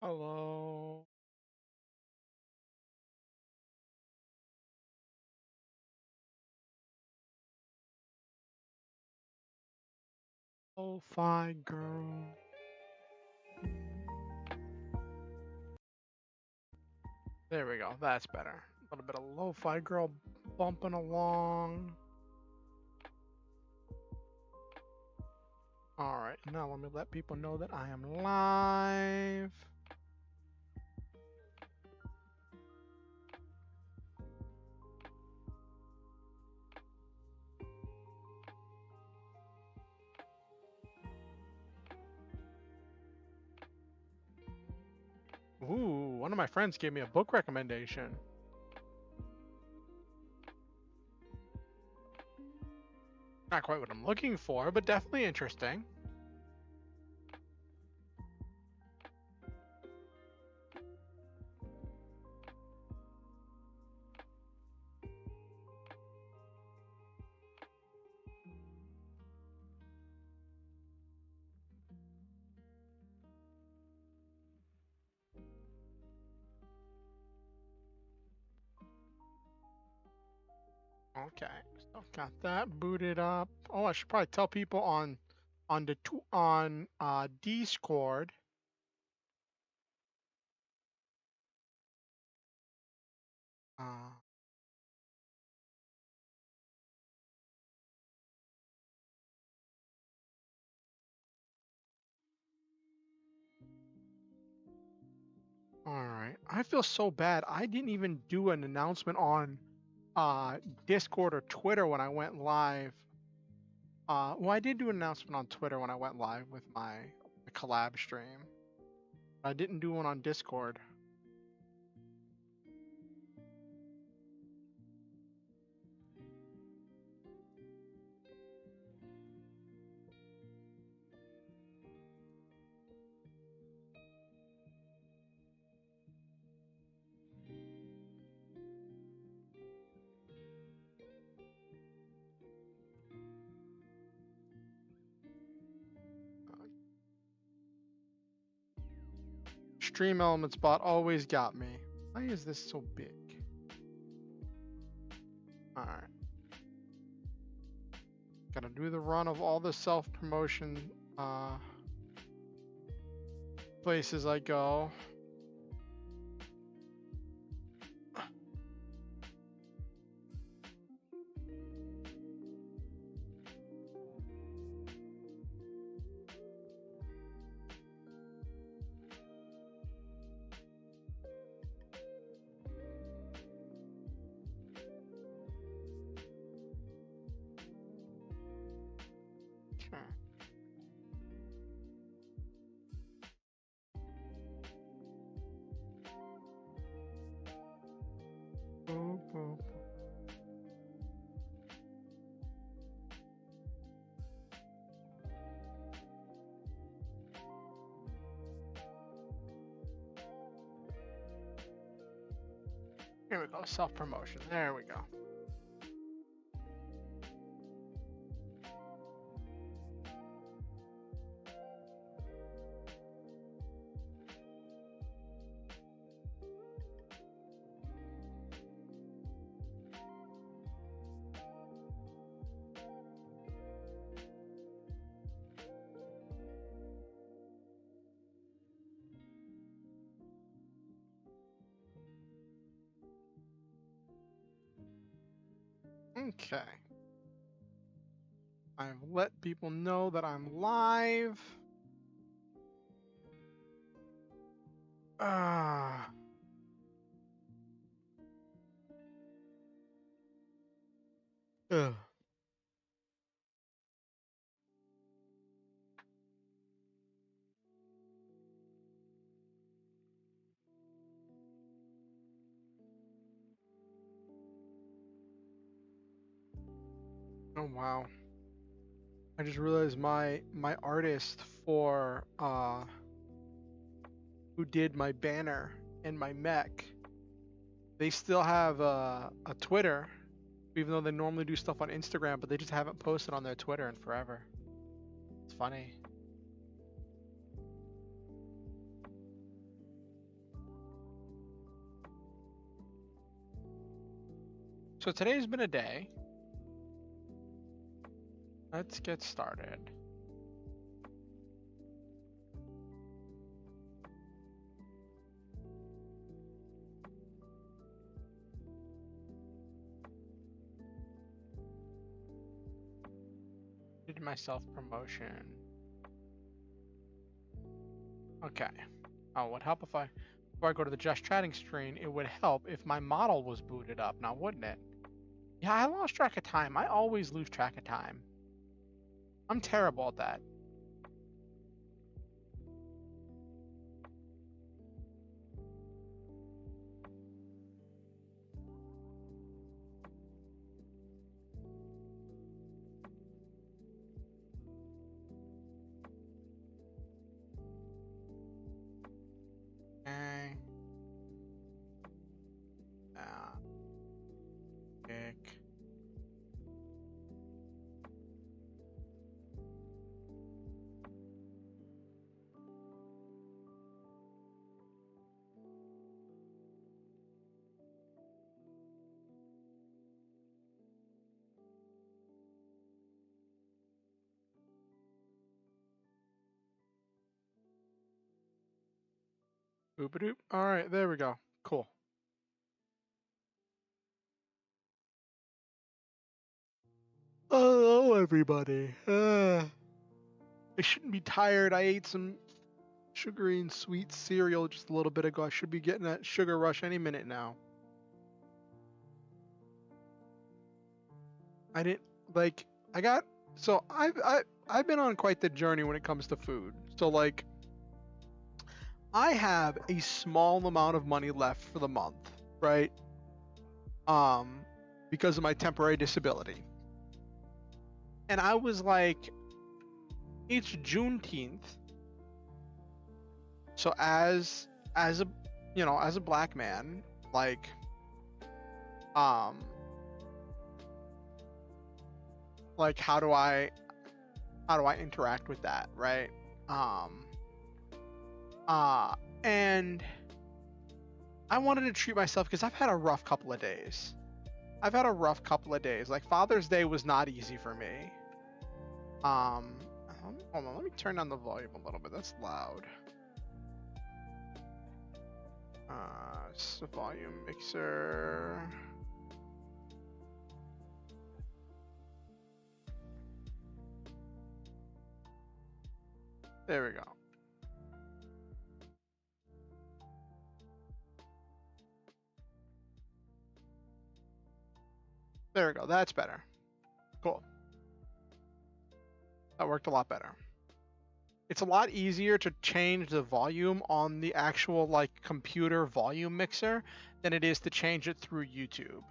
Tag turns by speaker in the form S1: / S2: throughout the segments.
S1: Hello. Lofi Girl. There we go. That's better. A little bit of Lofi Girl bumping along. Alright, now let me let people know that I am live. Ooh, one of my friends gave me a book recommendation. Not quite what I'm looking for, but definitely interesting. Okay, so got that booted up. Oh, I should probably tell people on Discord. Uh, all right. I feel so bad. I didn't even do an announcement on Discord or Twitter when I went live. Well, I did do an announcement on Twitter when I went live with my collab stream. I didn't do one on Discord. Stream Elements bot always got me. Why is this so big? All right. Gotta do the run of all the self-promotion places I go. Okay. Boop, boop. Here we go, self-promotion. There we go. Okay. I've let people know that I'm live. Ah. Ugh. Oh wow. I just realized my artist for who did my banner and my mech, they still have a Twitter, even though they normally do stuff on Instagram, but they just haven't posted on their Twitter in forever. It's funny. So today's been a day. Let's get started. Did my self-promotion. Okay. Oh, would help if before I go to the just chatting screen, it would help if my model was booted up now, wouldn't it? Yeah, I lost track of time. I always lose track of time. I'm terrible at that. Okay. Kick. Boop-a-doop. All right, there we go. Cool. Hello, everybody. I shouldn't be tired. I ate some sugary and sweet cereal just a little bit ago. I should be getting that sugar rush any minute now. I didn't like. I got so I've been on quite the journey when it comes to food. So like, I have a small amount of money left for the month, right? Because of my temporary disability. And I was like, it's Juneteenth. So as a as a black man, like how do I interact with that, right? And I wanted to treat myself because I've had a rough couple of days. Like Father's Day was not easy for me. Hold on, let me turn down the volume a little bit. That's loud. Volume mixer. There we go. There we go. That's better. Cool. That worked a lot better. It's a lot easier to change the volume on the actual like computer volume mixer than it is to change it through YouTube.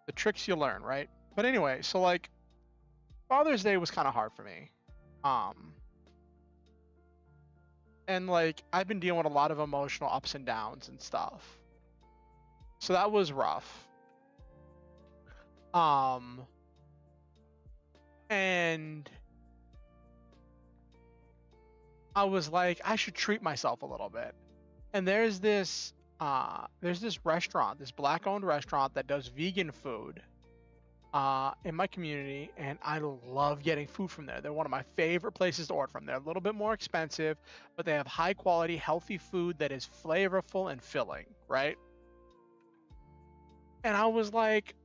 S1: The tricks you learn, right? But anyway, so like Father's Day was kind of hard for me. And like I've been dealing with a lot of emotional ups and downs and stuff. So that was rough. And I was like, I should treat myself a little bit. And there's this restaurant, this black-owned restaurant that does vegan food in my community, and I love getting food from there. They're one of my favorite places to order from. They're a little bit more expensive, but they have high-quality, healthy food that is flavorful and filling, right? And I was like,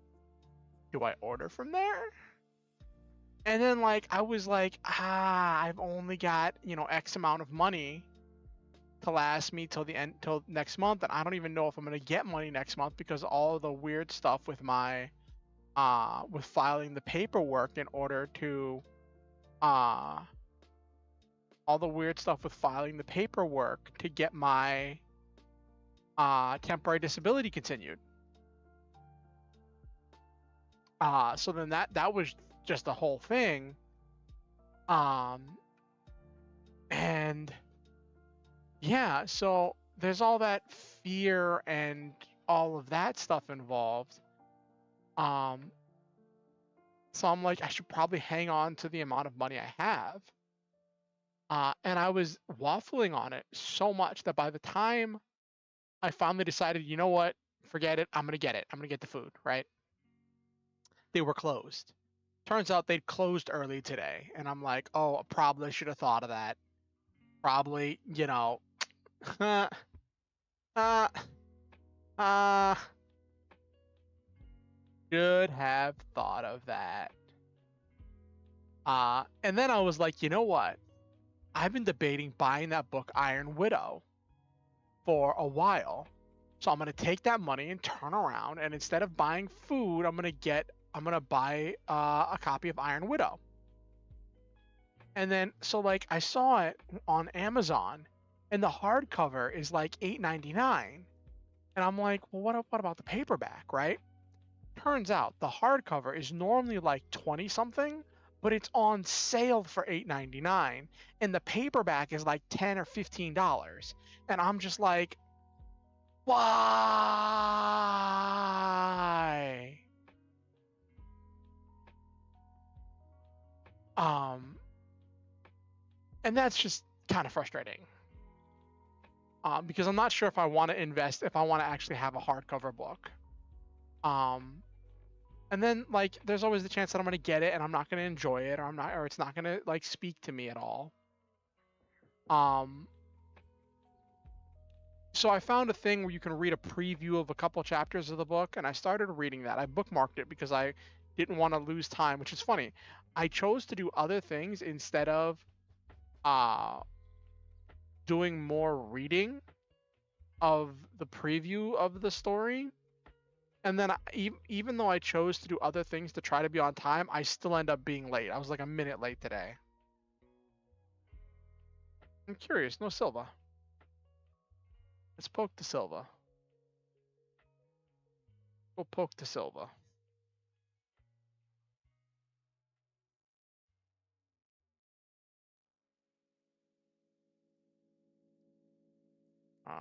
S1: do I order from there? And then like I was like, I've only got, X amount of money to last me till next month, and I don't even know if I'm gonna get money next month because all of the weird stuff with my with filing the paperwork in order to all the weird stuff with filing the paperwork to get my temporary disability continued. So then that was just the whole thing. And yeah, so there's all that fear and all of that stuff involved. So I'm like, I should probably hang on to the amount of money I have. And I was waffling on it so much that by the time I finally decided, you know what, forget it. I'm gonna get it. I'm gonna get the food, right? They were closed. Turns out they'd closed early today, and I'm like, oh, probably should have thought of that. Probably, uh, uh, uh, should have thought of that. And then I was like, you know what? I've been debating buying that book, Iron Widow, for a while. So I'm gonna take that money and turn around, and instead of buying food, I'm gonna buy a copy of Iron Widow. And then so like I saw it on Amazon, and the hardcover is like $8.99, and I'm like, well, what about the paperback, right? Turns out the hardcover is normally like 20 something, but it's on sale for $8.99, and the paperback is like $10 or $15, and I'm just like, why? Um, and that's just kind of frustrating. Because I'm not sure if I want to invest, if I want to actually have a hardcover book. And then like there's always the chance that I'm gonna get it and I'm not gonna enjoy it, or it's not gonna like speak to me at all. Um, so I found a thing where you can read a preview of a couple chapters of the book, and I started reading that. I bookmarked it because I didn't want to lose time, which is funny. I chose to do other things instead of uh doing more reading of the preview of the story. And then even though I chose to do other things to try to be on time, I still end up being late. I was like a minute late today. I'm curious. No Silva. Let's poke the Silva. Go poke the Silva. Uh,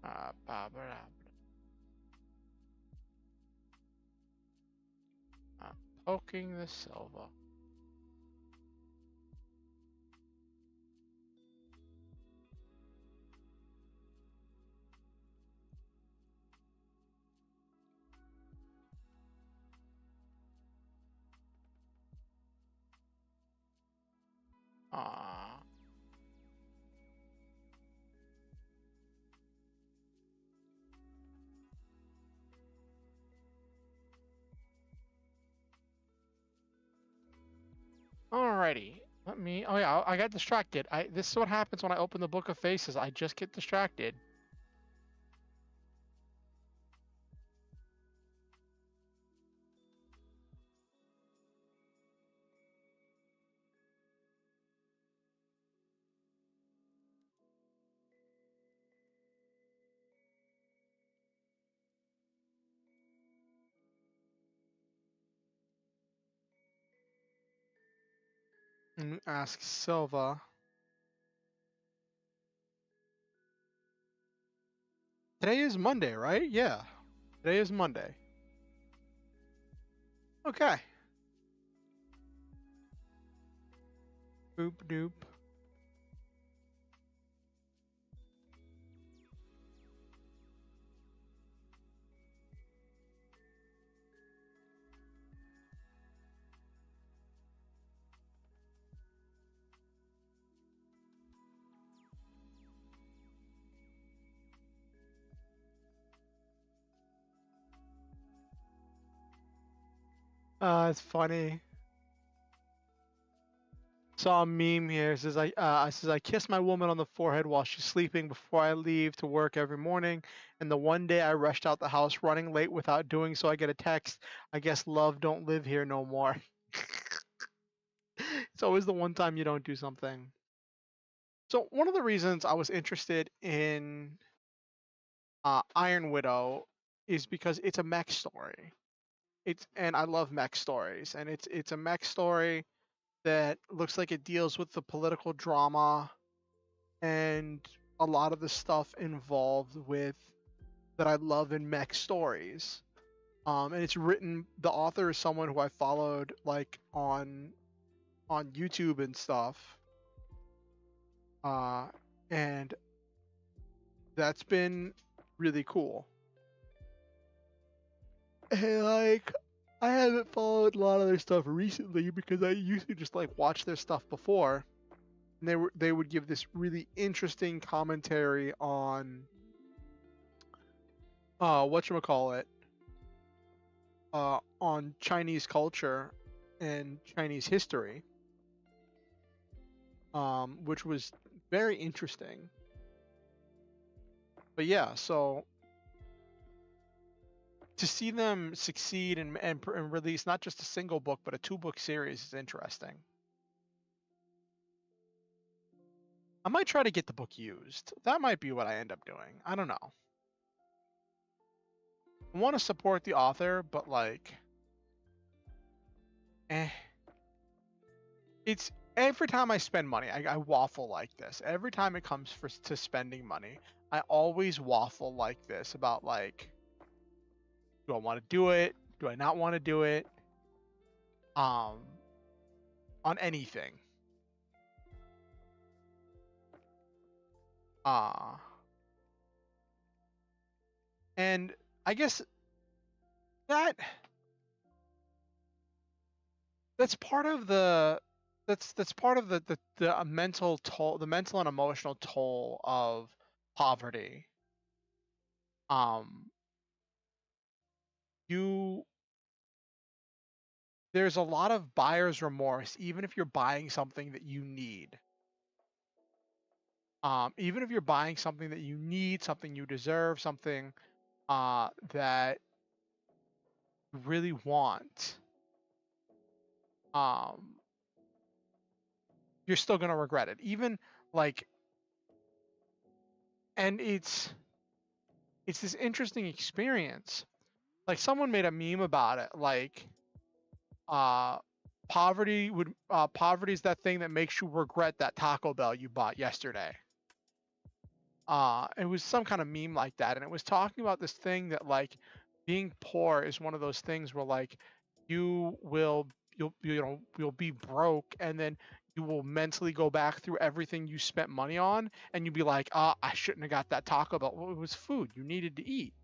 S1: uh, blah, blah, poking the Silva. Alrighty. Let me. Oh yeah, I got distracted. This is what happens when I open the Book of Faces. I just get distracted. Let me ask Silva. Today is Monday, right? Yeah. Today is Monday. Okay. Boop doop. It's funny. Saw a meme here. It says I kiss my woman on the forehead while she's sleeping before I leave to work every morning. And the one day I rushed out the house running late without doing so, I get a text. I guess love don't live here no more. It's always the one time you don't do something. So one of the reasons I was interested in Iron Widow is because it's a mech story. And I love mech stories, and it's a mech story that looks like it deals with the political drama and a lot of the stuff involved with that I love in mech stories. And it's written. The author is someone who I followed like on YouTube and stuff. Uh, and that's been really cool. And like, I haven't followed a lot of their stuff recently because I used to just like watch their stuff before, and they would give this really interesting commentary on whatchamacallit, on Chinese culture and Chinese history, which was very interesting. But yeah, so to see them succeed and release not just a single book but a 2-book series is interesting. I might try to get the book used. That might be what I end up doing. I don't know. I want to support the author, but like, eh. It's every time I spend money, I waffle like this. Every time it comes to spending money, I always waffle like this about like, do I want to do it? Do I not want to do it? On anything. Uh and I guess that that's part of the that's part of the mental toll, the mental and emotional toll of poverty. Um you There's a lot of buyer's remorse even if you're buying something that you need. Even if you're buying something that you need, something you deserve, something that you really want, um, you're still gonna regret it. Even like, and it's this interesting experience. Like someone made a meme about it, like uh poverty is that thing that makes you regret that Taco Bell you bought yesterday. It was some kind of meme like that, and it was talking about this thing that like being poor is one of those things where like you will you'll be broke, and then you will mentally go back through everything you spent money on, and you'll be like, I shouldn't have got that Taco Bell. Well, it was food you needed to eat.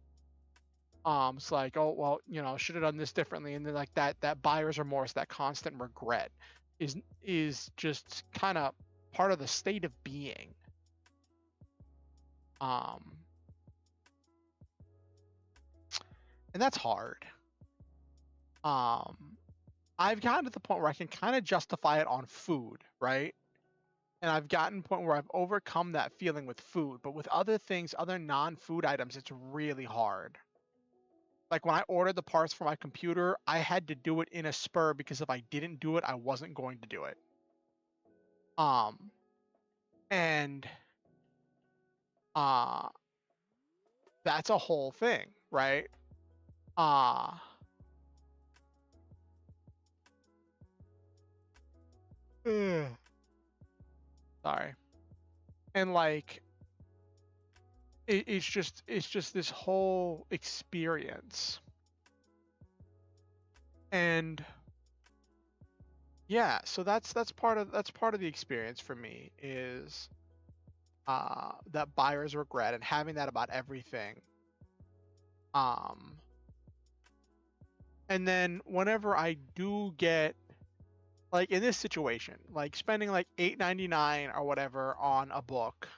S1: It's like, oh well, should have done this differently, and then like that buyer's remorse, that constant regret, is just kind of part of the state of being. Um, and that's hard. Um, I've gotten to the point where I can kind of justify it on food, right? And I've gotten to the point where I've overcome that feeling with food, but with other things, other non-food items, it's really hard. Like when I ordered the parts for my computer, I had to do it in a spur because if I didn't do it, I wasn't going to do it. Um, and uh that's a whole thing, right? Uh sorry. And like it's just this whole experience. And yeah, so that's part of the experience for me is that buyer's regret and having that about everything. Um and then whenever I do get like in this situation, like spending like $8.99 or whatever on a book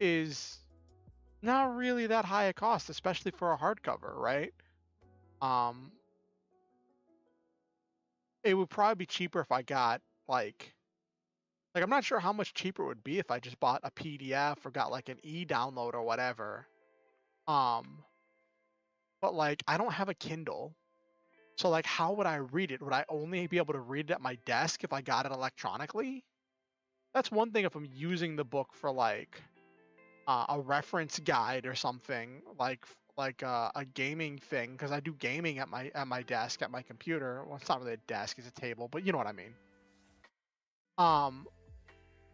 S1: is not really that high a cost, especially for a hardcover, right? Um, it would probably be cheaper if I got like I'm not sure how much cheaper it would be if I just bought a PDF or got like an e-download or whatever. Um, but like I don't have a Kindle. So like how would I read it? Would I only be able to read it at my desk if I got it electronically? That's one thing if I'm using the book for like a reference guide or something like a gaming thing because I do gaming at my desk at my computer. Well, it's not really a desk; it's a table, but you know what I mean. Um,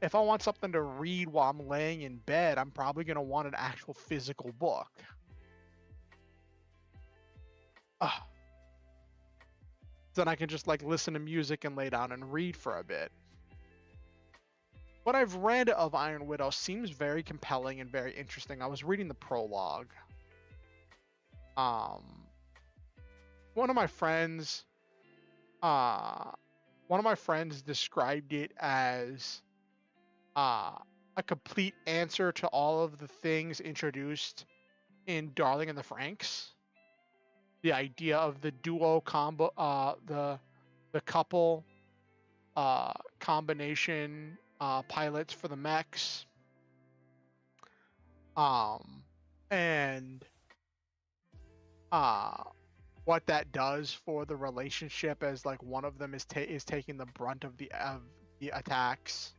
S1: if I want something to read while I'm laying in bed, I'm probably going to want an actual physical book. Then I can just like listen to music and lay down and read for a bit. What I've read of Iron Widow seems very compelling and very interesting. I was reading the prologue. One of my friends described it as a complete answer to all of the things introduced in Darling in the Franxx. The idea of the duo combo, the couple combination pilots for the mechs, and what that does for the relationship as like one of them is taking the brunt of the attacks.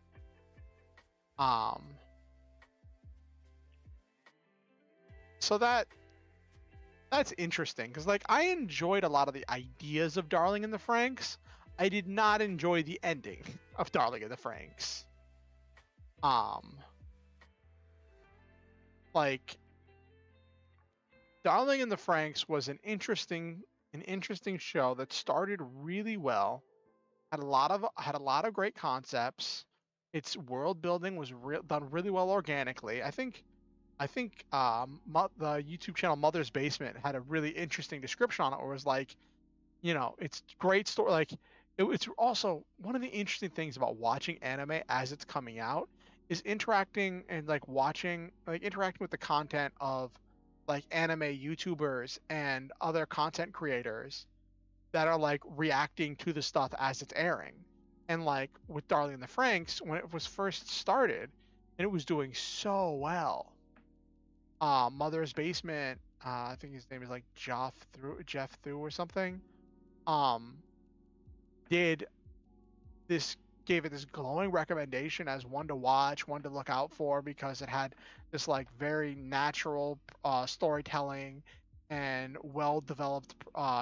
S1: So that's interesting because like I enjoyed a lot of the ideas of Darling in the Franxx. I did not enjoy the ending of Darling in the Franxx. Like Darling in the Franxx was an interesting show that started really well. Had a lot of great concepts. Its world building was done really well organically. I think the YouTube channel Mother's Basement had a really interesting description on it, where it was like, you know, it's great story. Like it's also one of the interesting things about watching anime as it's coming out is interacting with the content of like anime YouTubers and other content creators that are like reacting to the stuff as it's airing. And like with Darling in the Franxx, when it was first started and it was doing so well, Mother's Basement, I think his name is like Jeff Thu or something, gave it this glowing recommendation as one to watch, one to look out for, because it had this like very natural storytelling and well developed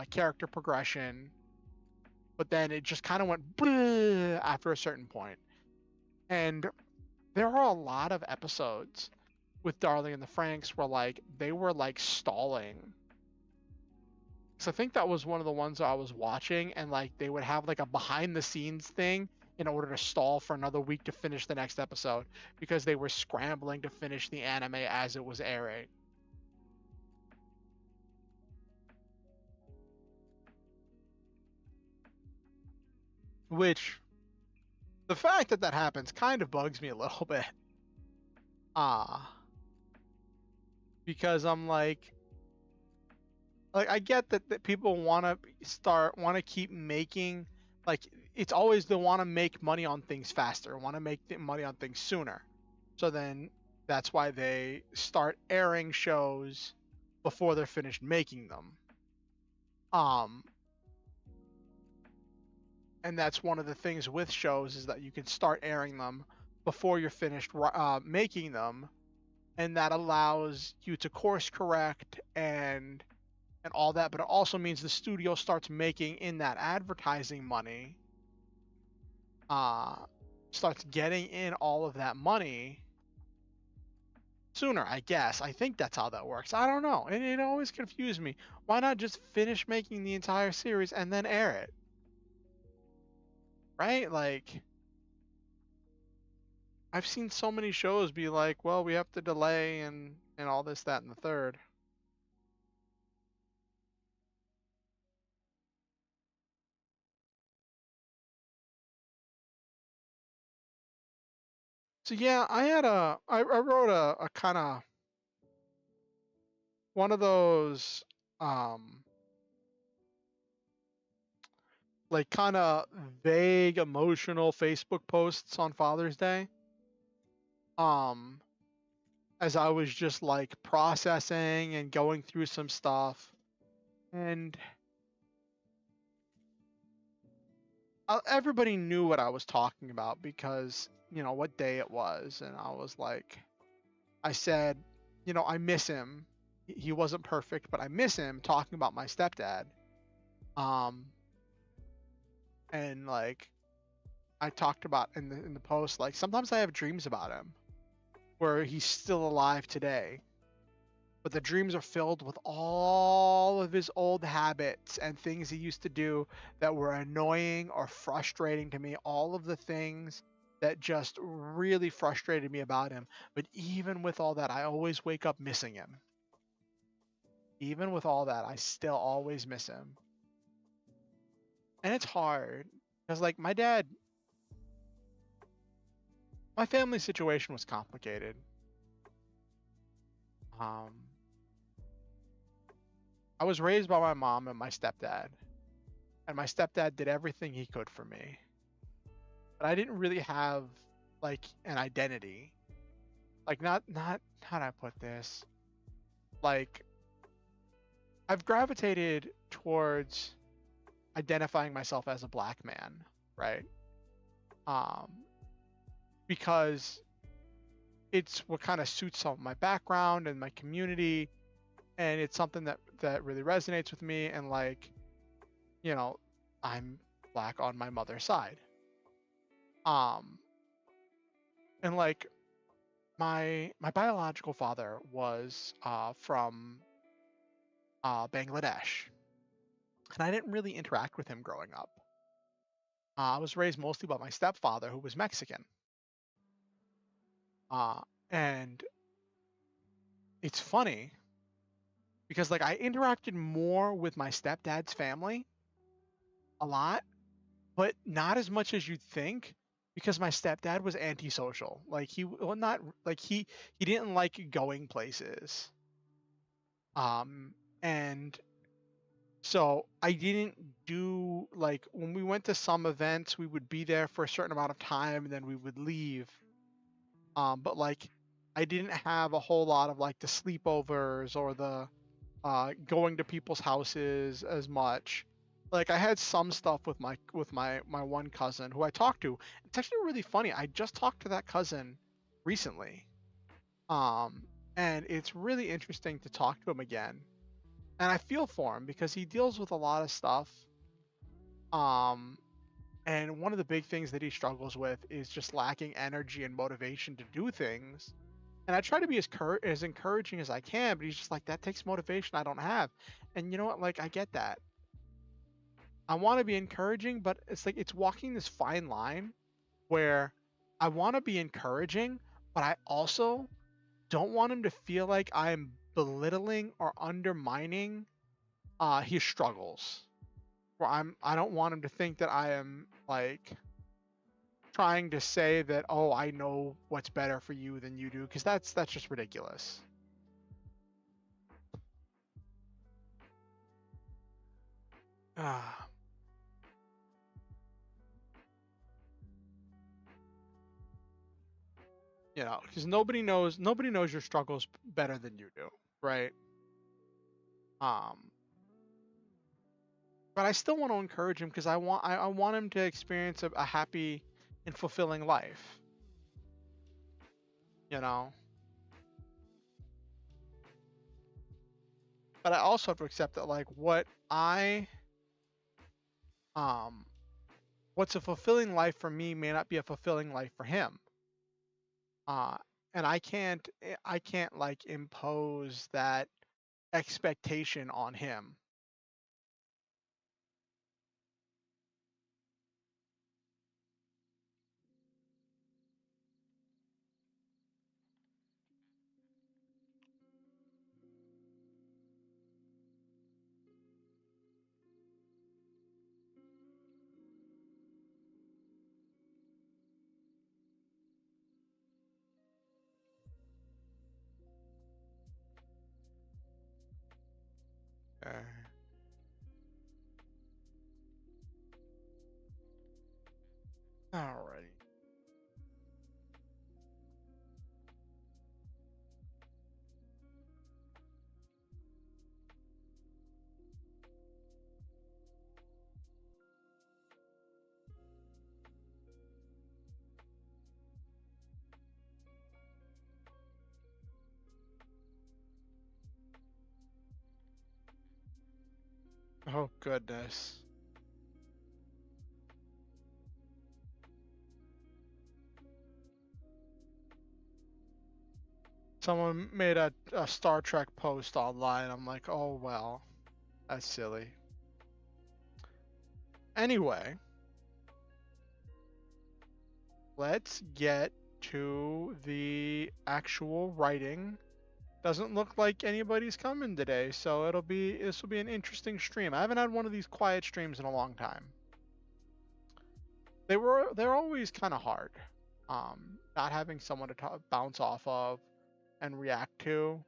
S1: character progression. But then it just kind of went after a certain point. And there are a lot of episodes with Darling in the Franxx where like they were like stalling. So I think that was one of the ones I was watching, and like they would have like a behind the scenes thing in order to stall for another week to finish the next episode because they were scrambling to finish the anime as it was airing. Which, the fact that happens kind of bugs me a little bit. Because I'm like I get that people want to keep making, like, it's always they want to make money on things faster, want to make money on things sooner. So then that's why they start airing shows before they're finished making them. And that's one of the things with shows is that you can start airing them before you're finished making them, and that allows you to course correct and all that, but it also means the studio starts making in that advertising money, starts getting in all of that money sooner, I guess. I think that's how that works. I don't know. It always confused me. Why not just finish making the entire series and then air it? Right? Like, I've seen so many shows be like, well, we have to delay and all this, that, and the third. So yeah, I wrote a kind of one of those like kind of vague emotional Facebook posts on Father's Day. As I was just like processing and going through some stuff, and everybody knew what I was talking about because, you know, what day it was, and I was like, I said, you know, I miss him. He wasn't perfect, but I miss him, talking about my stepdad. And like I talked about in the post, like sometimes I have dreams about him where he's still alive today, but the dreams are filled with all of his old habits and things he used to do that were annoying or frustrating to me, all of the things that just really frustrated me about him. But even with all that, I always wake up missing him. Even with all that, I still always miss him. And it's hard because, like, my family situation was complicated. Um, I was raised by my mom and my stepdad, and my stepdad did everything he could for me. But I didn't really have like an identity. Like not how do I put this? Like I've gravitated towards identifying myself as a black man, right? Um, because it's what kind of suits some of my background and my community, and it's something that really resonates with me. And like, you know, I'm black on my mother's side. Um, and like my biological father was from Bangladesh, and I didn't really interact with him growing up. I was raised mostly by my stepfather, who was Mexican. Uh, and it's funny because like I interacted more with my stepdad's family a lot, but not as much as you'd think because my stepdad was antisocial. Like well, not like he didn't like going places. And so I didn't do like when we went to some events, we would be there for a certain amount of time and then we would leave. But like I didn't have a whole lot of like the sleepovers or the going to people's houses as much. Like I had some stuff with my one cousin who I talked to. It's actually really funny. I just talked to that cousin recently. Um, and it's really interesting to talk to him again. And I feel for him because he deals with a lot of stuff. Um, and one of the big things that he struggles with is just lacking energy and motivation to do things. And I try to be as encouraging as I can, but he's just like, that takes motivation I don't have. And you know what? Like, I get that. I want to be encouraging, but it's like it's walking this fine line where I want to be encouraging, but I also don't want him to feel like I'm belittling or undermining his struggles. Where I don't want him to think that I am like trying to say that, oh, I know what's better for you than you do, because that's just ridiculous. Ah, because nobody knows your struggles better than you do, right? Um, but I still want to encourage him because I want him to experience a happy and fulfilling life. You know, but I also have to accept that like um what's a fulfilling life for me may not be a fulfilling life for him. Uh, and I can't like impose that expectation on him. Uh, Alrighty. Oh goodness. Someone made a Star Trek post online. I'm like, oh well, that's silly. Anyway, let's get to the actual writing. Doesn't look like anybody's coming today, so this will be an interesting stream. I haven't had one of these quiet streams in a long time. They're always kind of hard. Not having someone to bounce off of and react to.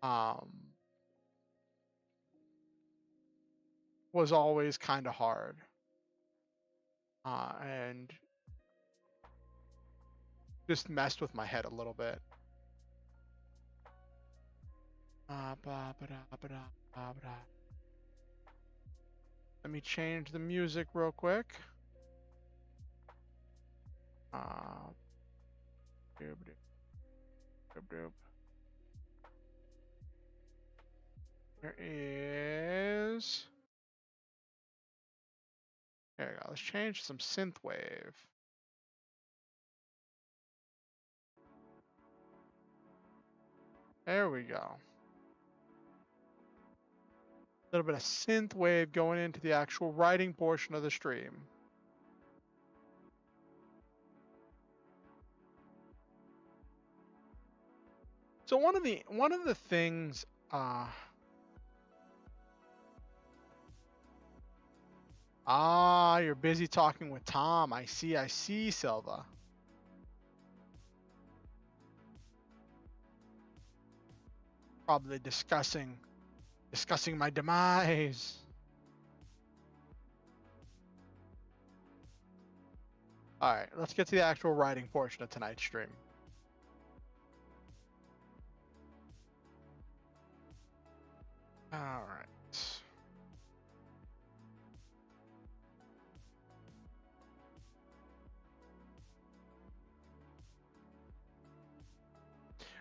S1: Um, was always kind of hard. And just messed with my head a little bit. Let me change the music real quick. There is. There we go. Let's change some synthwave. There we go. A little bit of synthwave going into the actual writing portion of the stream. So one of the things you're busy talking with Tom. I see, Silva. Probably discussing my demise. All right, let's get to the actual writing portion of tonight's stream. All right.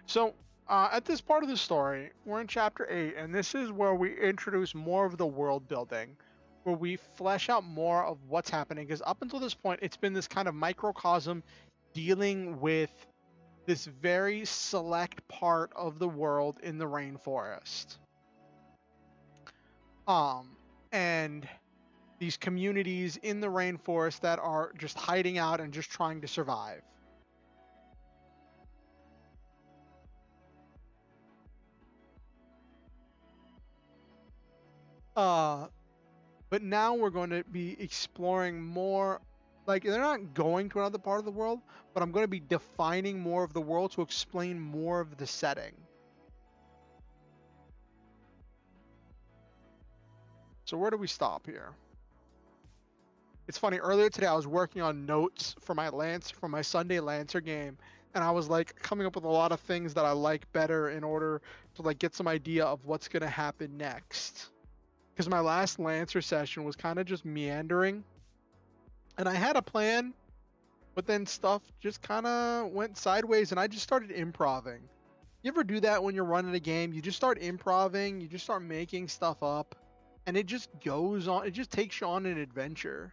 S1: So, at this part of the story, we're in chapter 8, and this is where we introduce more of the world building, where we flesh out more of what's happening. Because up until this point, it's been this kind of microcosm dealing with this very select part of the world in the rainforest. And these communities in the rainforest that are just hiding out and just trying to survive. But now we're going to be exploring more. Like, they're not going to another part of the world, but I'm going to be defining more of the world to explain more of the setting. So where do we stop here? It's funny, earlier today I was working on notes for my Sunday Lancer game, and I was like coming up with a lot of things that I like better in order to like get some idea of what's going to happen next. Because my last Lancer session was kind of just meandering, and I had a plan, but then stuff just kind of went sideways, and I just started improvising. You ever do that when you're running a game? You just start improvising, you just start making stuff up, and it just goes on. It just takes you on an adventure.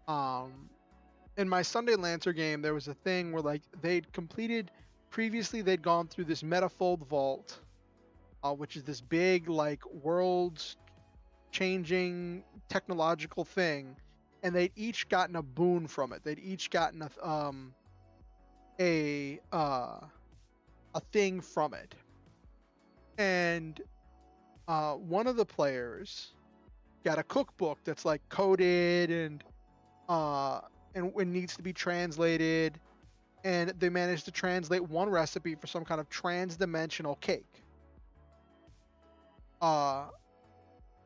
S1: In my Sunday Lancer game, there was a thing where like they'd gone through this metafold vault, which is this big like worlds changing technological thing, and they'd each gotten a boon from it. They'd each gotten a thing from it. And one of the players got a cookbook that's like coded and it needs to be translated, and they managed to translate one recipe for some kind of trans-dimensional cake.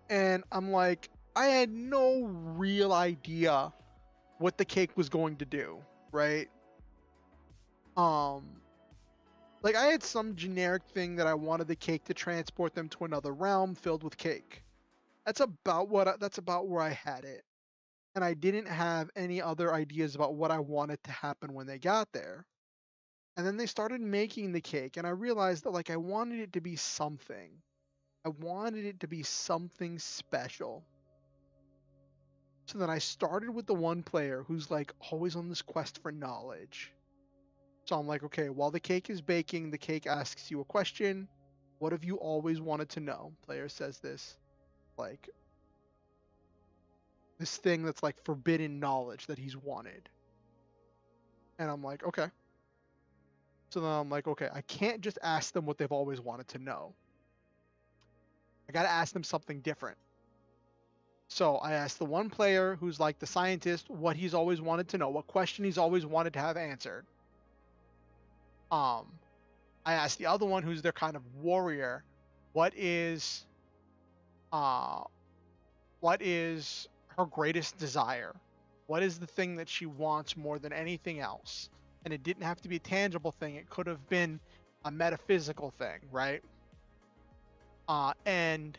S1: And I'm like, I had no real idea what the cake was going to do, right? Like I had some generic thing that I wanted the cake to transport them to another realm filled with cake. That's about where I had it. And I didn't have any other ideas about what I wanted to happen when they got there. And then they started making the cake, and I realized that like I wanted it to be something. I wanted it to be something special. So then I started with the one player who's like always on this quest for knowledge. So I'm like, okay, while the cake is baking, the cake asks you a question. What have you always wanted to know? Player says this, like, this thing that's like forbidden knowledge that he's wanted. And I'm like, okay. So then I'm like, okay, I can't just ask them what they've always wanted to know. I got to ask them something different. So I asked the one player who's like the scientist what he's always wanted to know, what question he's always wanted to have answered. I asked the other one who's their kind of warrior, what is uh what is her greatest desire? What is the thing that she wants more than anything else? And it didn't have to be a tangible thing. It could have been a metaphysical thing, right? And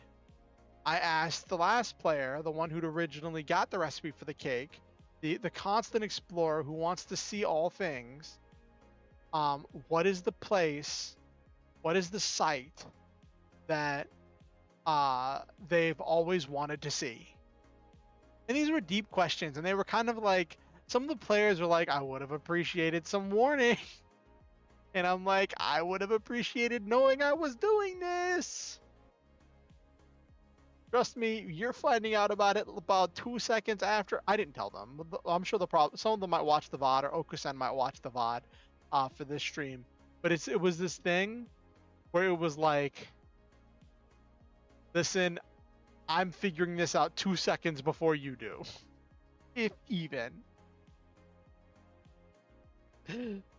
S1: I asked the last player, the one who'd originally got the recipe for the cake, the constant explorer who wants to see all things, what is the place, what is the site that they've always wanted to see? And these were deep questions, and they were kind of like, some of the players were like, I would have appreciated some warning. And I'm like, I would have appreciated knowing I was doing this. Trust me, you're finding out about it about 2 seconds after. I didn't tell them. I'm sure some of them might watch the VOD, or Okusen might watch the VOD for this stream. But it was this thing where it was like, listen, I'm figuring this out 2 seconds before you do. If even.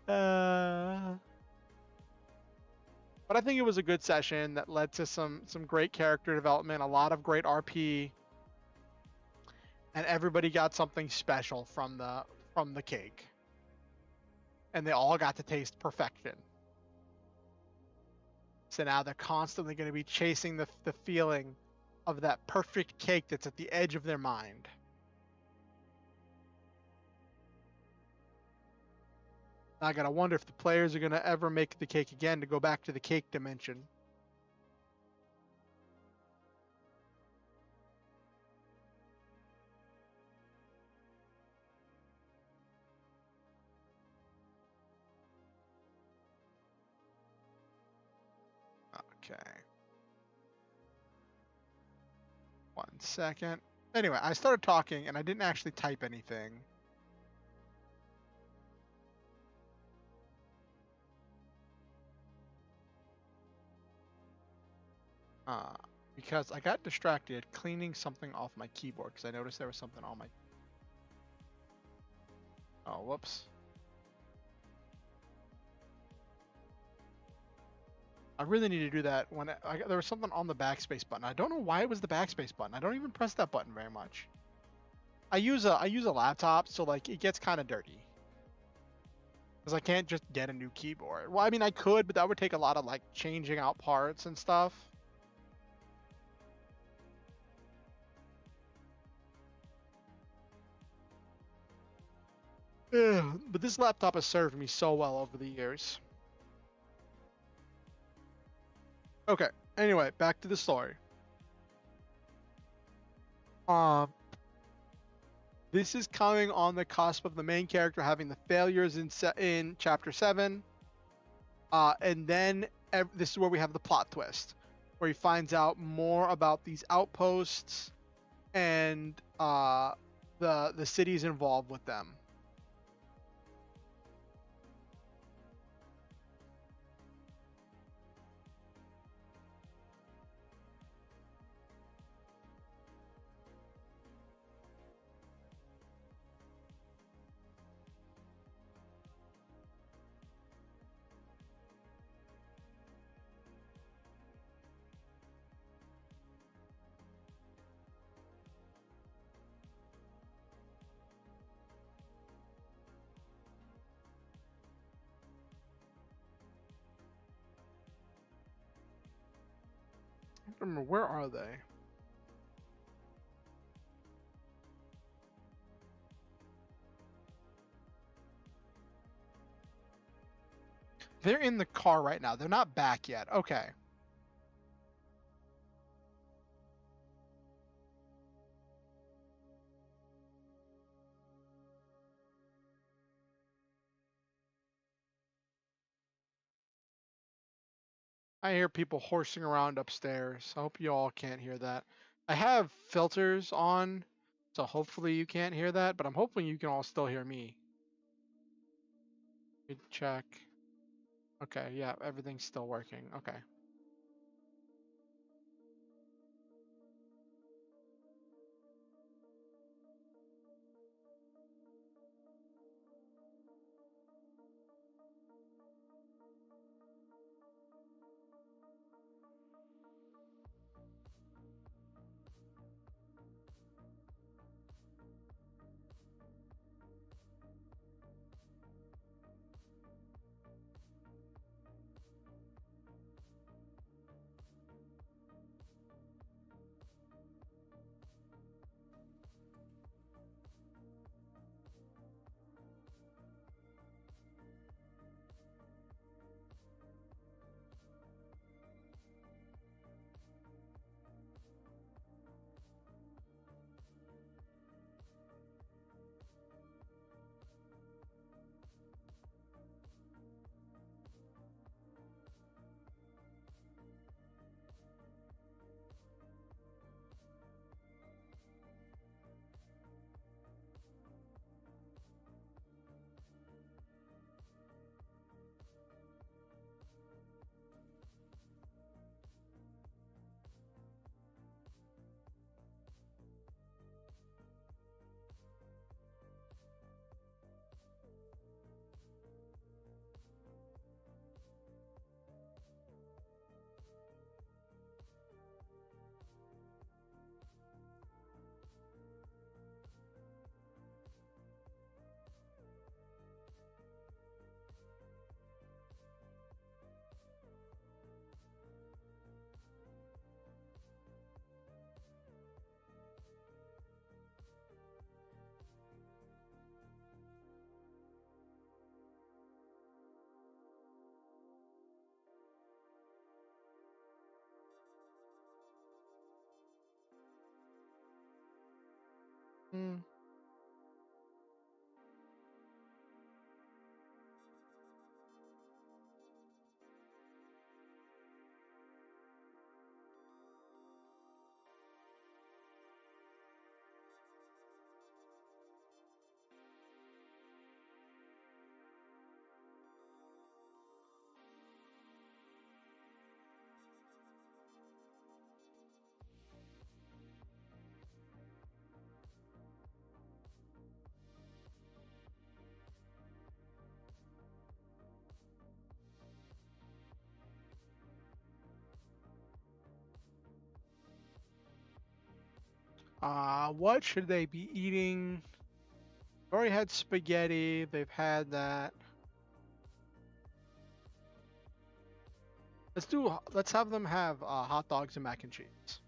S1: But I think it was a good session that led to some great character development, a lot of great RP, and everybody got something special from the cake. And they all got to taste perfection. So now they're constantly going to be chasing the feeling of that perfect cake that's at the edge of their mind. I gotta wonder if the players are gonna ever make the cake again to go back to the cake dimension. Okay. 1 second. Anyway, I started talking and I didn't actually type anything. Because I got distracted cleaning something off my keyboard because I noticed there was something on my... Oh, whoops. I really need to do that when there was something on the backspace button. I don't know why it was the backspace button. I don't even press that button very much. I use a laptop, so like it gets kind of dirty. Because I can't just get a new keyboard. Well, I mean I could, but that would take a lot of like changing out parts and stuff. Ugh, but this laptop has served me so well over the years. Okay, anyway, back to the story. This is coming on the cusp of the main character having the failures in chapter 7. And then this is where we have the plot twist, where he finds out more about these outposts and the cities involved with them. I don't remember, where are they? They're in the car right now. They're not back yet. Okay. I hear people horsing around upstairs. I hope you all can't hear that. I have filters on, so hopefully you can't hear that, but I'm hoping you can all still hear me. Let me check. Okay, yeah, everything's still working. Okay. Hmm. What should they be eating? They've already had spaghetti. They've had that. Let's have them have hot dogs and mac and cheese.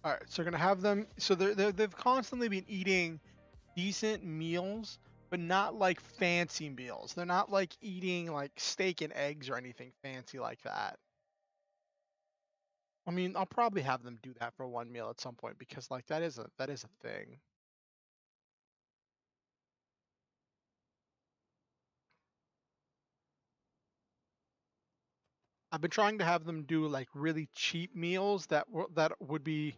S1: All right, so we're gonna have them. So they've constantly been eating decent meals, but not like fancy meals. They're not like eating like steak and eggs or anything fancy like that. I mean, I'll probably have them do that for one meal at some point because like that is a thing. I've been trying to have them do like really cheap meals that would be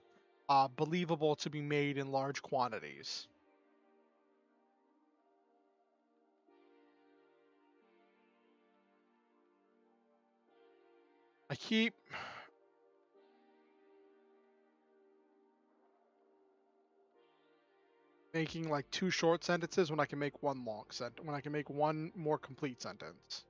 S1: believable to be made in large quantities. I keep making like two short sentences when I can make one long sentence, when I can make one more complete sentence.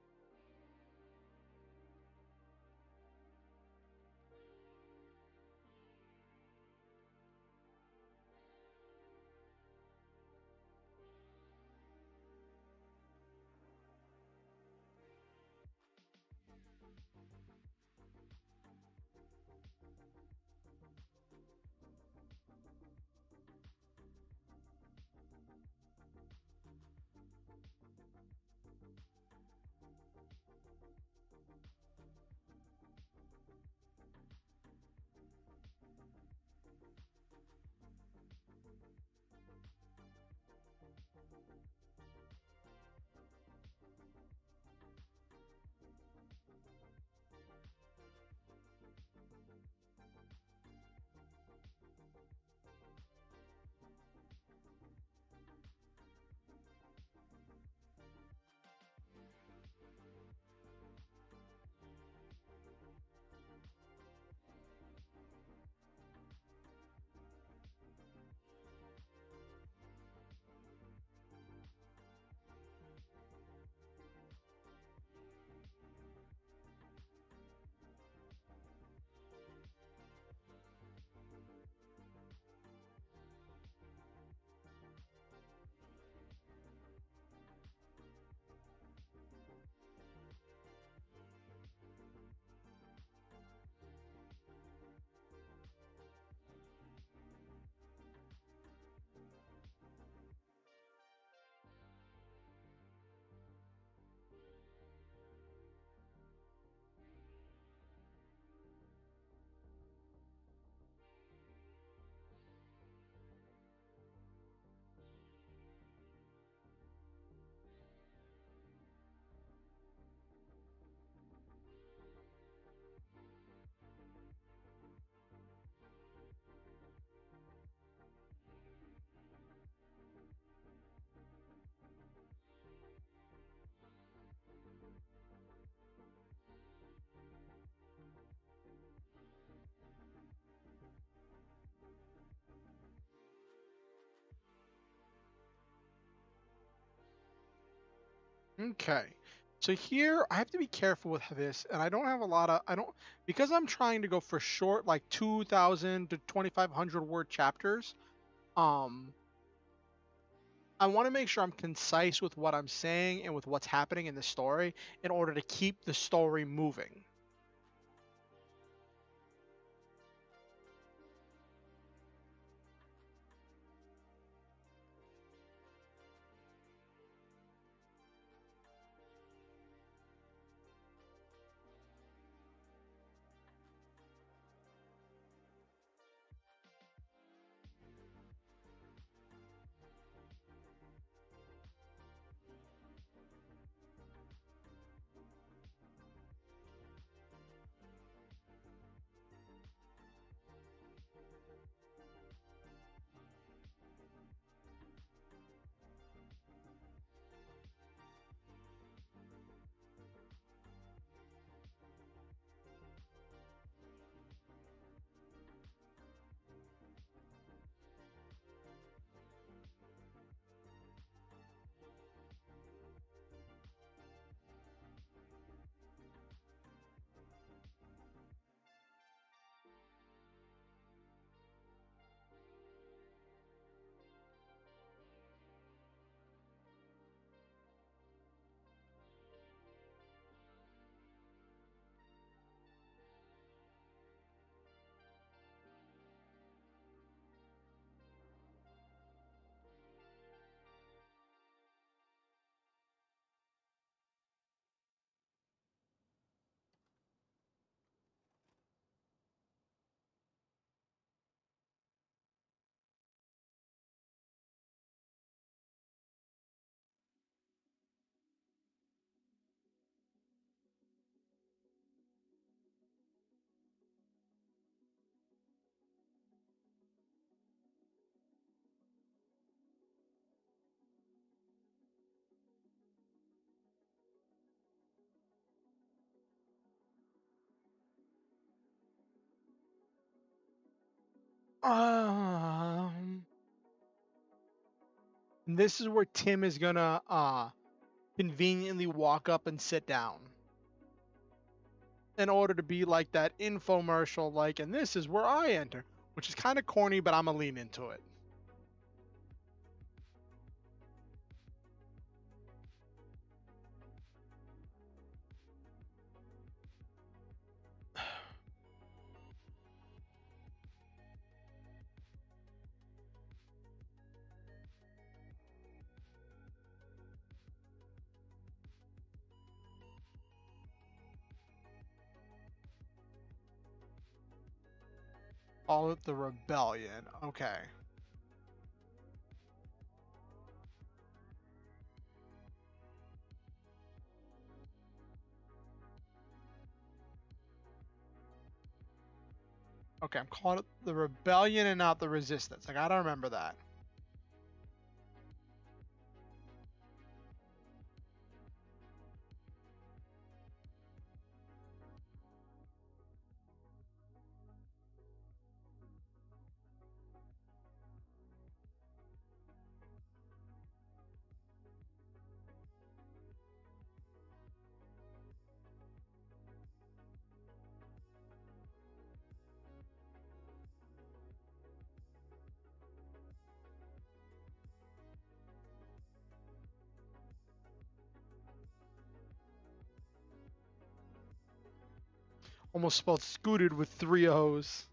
S1: Okay. So here I have to be careful with this, and I don't have a lot of I don't because I'm trying to go for short, like 2,000 to 2,500 word chapters. Um, I want to make sure I'm concise with what I'm saying and with what's happening in the story in order to keep the story moving. Um, this is where Tim is gonna conveniently walk up and sit down in order to be like that infomercial, like, and this is where I enter, which is kind of corny, but I'm gonna lean into it. Call it the rebellion. Okay. Okay, I'm calling it the rebellion and not the resistance. I gotta remember that. Almost spelled scooted with three O's.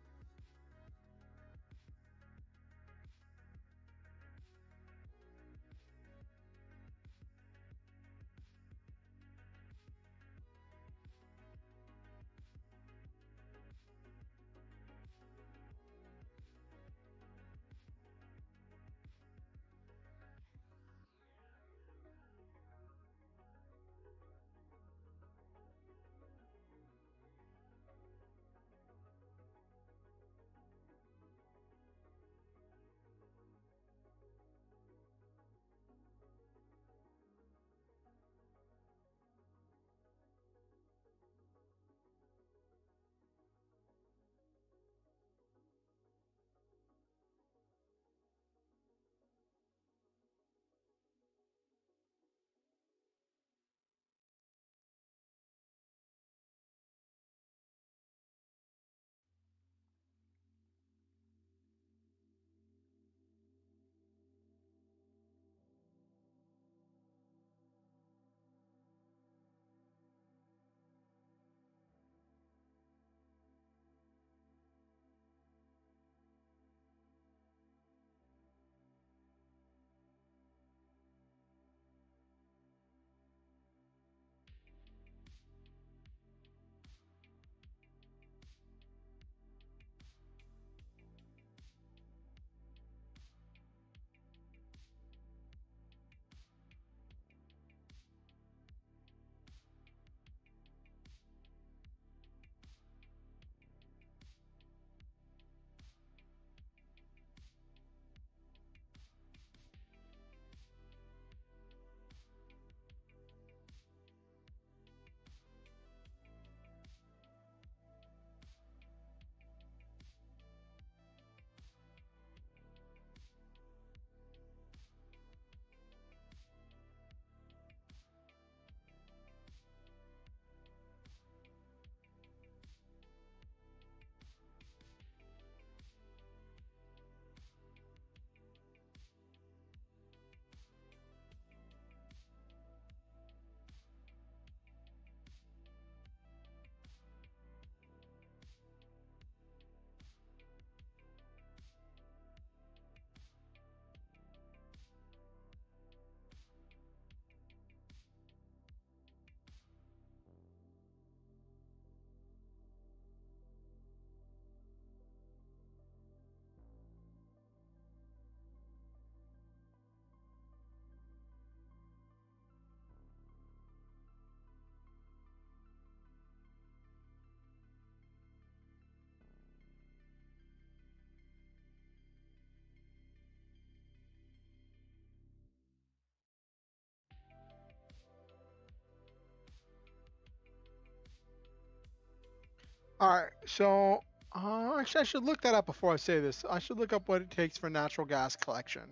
S1: All right, so actually, I should look that up before I say this. I should look up what it takes for natural gas collection.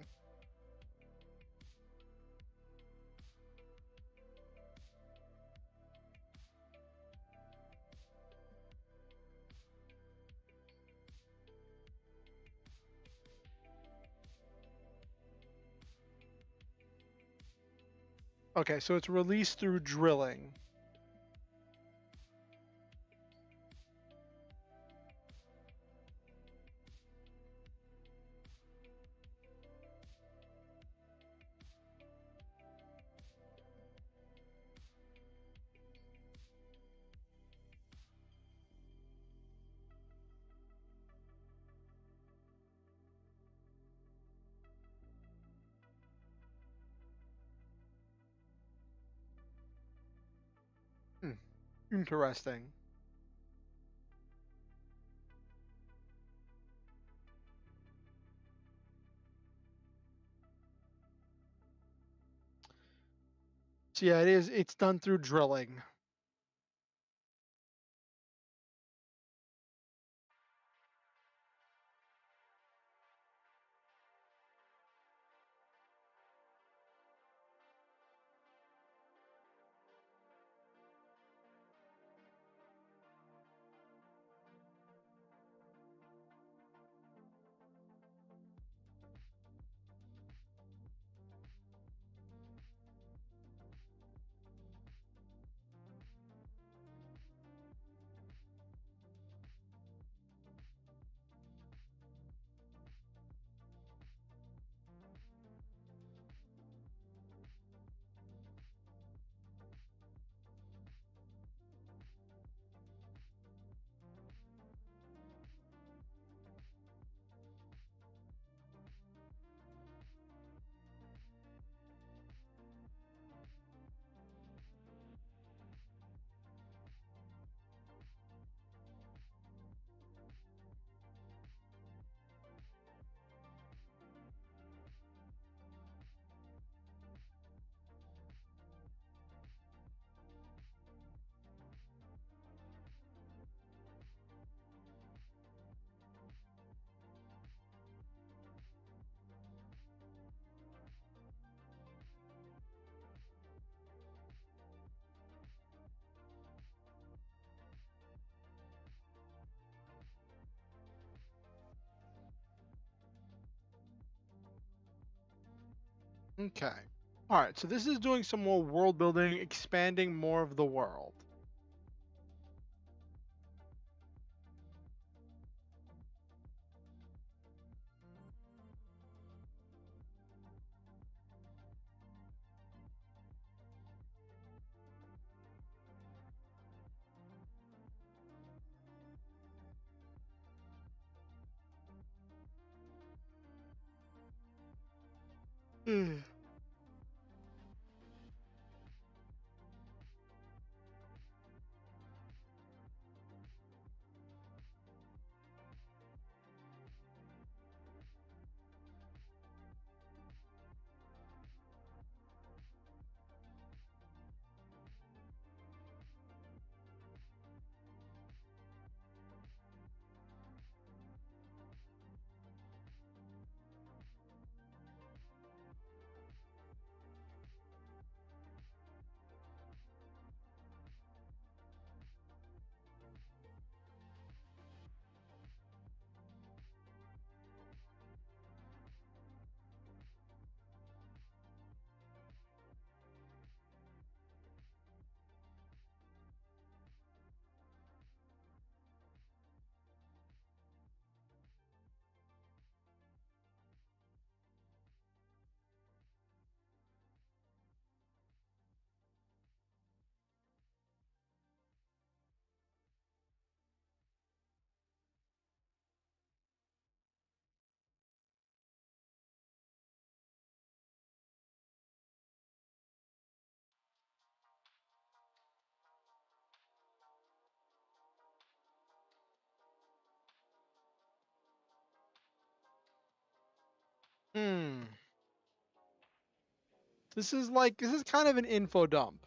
S1: Okay, so it's released through drilling. Hmm. Interesting. So yeah, it is. It's done through drilling. Okay. All right. So this is doing some more world building, expanding more of the world. Mm. Hmm. This is kind of an info dump.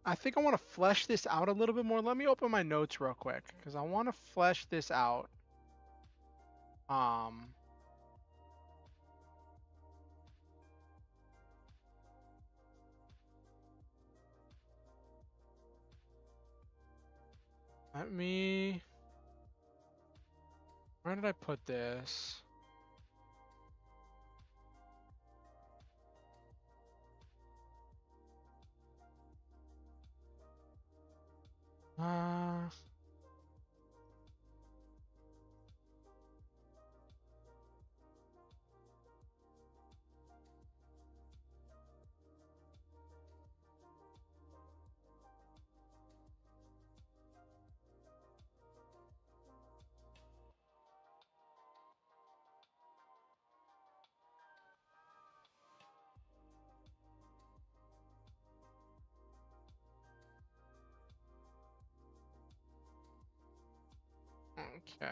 S1: I think I want to flesh this out a little bit more. Let me open my notes real quick because I want to flesh this out. Um, let me. Where did I put this? Uh, Okay.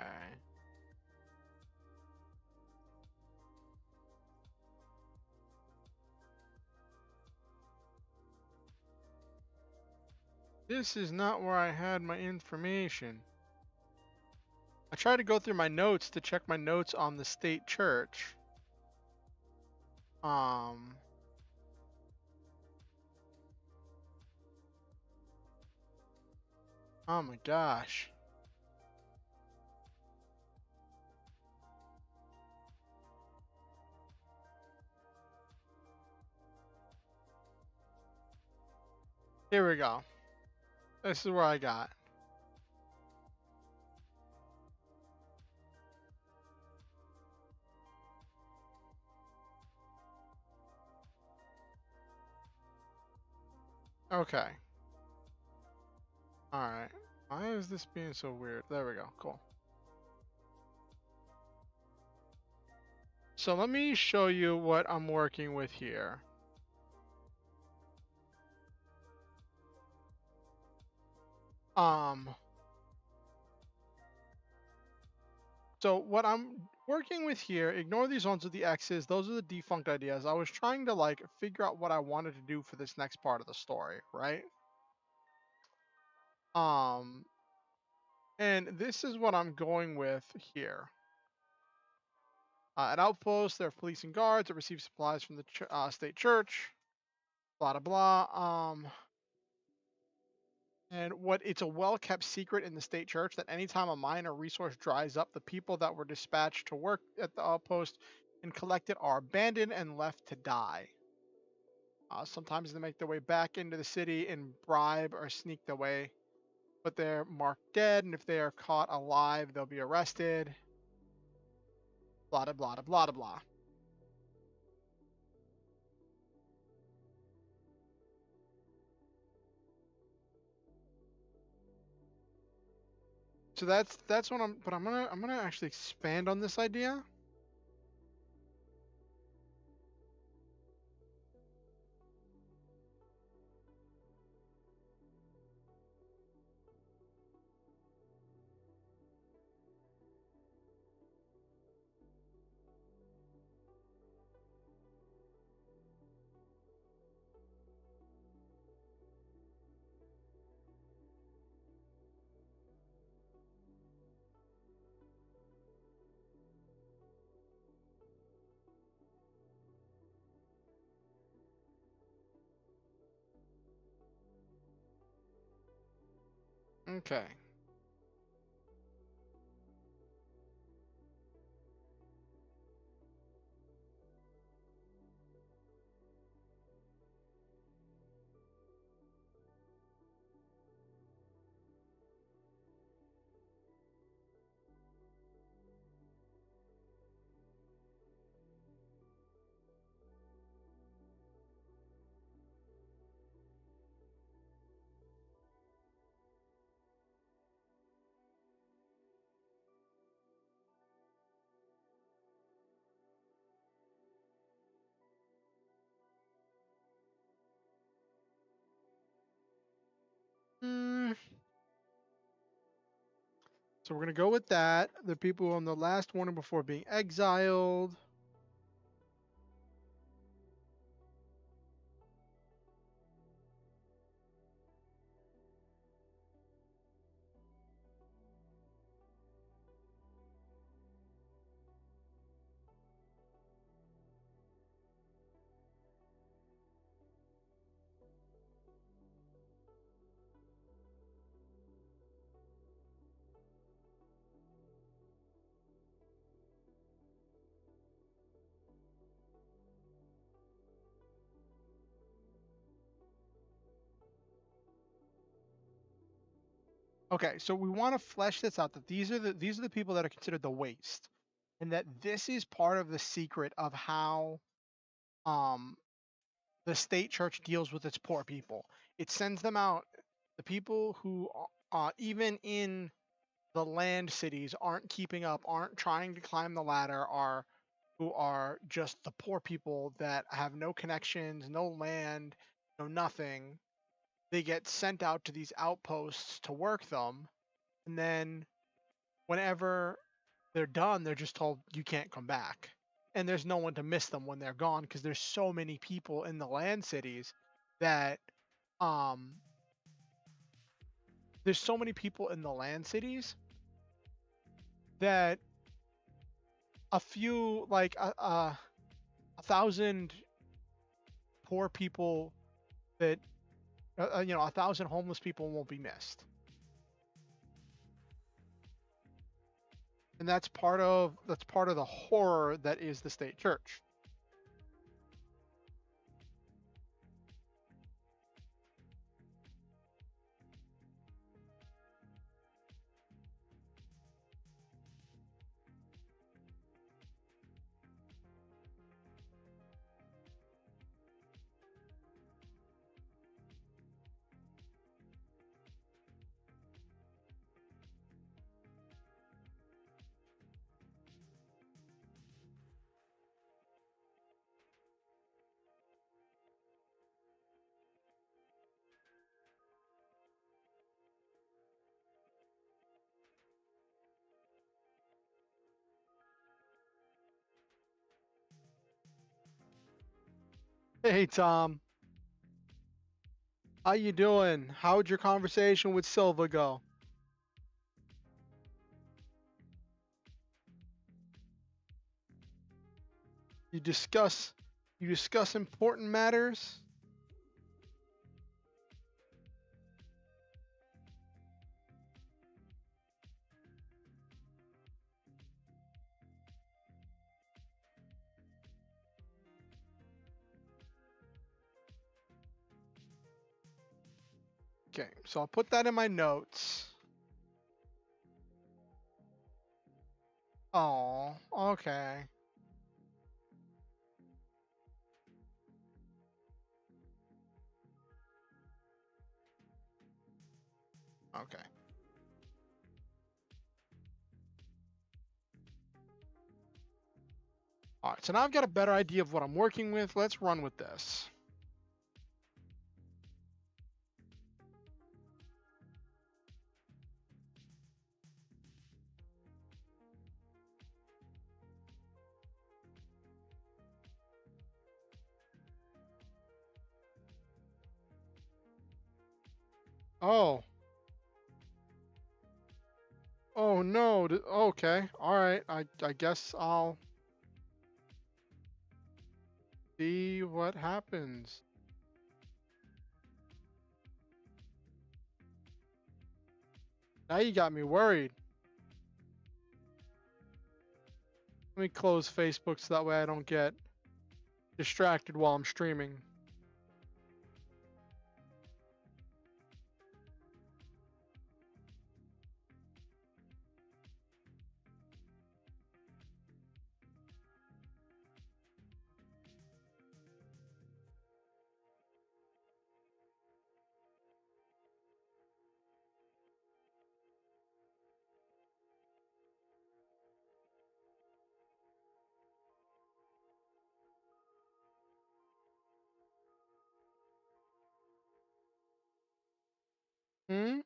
S1: This is not where I had my information. I tried to go through my notes to check my notes on the state church. Um, oh my gosh. Here we go. This is where I got. Okay. Alright. Why is this being so weird? There we go. Cool. So let me show you what I'm working with here. So what I'm working with here, ignore these ones with the X's. Those are the defunct ideas. I was trying to like figure out what I wanted to do for this next part of the story, right? Um, and this is what I'm going with here. At outposts, there are police and guards that receive supplies from the state church. Blah blah blah. And what it's a well-kept secret in the state church that anytime a mine or resource dries up, the people that were dispatched to work at the outpost and collect it are abandoned and left to die. Sometimes they make their way back into the city and bribe or sneak their way, but they're marked dead, and if they are caught alive, they'll be arrested. Blah blah blah blah blah blah. So that's what I'm gonna actually expand on this idea. Okay. Mm, so we're gonna go with that. The people on the last warning before being exiled. Okay, so we want to flesh this out that these are the people that are considered the waste, and that this is part of the secret of how um the state church deals with its poor people. It sends them out. The people who even in the land cities aren't keeping up, aren't trying to climb the ladder, are who are just the poor people that have no connections, no land, no nothing. They get sent out to these outposts to work them, and then whenever they're done, they're just told you can't come back. And there's no one to miss them when they're gone because there's so many people in the land cities that um there's so many people in the land cities that a few like a thousand poor people that you know, a thousand homeless people won't be missed. And that's part of the horror that is the state church. Hey Tom, how you doing? How'd your conversation with Silva go? You discuss you discuss important matters? Okay, so I'll put that in my notes. Oh, okay. Okay. All right, so now I've got a better idea of what I'm working with. Let's run with this. Oh. Oh no. Okay. All right. I guess I'll see what happens. Now you got me worried. Let me close Facebook so that way I don't get distracted while I'm streaming. Hmm?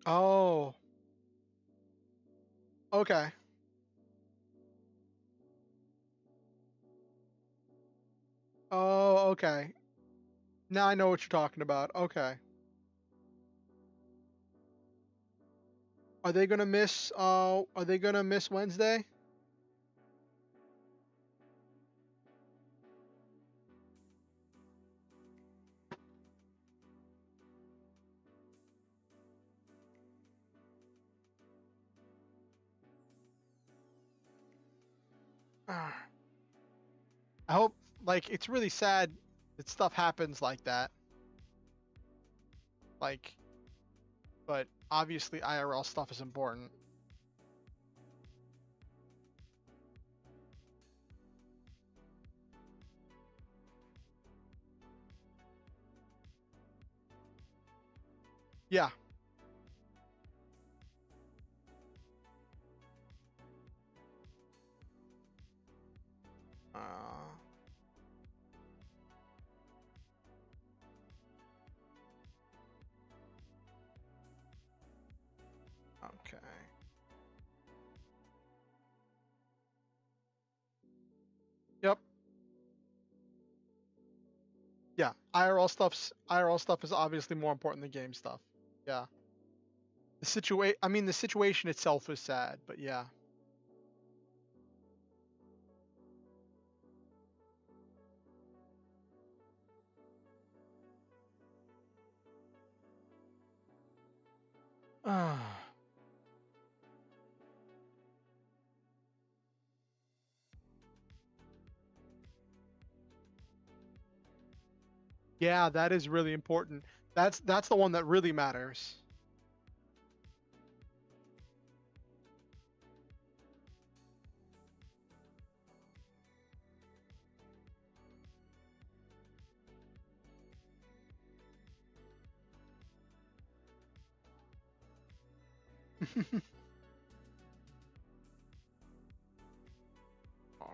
S1: Oh. Okay. Oh, okay. Now I know what you're talking about. Okay. Are they gonna miss Wednesday? Ah, I hope like it's really sad that stuff happens like that. Like, but obviously IRL stuff is important. Yeah. Uh, Okay. Yep. Yeah. IRL stuff is obviously more important than game stuff. Yeah. The situation itself is sad, but yeah. Yeah, that is really important. That's the one that really matters. All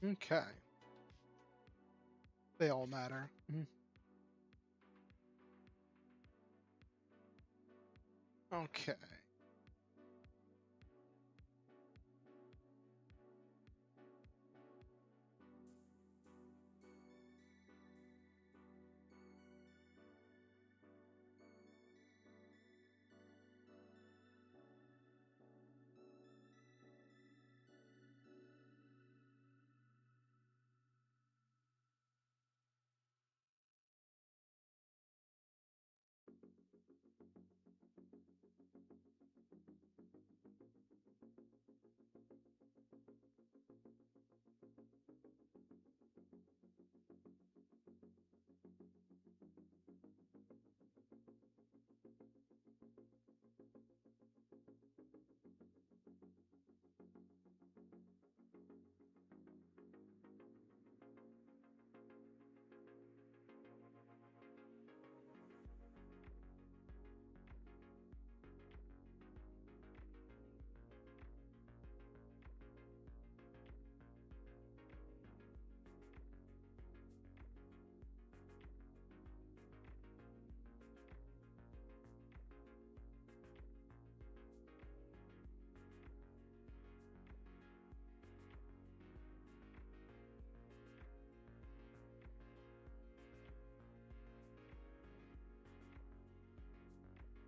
S1: right. Okay. They all matter. Okay.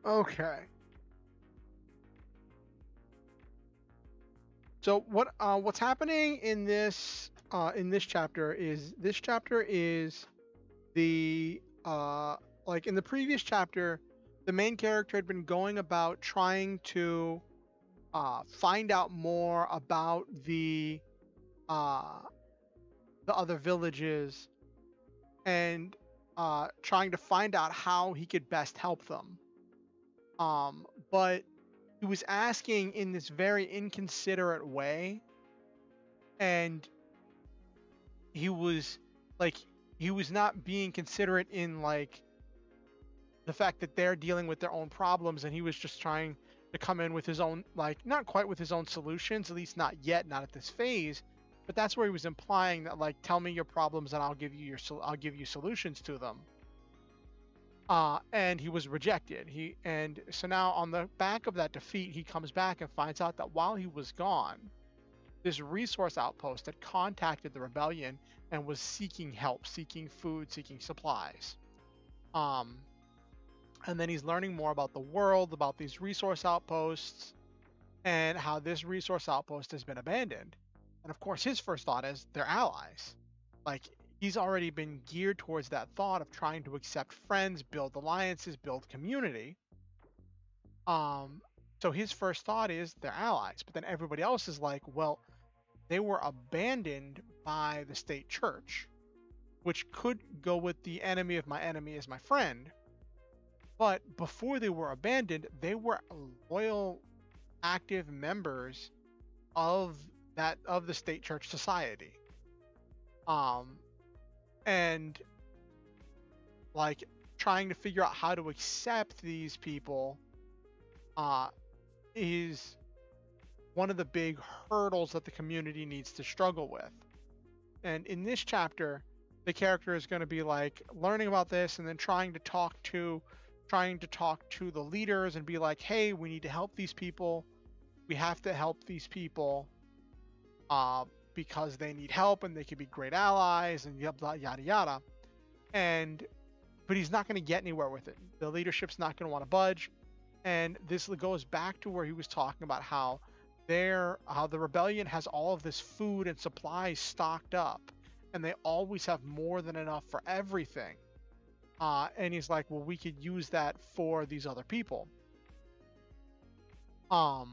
S1: Okay. So what's happening in this chapter is the like in the previous chapter, the main character had been going about trying to find out more about uh the other villages and trying to find out how he could best help them. But he was asking in this very inconsiderate way, and he was like he was not being considerate in like the fact that they're dealing with their own problems, and he was just trying to come in with his own, like, not quite with his own solutions, at least not yet, not at this phase. But that's where he was implying that, like, tell me your problems and I'll give you solutions to them. And he was rejected. And so now on the back of that defeat, he comes back and finds out that while he was gone, this resource outpost had contacted the rebellion and was seeking help, seeking food, seeking supplies. Um, and then he's learning more about the world, about these resource outposts, and how this resource outpost has been abandoned. And of course, his first thought is they're allies. Like, he's already been geared towards that thought of trying to accept friends, build alliances, build community. Um, so his first thought is they're allies. But then everybody else is like, well, they were abandoned by the state church. which could go with the enemy of my enemy is my friend. But before they were abandoned, they were loyal, active members of the state church society. Um, and like trying to figure out how to accept these people is one of the big hurdles that the community needs to struggle with. And in this chapter, the character is going to be like learning about this and then trying to talk to the leaders and be like, hey, we need to help these people. We have to help these people because they need help and they could be great allies and yada yada yada. But he's not going to get anywhere with it. The leadership's not going to want to budge. And this goes back to where he was talking about how the rebellion has all of this food and supplies stocked up, and they always have more than enough for everything. And he's like, well, we could use that for these other people. But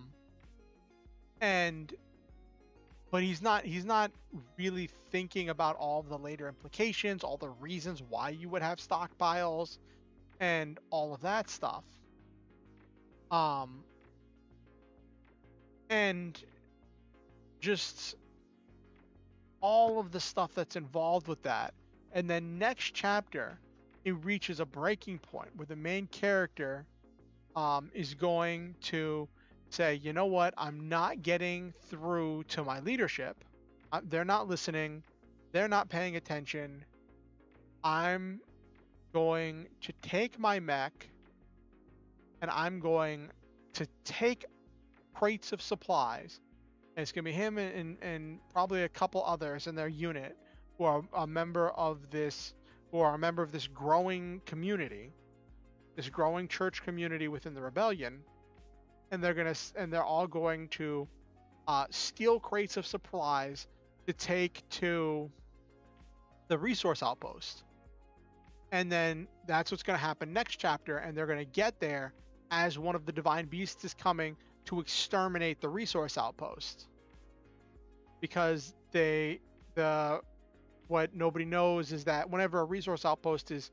S1: he's not really thinking about all of the later implications, all the reasons why you would have stockpiles, and all of that stuff. And just all of the stuff that's involved with that. And then next chapter, it reaches a breaking point where the main character is going to say, you know what, I'm not getting through to my leadership. They're not listening. They're not paying attention. I'm going to take my mech and I'm going to take crates of supplies. And it's going to be him and probably a couple others in their unit who are a member of this growing community, this growing church community within the rebellion. And they're all going to steal crates of supplies to take to the resource outpost. And then that's what's going to happen next chapter. And they're going to get there as one of the divine beasts is coming to exterminate the resource outpost. Because what nobody knows is that whenever a resource outpost is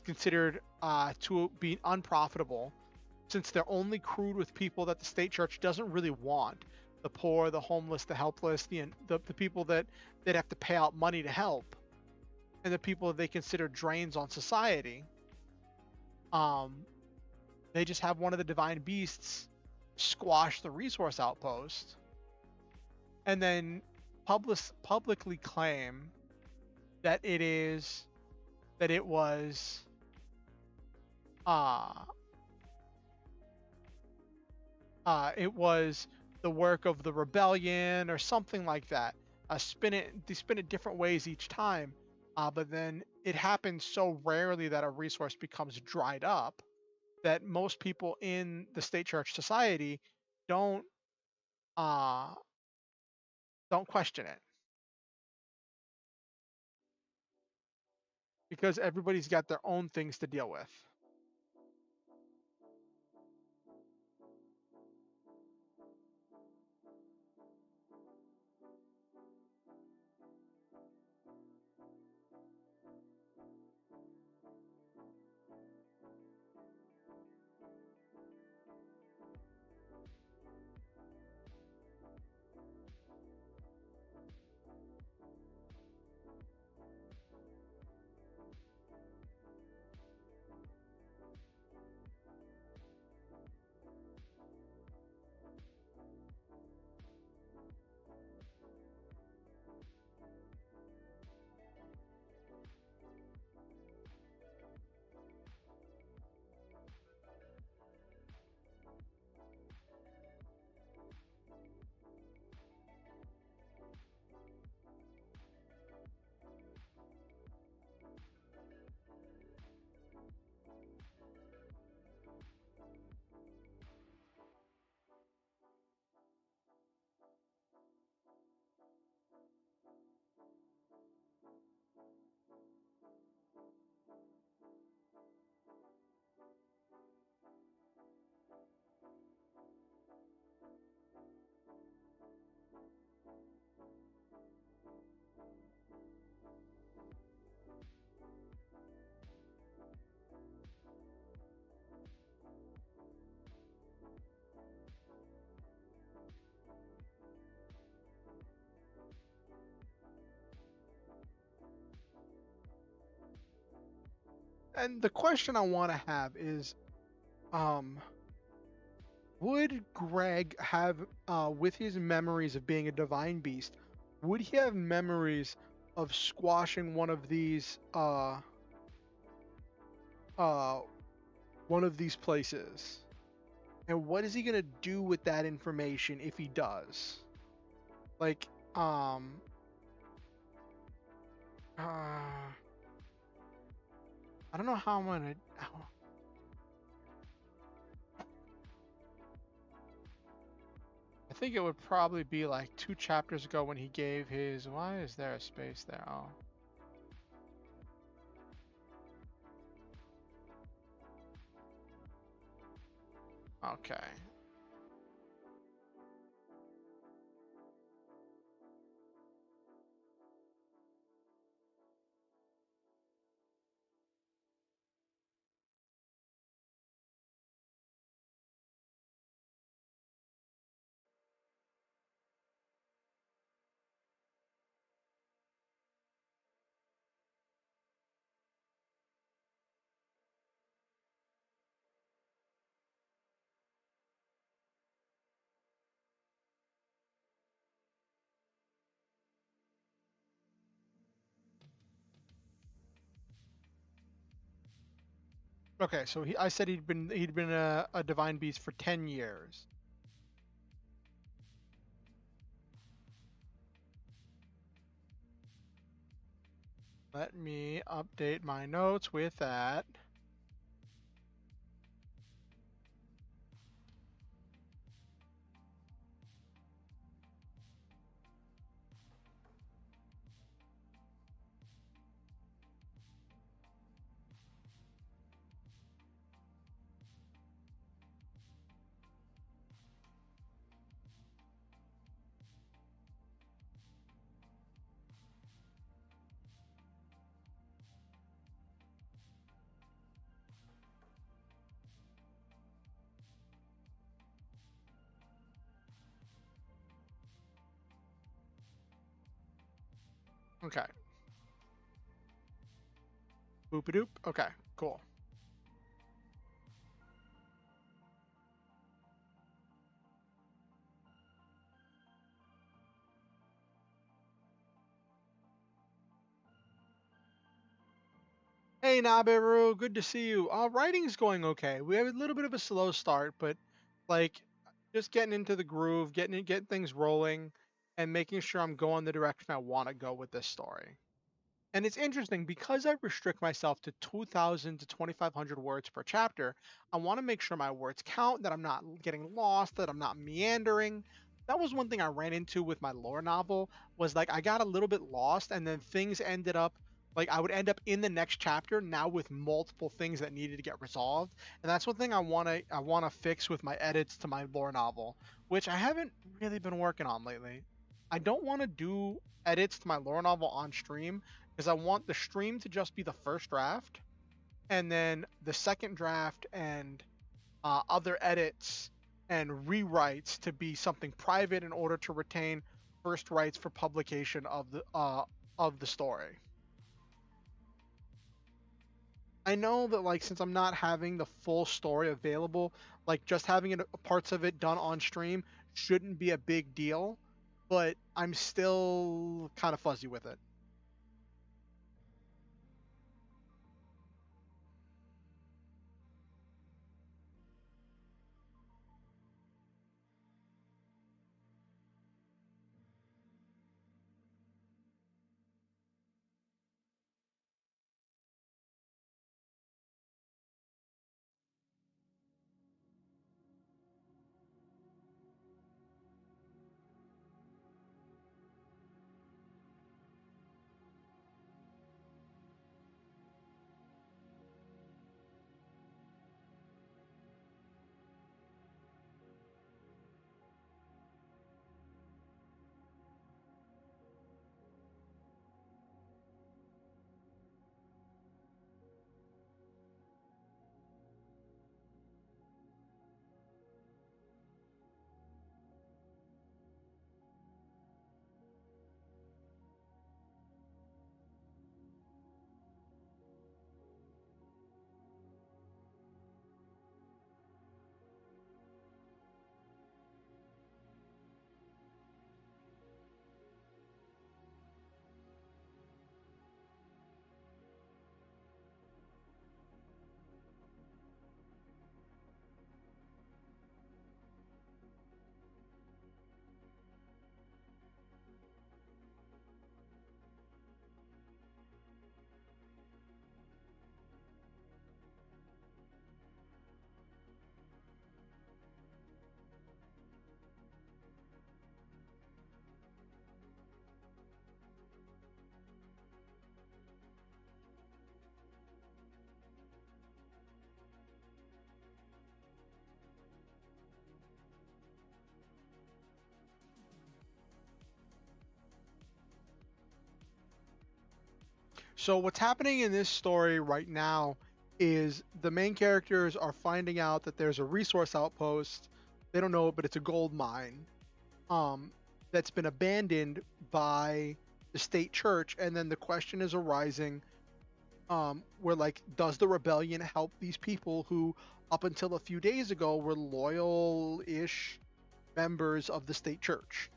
S1: considered to be unprofitable, since they're only crewed with people that the state church doesn't really want, the poor, the homeless, the helpless, the people that they'd have to pay out money to help, and the people that they consider drains on society, they just have one of the divine beasts squash the resource outpost and then publicly claim that it was the work of the rebellion or something like that. They spin it different ways each time, but then it happens so rarely that a resource becomes dried up that most people in the state church society don't question it, because everybody's got their own things to deal with. And the question I want to have is, um, would Greg have, with his memories of being a divine beast, would he have memories of squashing uh, one of these places? And what is he gonna do with that information if he does? Like, um, I don't know how I'm gonna. I think it would probably be like 2 chapters ago when he gave his. Why is there a space there? Oh, okay. Okay, so I said he'd been a divine beast for 10 years. Let me update my notes with that. Okay. Boop a doop. Okay, cool. Hey Naberu, good to see you. Writing's going okay. We have a little bit of a slow start, but like just getting into the groove, getting things rolling, and making sure I'm going the direction I want to go with this story. And it's interesting because I restrict myself to 2,000 to 2,500 words per chapter. I want to make sure my words count, that I'm not getting lost, that I'm not meandering. That was one thing I ran into with my lore novel was like I got a little bit lost and then things ended up like I would end up in the next chapter now with multiple things that needed to get resolved. And that's one thing I want to fix with my edits to my lore novel, which I haven't really been working on lately. I don't want to do edits to my lore novel on stream because I want the stream to just be the first draft, and then the second draft and other edits and rewrites to be something private in order to retain first rights for publication of the story. I know that like since I'm not having the full story available, like just having it parts of it done on stream shouldn't be a big deal, but I'm still kind of fuzzy with it. So what's happening in this story right now is the main characters are finding out that there's a resource outpost. They don't know it, but it's a gold mine. Um, that's been abandoned by the state church, and then the question is arising, where like, does the rebellion help these people who, up until a few days ago, were loyal-ish members of the state church?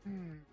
S1: Hmm.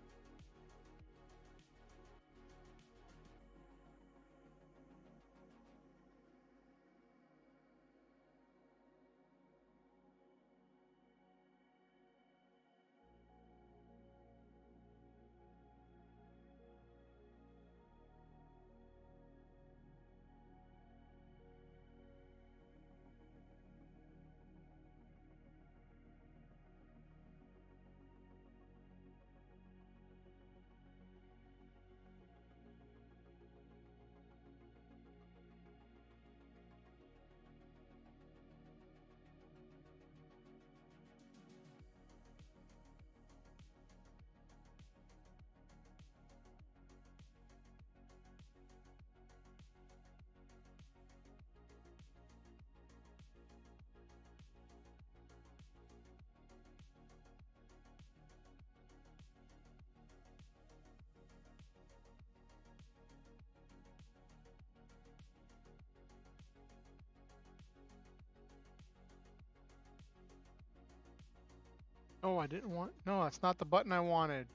S1: Oh, I didn't want. No, that's not the button I wanted.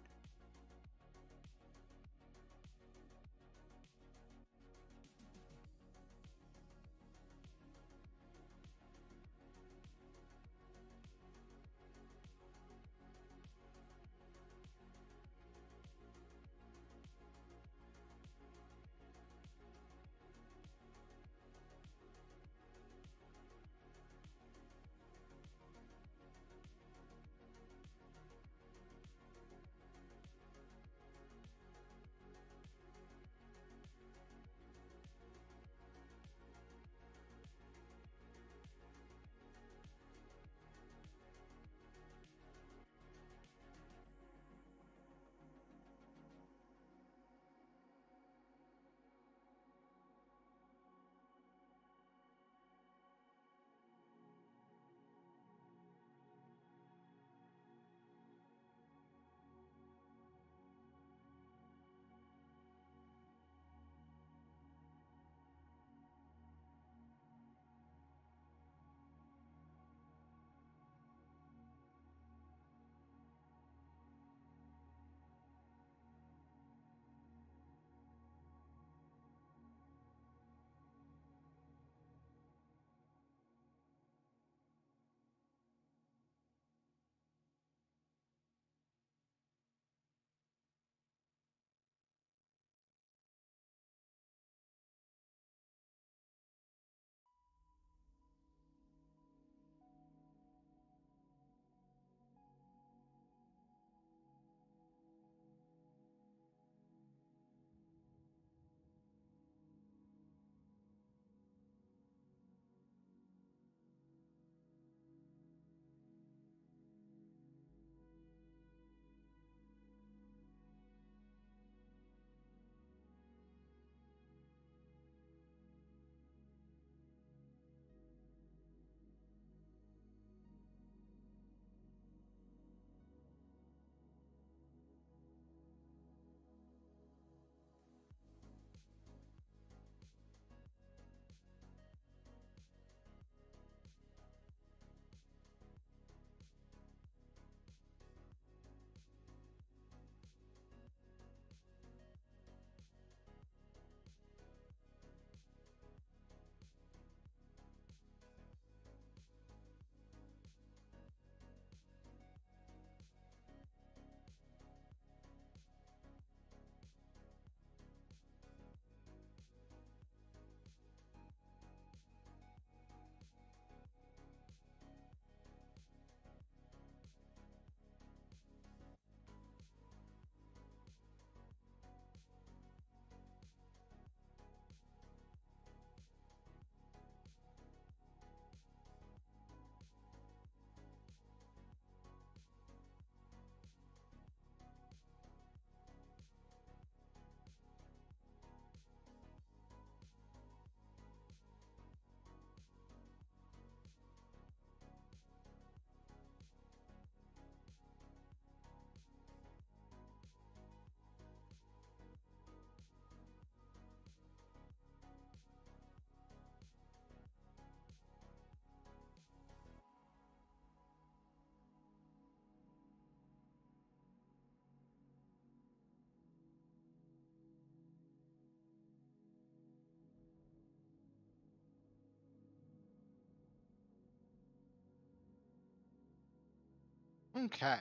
S1: Okay.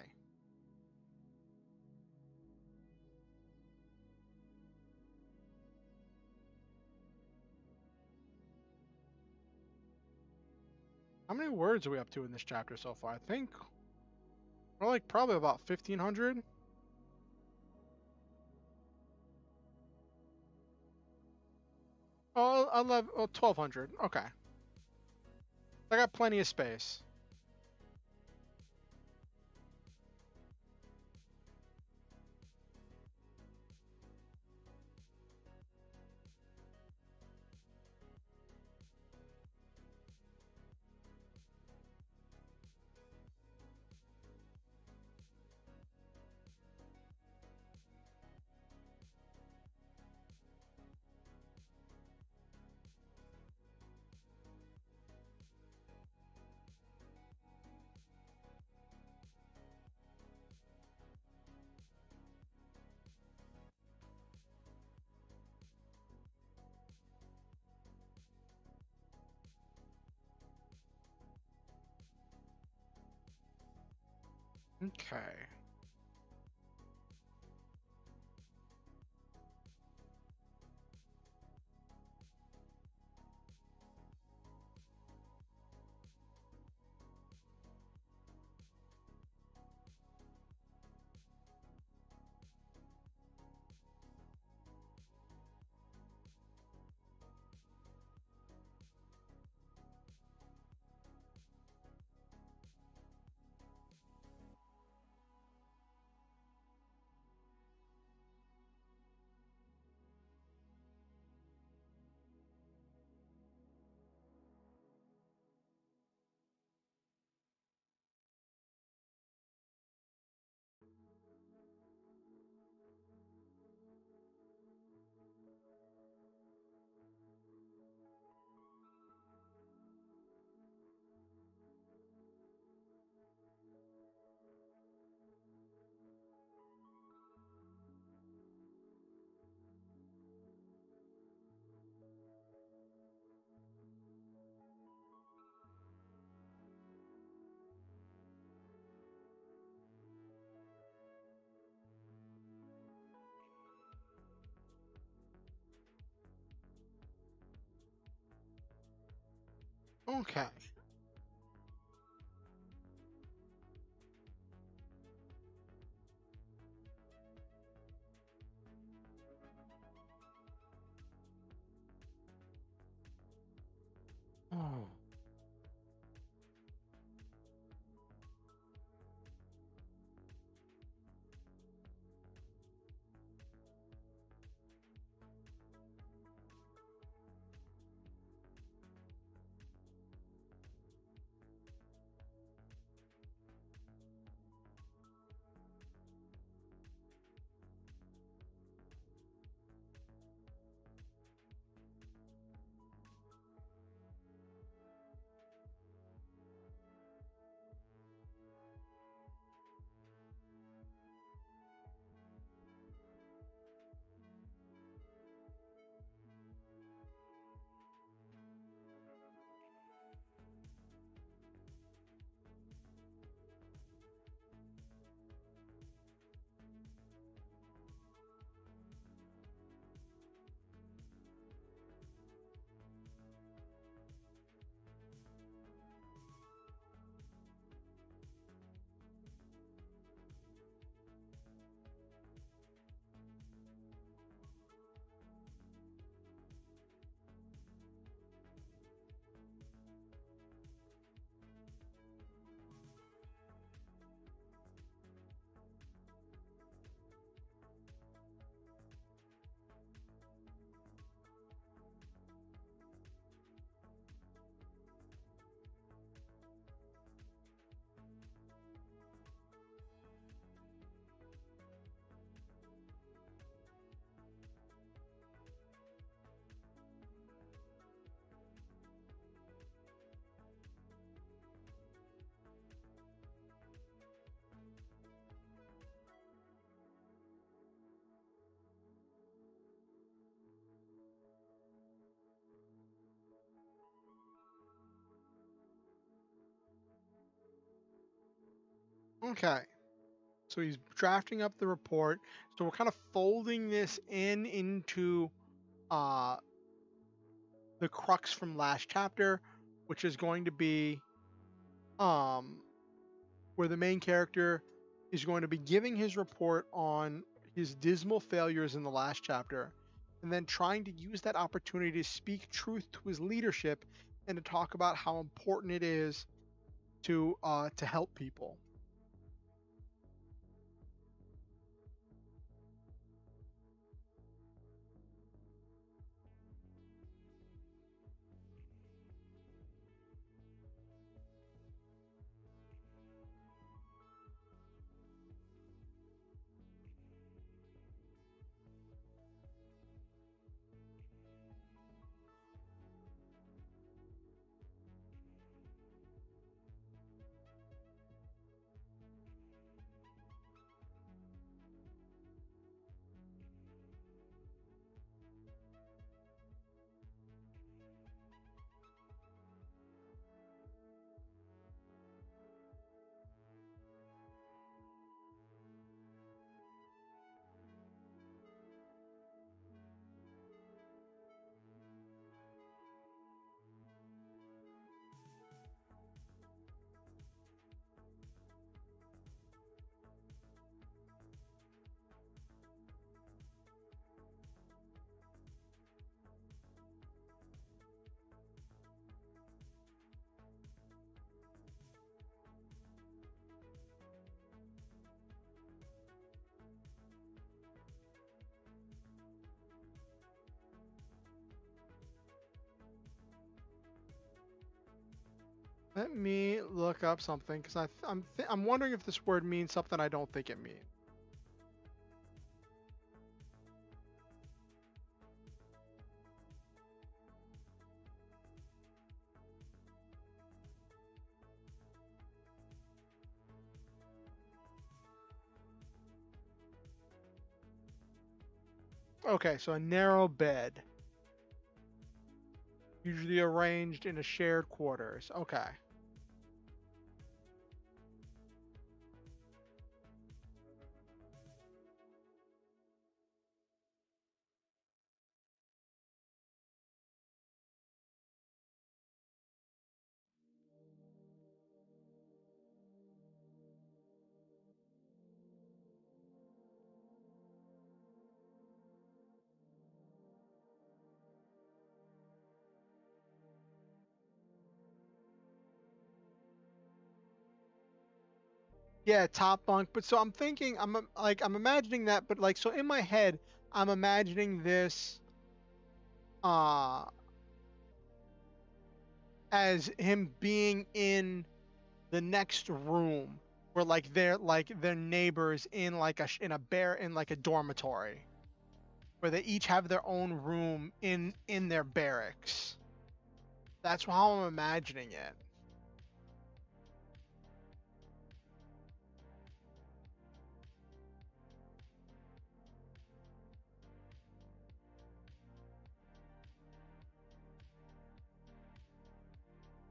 S1: How many words are we up to in this chapter so far? I think we're like probably about 1,500. Oh, 11, oh, 1,200. Okay. I got plenty of space. Okay. Okay. Oh. Okay. So he's drafting up the report. So we're kind of folding this into uh the crux from last chapter, which is going to be um where the main character is going to be giving his report on his dismal failures in the last chapter, and then trying to use that opportunity to speak truth to his leadership and to talk about how important it is to help people. Let me look up something because I'm wondering if this word means something I don't think it means. Okay, so a narrow bed, usually arranged in a shared quarters. Okay. Yeah, top bunk. But so I'm thinking, I'm imagining that, but like, so in my head, I'm imagining this uh as him being in the next room where like their neighbors in like in a bear in like a dormitory where they each have their own room in their barracks. That's how I'm imagining it.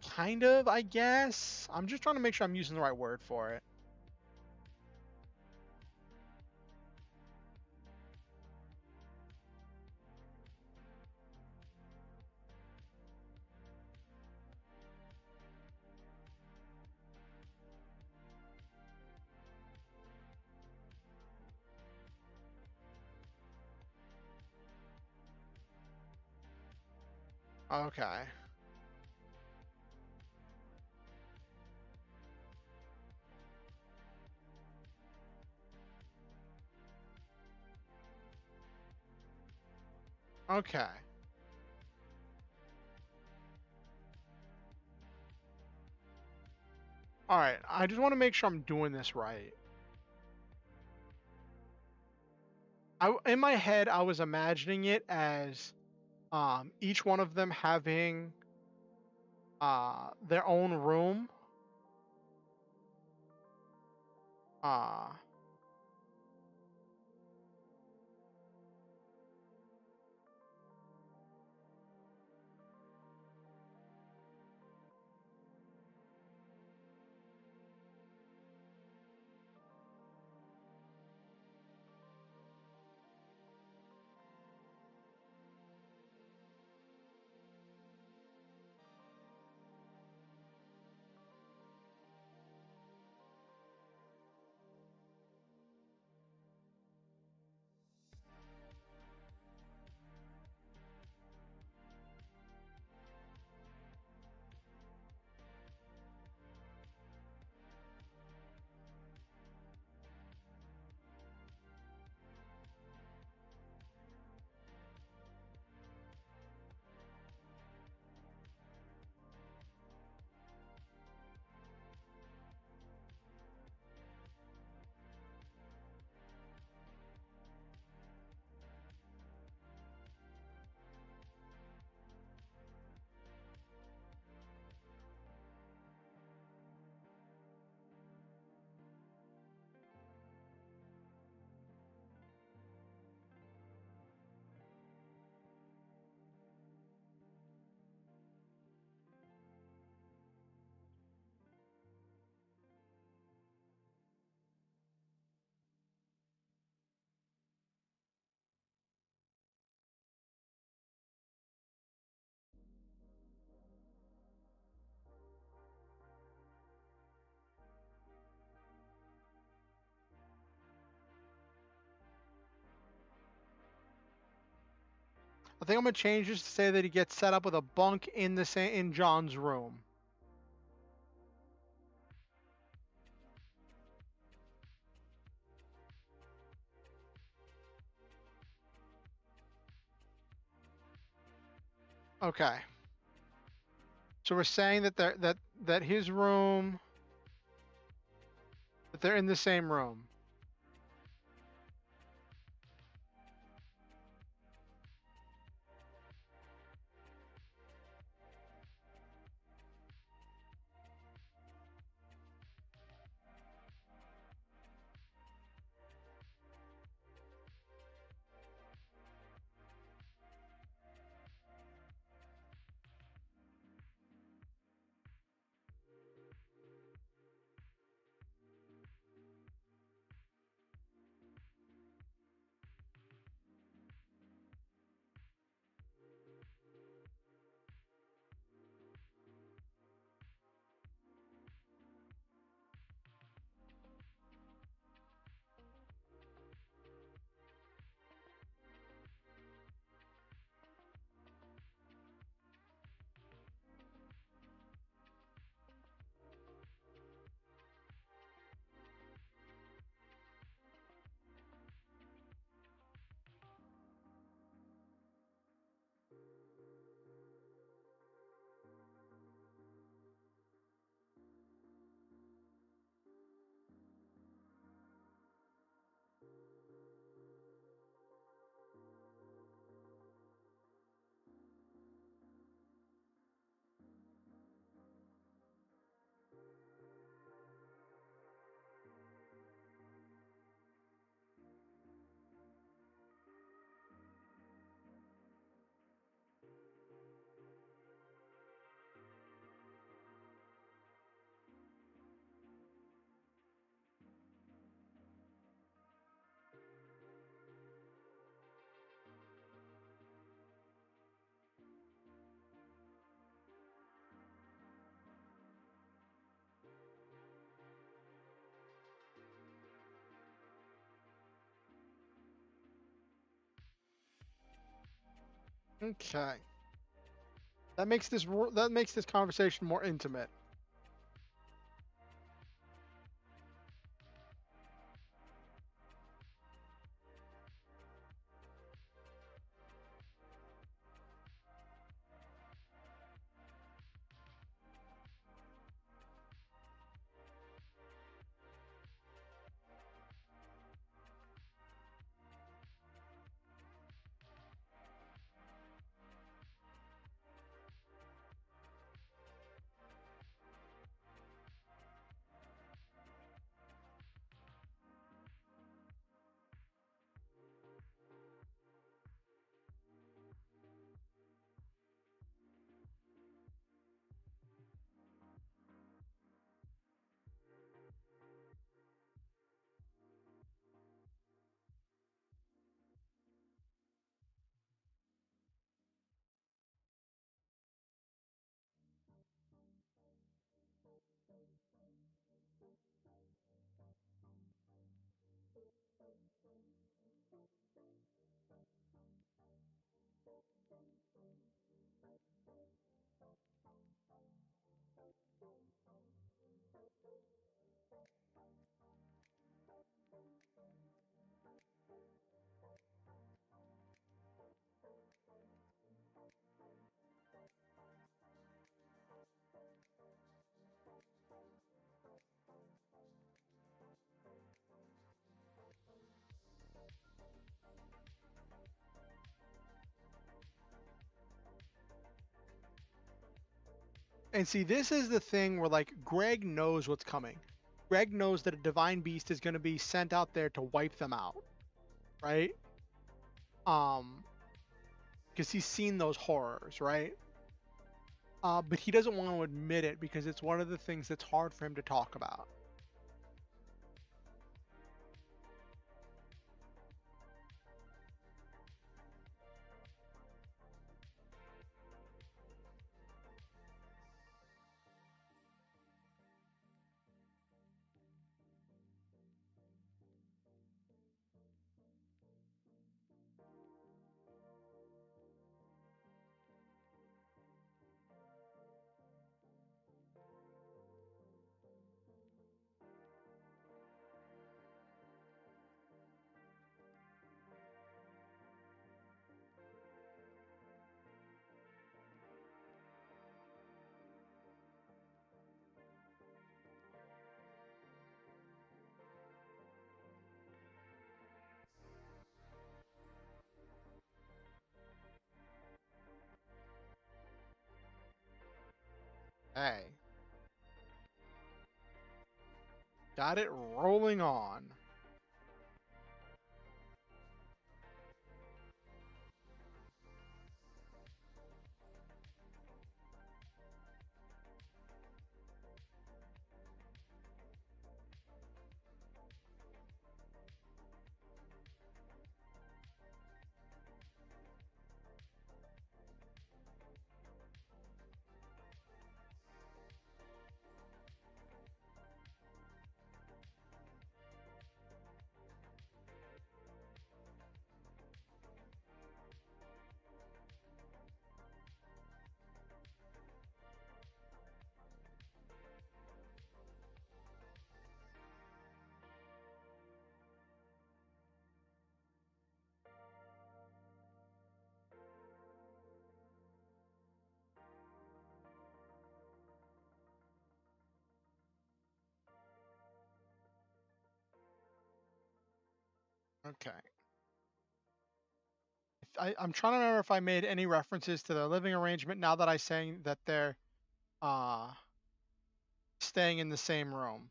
S1: Kind of, I guess. I'm just trying to make sure I'm using the right word for it. Okay. Okay. All right. I just want to make sure I'm doing this right. In my head, I was imagining it as each one of them having their own room. Uh, I think I'm gonna change this to say that he gets set up with a bunk in the in John's room. Okay. So we're saying that that his room, that they're in the same room. Okay. That makes this conversation more intimate. And see, this is the thing where like Greg knows what's coming. Greg knows that a divine beast is going to be sent out there to wipe them out, right? Um, because he's seen those horrors, right? But he doesn't want to admit it because it's one of the things that's hard for him to talk about. Hey, got it rolling on. Okay. I'm trying to remember if I made any references to the living arrangement now that I saying that they're uh staying in the same room.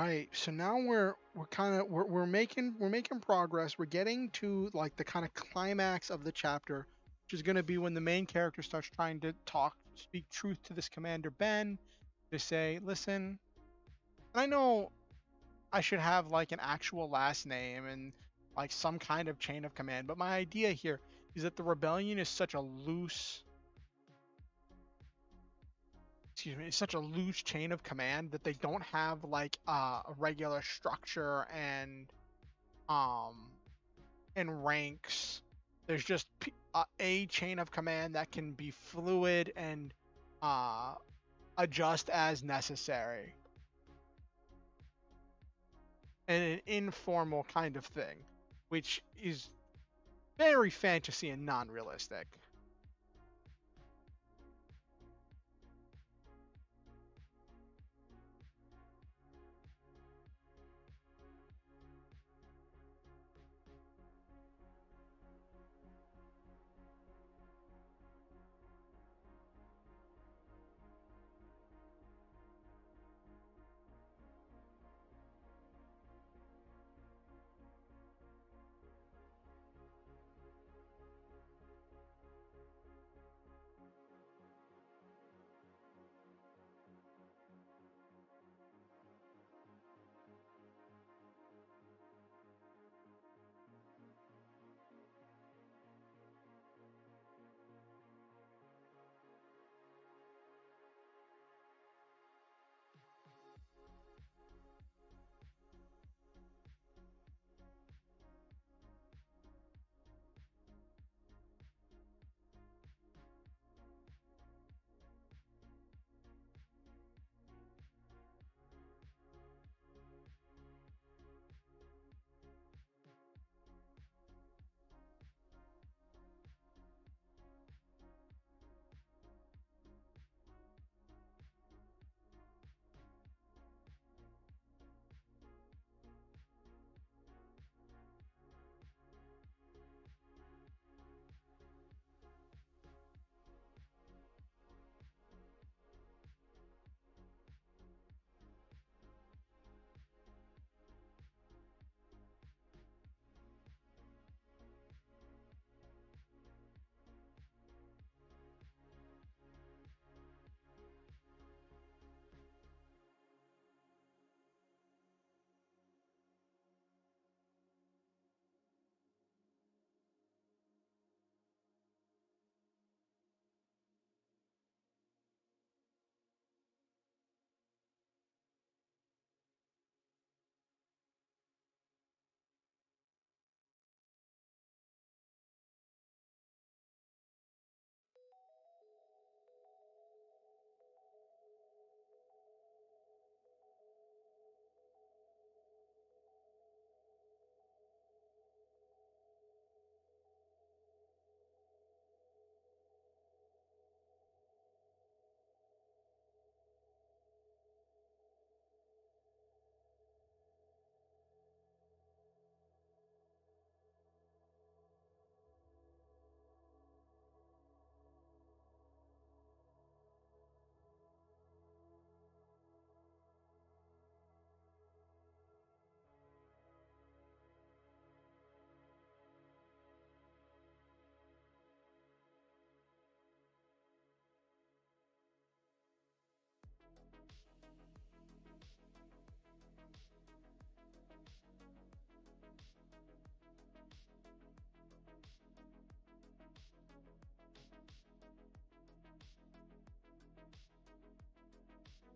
S1: right. So now we're kind of we're making progress. We're getting to like the kind of climax of the chapter, which is going to be when the main character starts trying to speak truth to this Commander Ben, to say, listen, I know I should have like an actual last name and like some kind of chain of command, but my idea here is that the rebellion is such a loose, excuse me, it's such a loose chain of command that they don't have like a regular structure um and ranks. There's just a chain of command that can be fluid and uh adjust as necessary, and an informal kind of thing, which is very fantasy and non-realistic.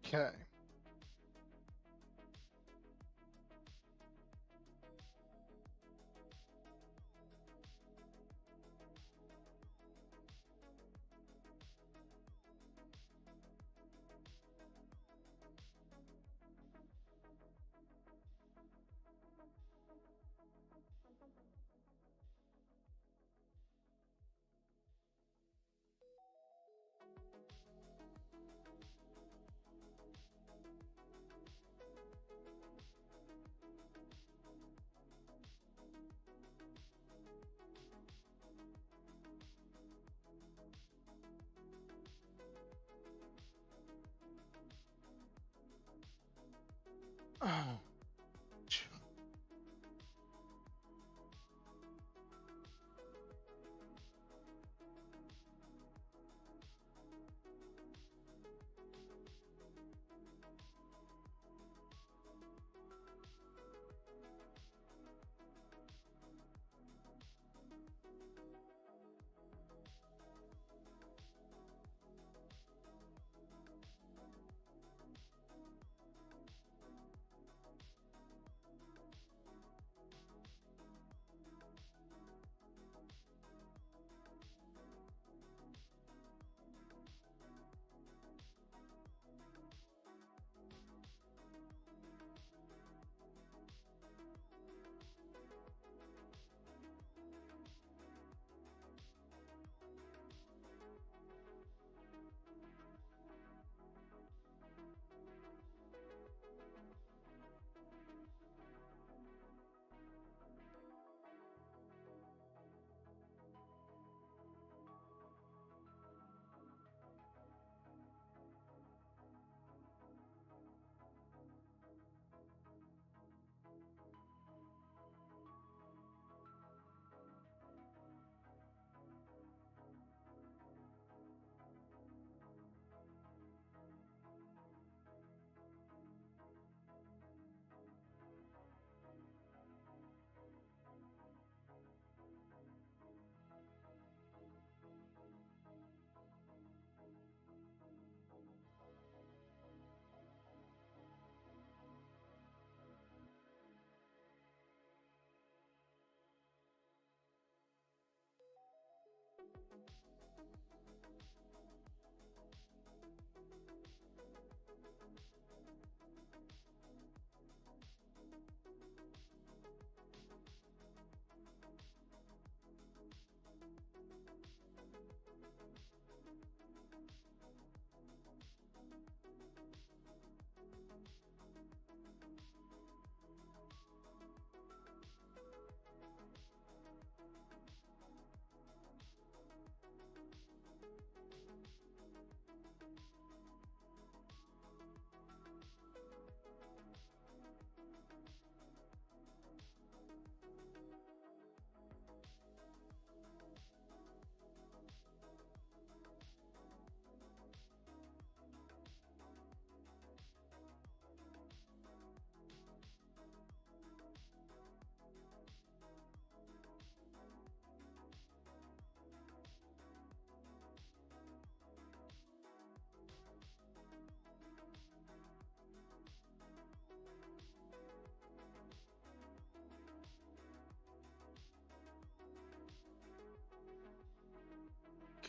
S1: Okay.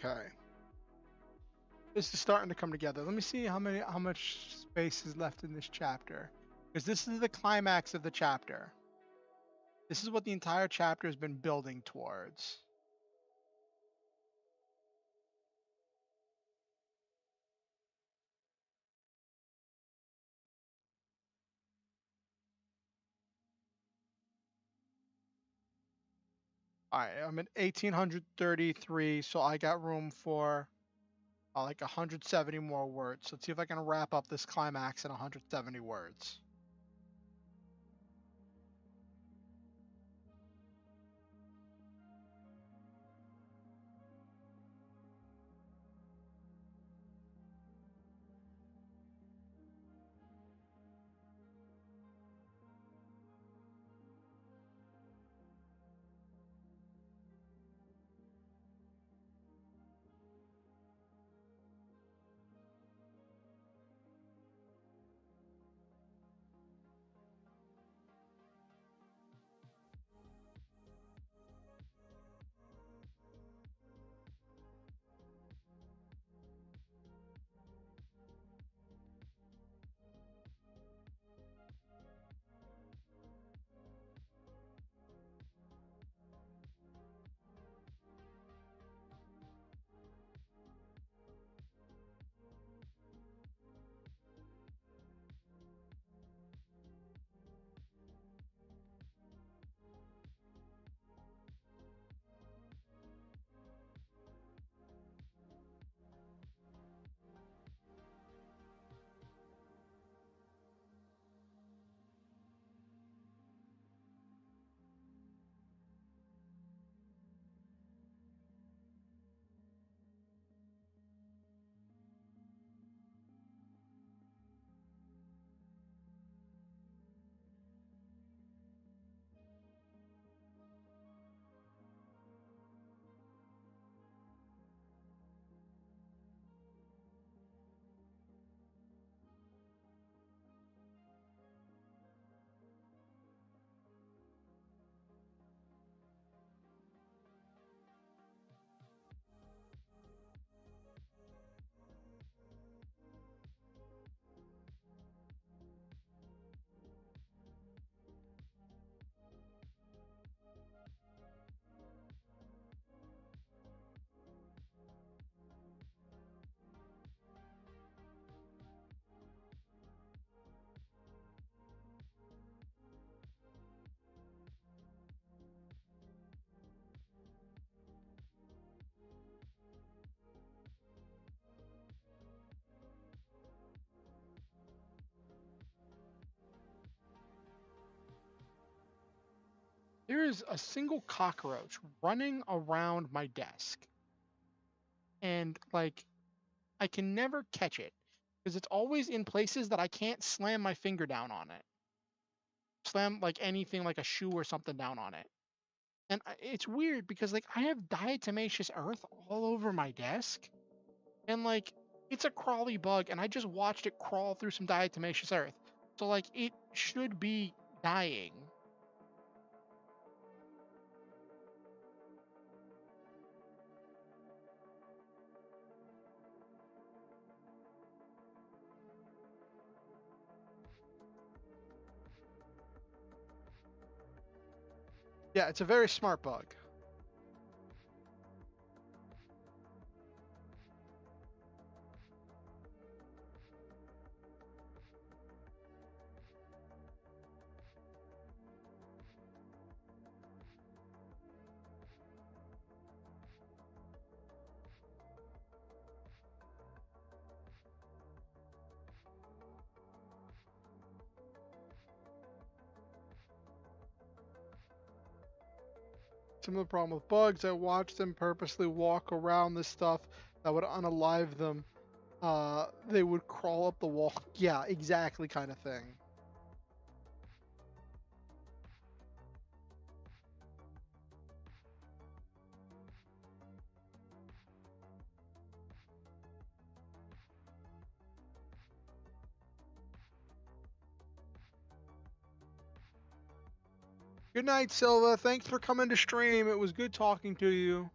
S1: Okay. This is starting to come together. Let me see how much space is left in this chapter. Because this is the climax of the chapter. This is what the entire chapter has been building towards. All right, I'm at 1833, so I got room for like 170 more words. Let's see if I can wrap up this climax in 170 words. There is a single cockroach running around my desk, and like I can never catch it because it's always in places that I can't slam my finger down on it. Slam like anything like a shoe or something down on it. And it's weird because like I have diatomaceous earth all over my desk, and like it's a crawly bug, and I just watched it crawl through some diatomaceous earth. So like it should be dying. Yeah, it's a very smart bug. Some of the problem with bugs, I watched them purposely walk around this stuff that would unalive them. They would crawl up the wall. Yeah, exactly, kind of thing. Good night, Silva. Thanks for coming to stream. It was good talking to you.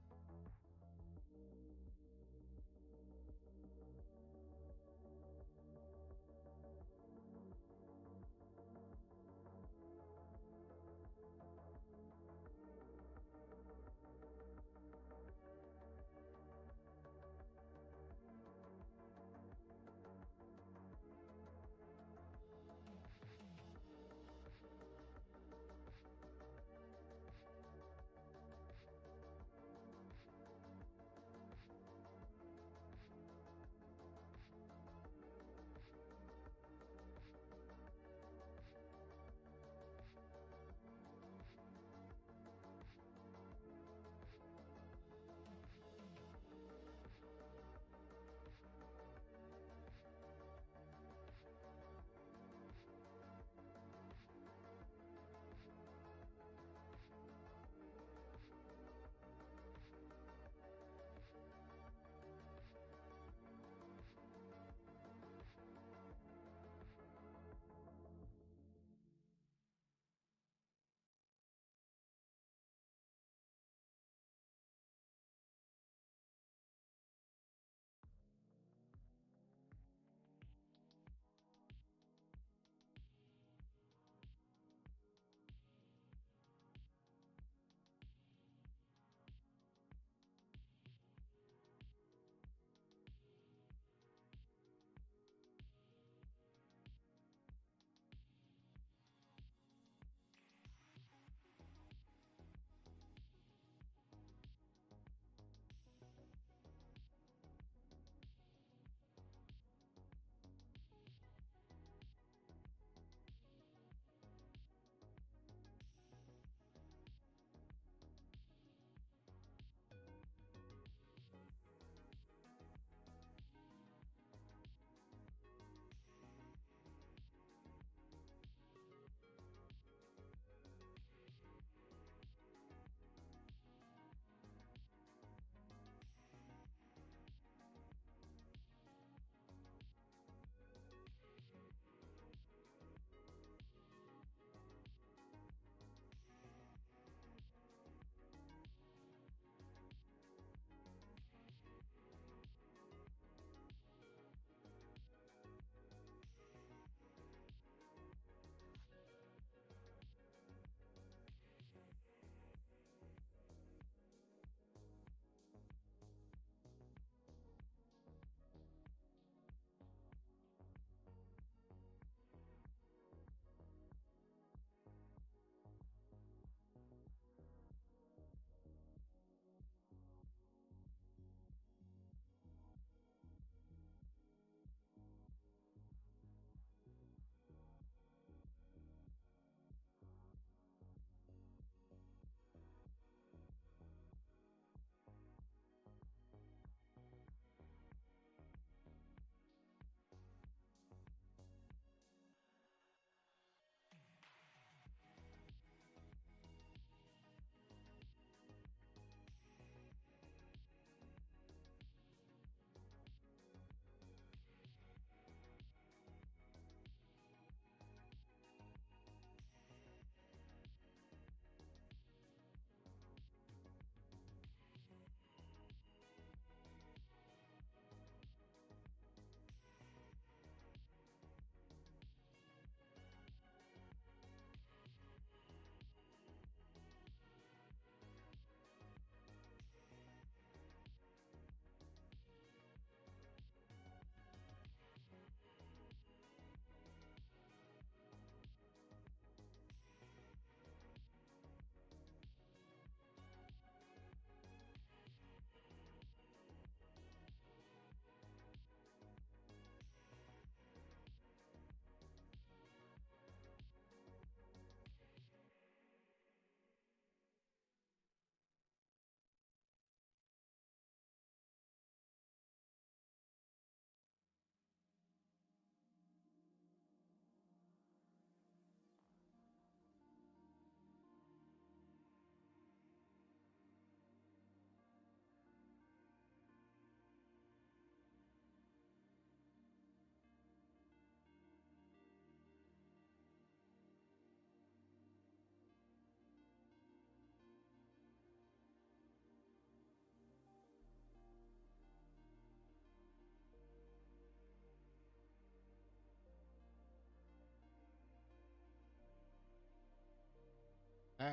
S1: Hey.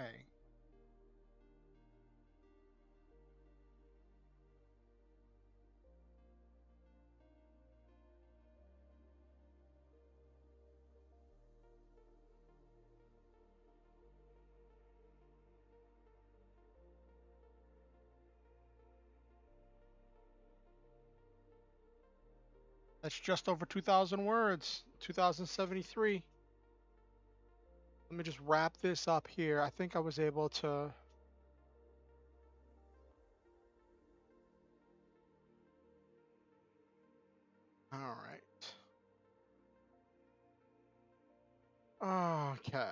S1: That's just over 2,000 words. 2,073. Let me just wrap this up here. I think I was able to. All right. Okay.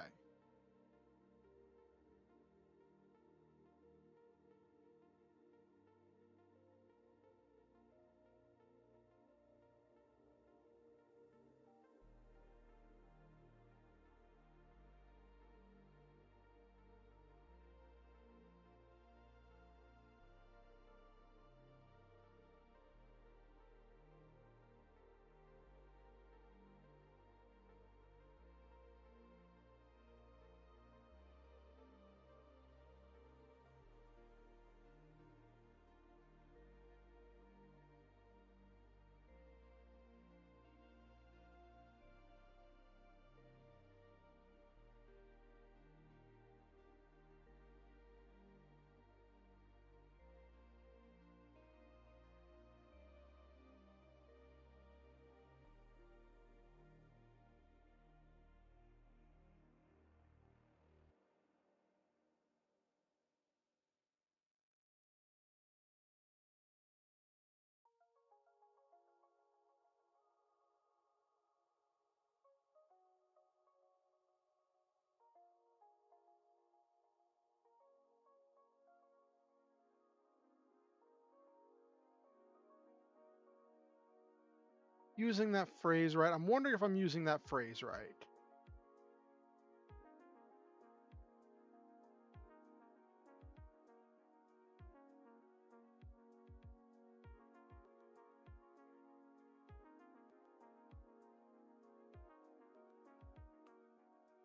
S1: Using that phrase right. I'm wondering if I'm using that phrase right.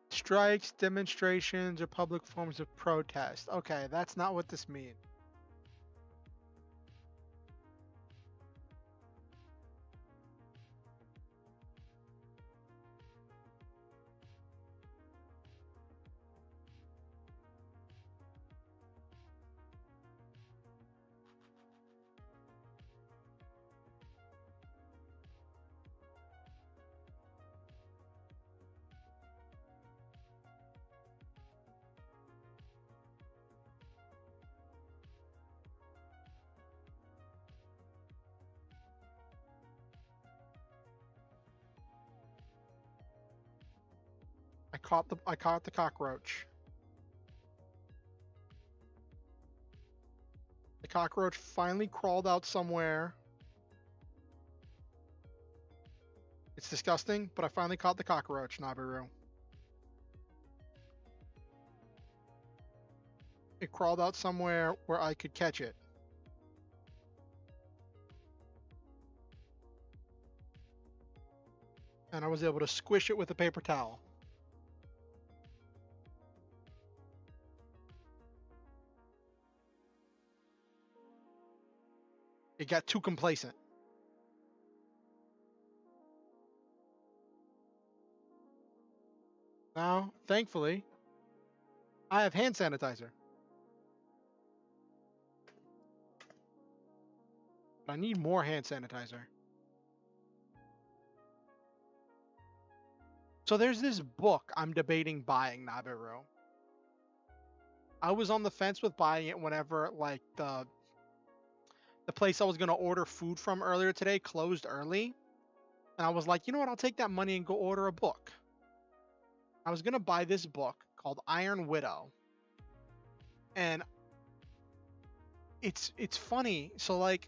S1: Strikes, demonstrations, or public forms of protest. Okay, that's not what this means. I caught the cockroach. The cockroach finally crawled out somewhere. It's disgusting, but I finally caught the cockroach, Nabiru. It crawled out somewhere where I could catch it. And I was able to squish it with a paper towel. It got too complacent. Now, thankfully, I have hand sanitizer. But I need more hand sanitizer. So there's this book I'm debating buying, Nabiru. I was on the fence with buying it whenever like the place I was gonna order food from earlier today closed early. And I was like, you know what, I'll take that money and go order a book. I was gonna buy this book called Iron Widow. And it's funny. So like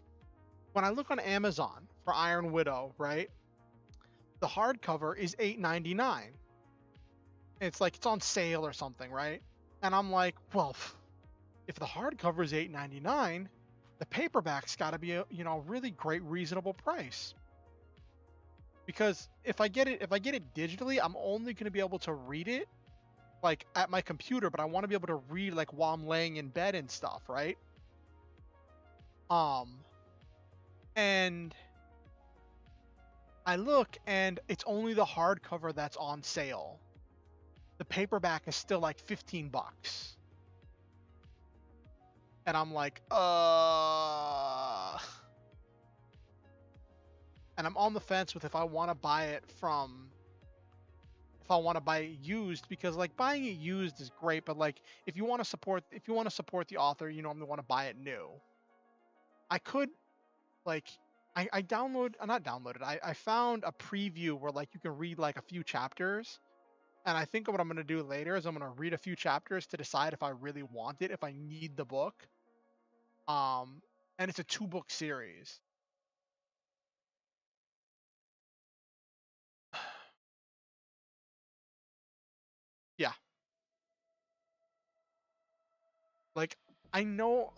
S1: when I look on Amazon for Iron Widow, right? The hardcover is $8.99. It's like it's on sale or something, right? And I'm like, well, if the hardcover is $8.99, the paperback's got to be a really great reasonable price. Because if I get it digitally, I'm only going to be able to read it like at my computer, but I want to be able to read like while I'm laying in bed and stuff, right? Um, and I look and it's only the hardcover that's on sale. The paperback is still like 15 bucks. And I'm like, and I'm on the fence with if I want to buy it used, because like buying it used is great, but like if you want to support the author, you normally want to buy it new. I could like I not downloaded. I found a preview where like you can read like a few chapters. And I think what I'm going to do later is I'm going to read a few chapters to decide if I really want it, if I need the book. And it's a 2-book series. Yeah. Like I know,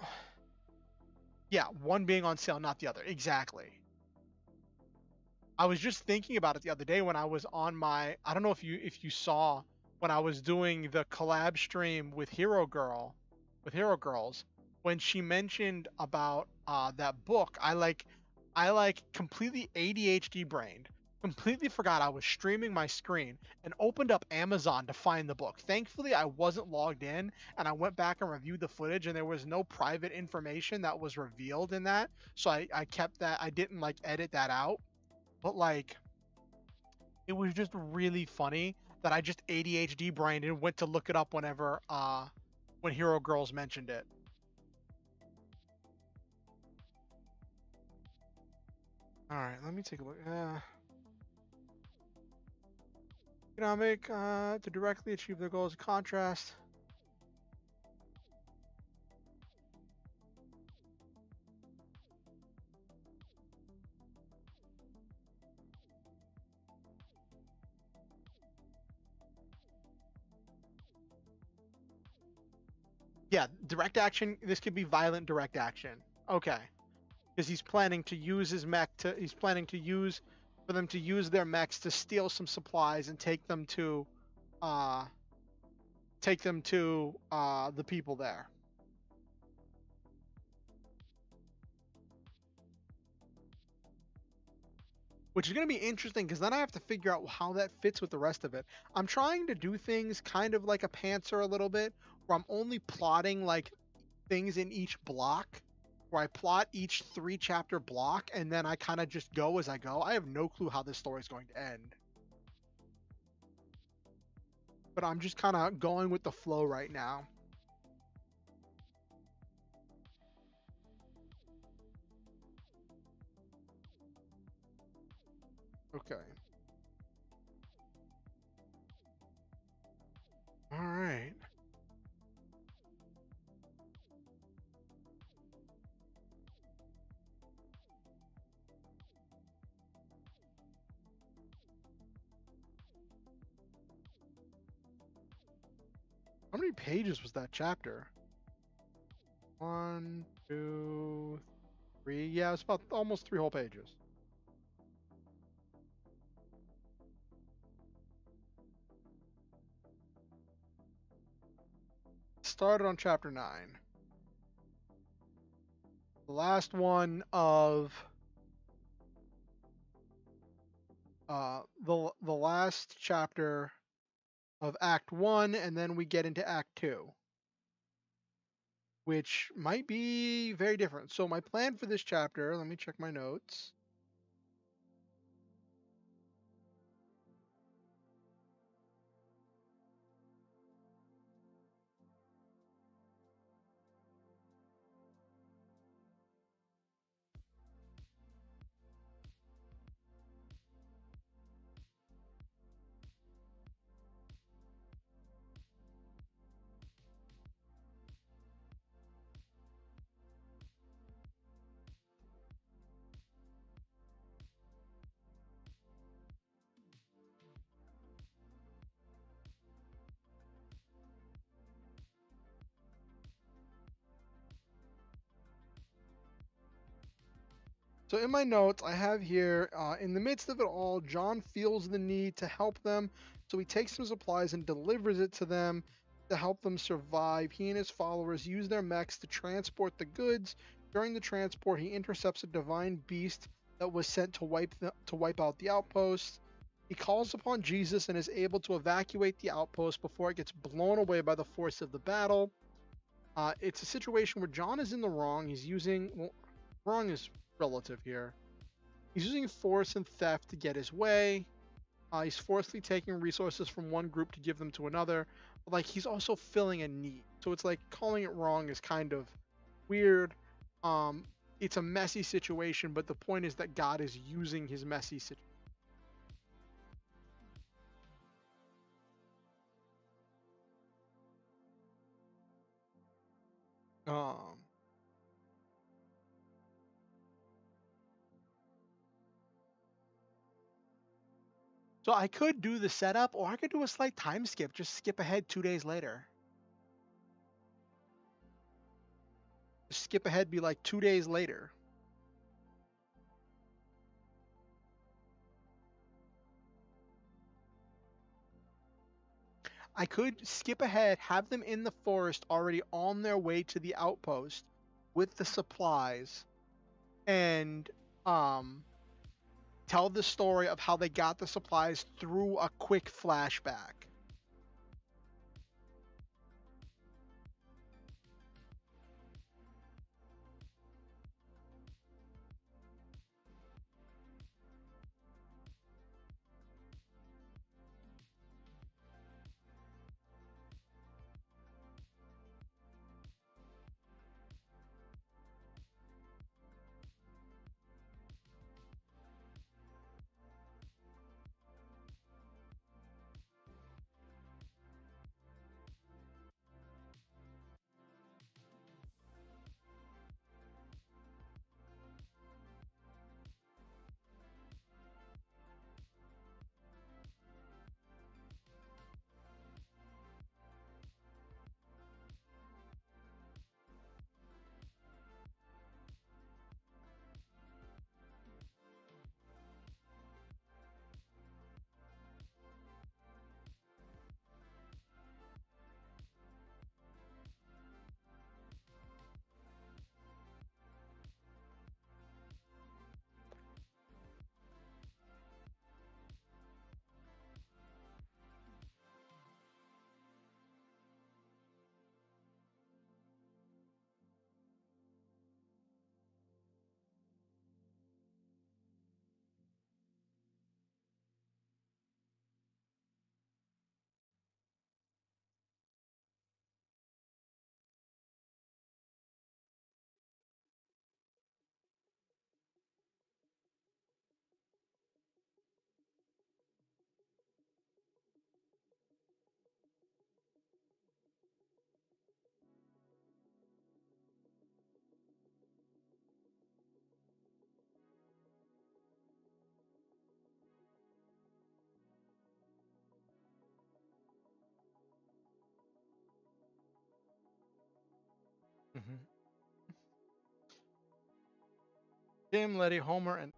S1: yeah, one being on sale, not the other. Exactly. I was just thinking about it the other day when I was on my, I don't know if you saw when I was doing the collab stream with Hero Girls, when she mentioned about that book, I like completely ADHD brained, completely forgot I was streaming my screen and opened up Amazon to find the book. Thankfully, I wasn't logged in, and I went back and reviewed the footage, and there was no private information that was revealed in that. So I kept that. I didn't like edit that out, but like it was just really funny that I just ADHD brained and went to look it up whenever when Hero Girls mentioned it. All right, let me take a look. Economic to directly achieve their goals. Contrast. Yeah, direct action. This could be violent direct action. Okay, because he's planning to use his mech to. He's planning to use for them to use their mechs to steal some supplies and uh, take them to the people there. Which is going to be interesting because then I have to figure out how that fits with the rest of it. I'm trying to do things kind of like a pantser a little bit, where I'm only plotting like things in each block, where I plot each 3-chapter block and then I kind of just go as I go. I have no clue how this story is going to end, but I'm just kind of going with the flow right now. Okay. All right. How many pages was that chapter? 1, 2, 3. Yeah, it's about almost 3 whole pages. Started on chapter 9. The last one of the last chapter of Act 1, and then we get into Act 2, which might be very different. So my plan for this chapter, let me check my notes. So in my notes, I have here, in the midst of it all, John feels the need to help them, so he takes some supplies and delivers it to them to help them survive. He and his followers use their mechs to transport the goods. During the transport, he intercepts a divine beast that was sent to wipe out the outpost. He calls upon Jesus and is able to evacuate the outpost before it gets blown away by the force of the battle. It's a situation where John is in the wrong. He's using, well, wrong is relative here. He's using force and theft to get his way. He's forcefully taking resources from one group to give them to another. But like he's also filling a need. So it's like calling it wrong is kind of weird. Um, it's a messy situation, but the point is that God is using his messy situation. Um, so I could do the setup, or I could do a slight time skip. Just skip ahead 2 days later. Just skip ahead, be like 2 days later. I could skip ahead, have them in the forest already on their way to the outpost with the supplies, and um, tell the story of how they got the supplies through a quick flashback. Mm-hmm. Tim, Letty, Homer, and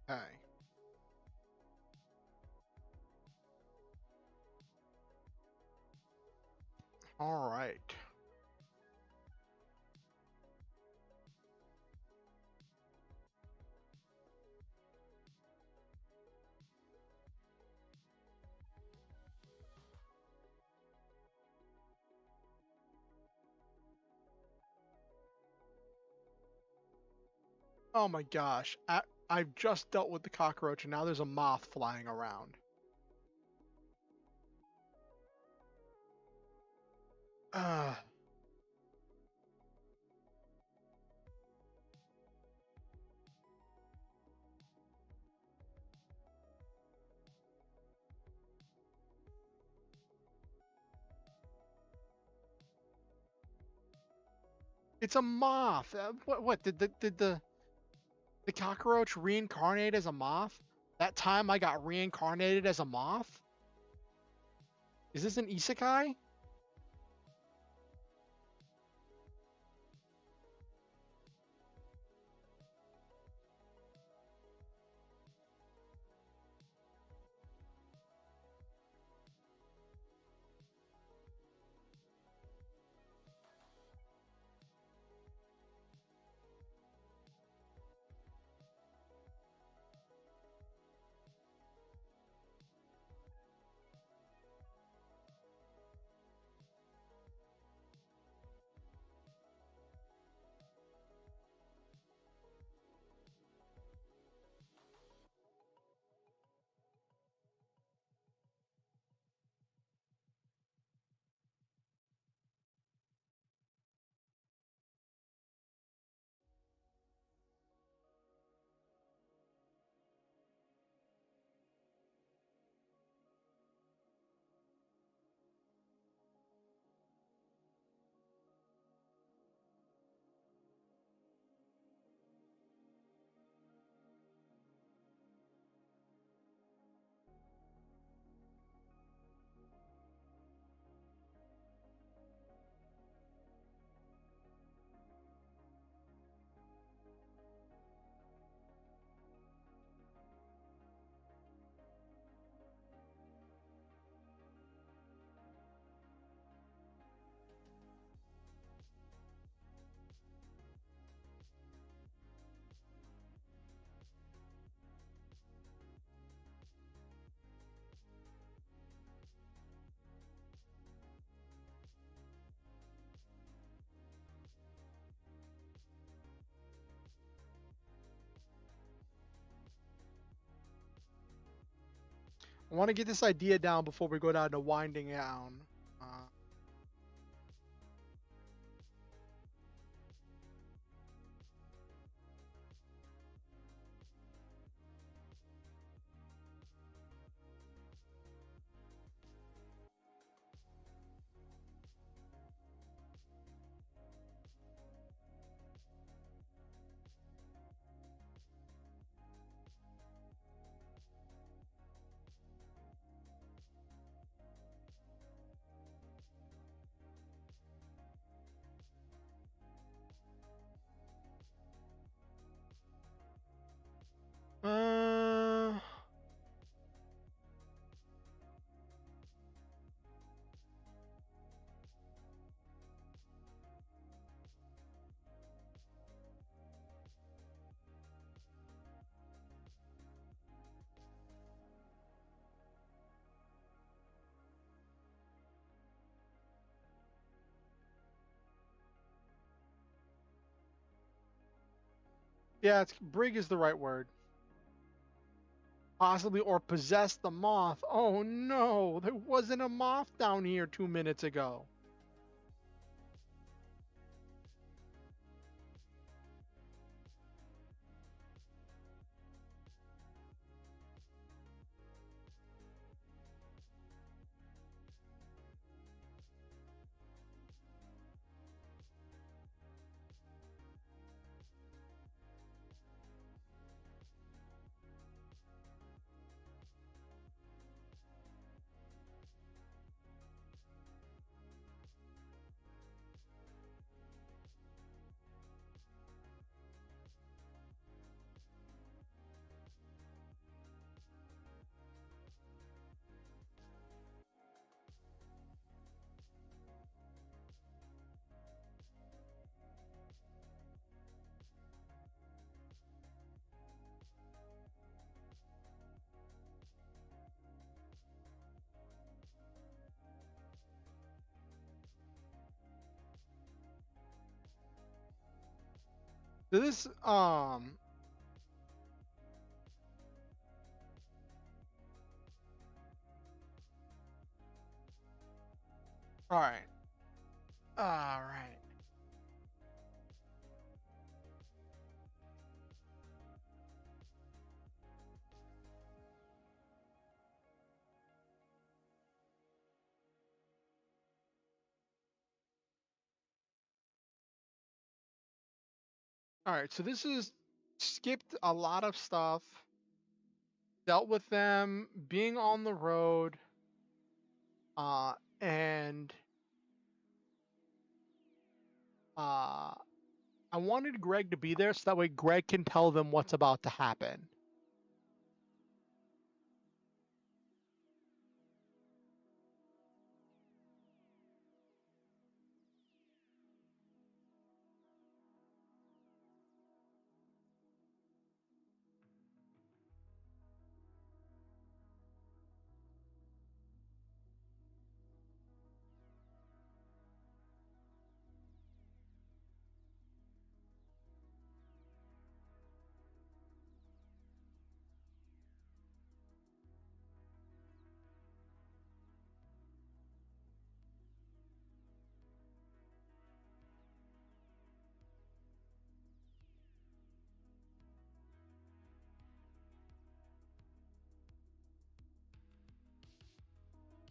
S1: Hey. All right. Oh my gosh. I've just dealt with the cockroach and now there's a moth flying around. Ugh. It's a moth. What did the cockroach reincarnate as a moth? That time I got reincarnated as a moth? Is this an isekai? I want to get this idea down before we go down to winding down. Uh, uh, yeah, brig is the right word. Possibly or possess the moth. Oh no, there wasn't a moth down here 2 minutes ago. This all right. All right. All right. So this is skipped a lot of stuff, dealt with them being on the road, uh, and uh, I wanted Greg to be there so that way Greg can tell them what's about to happen.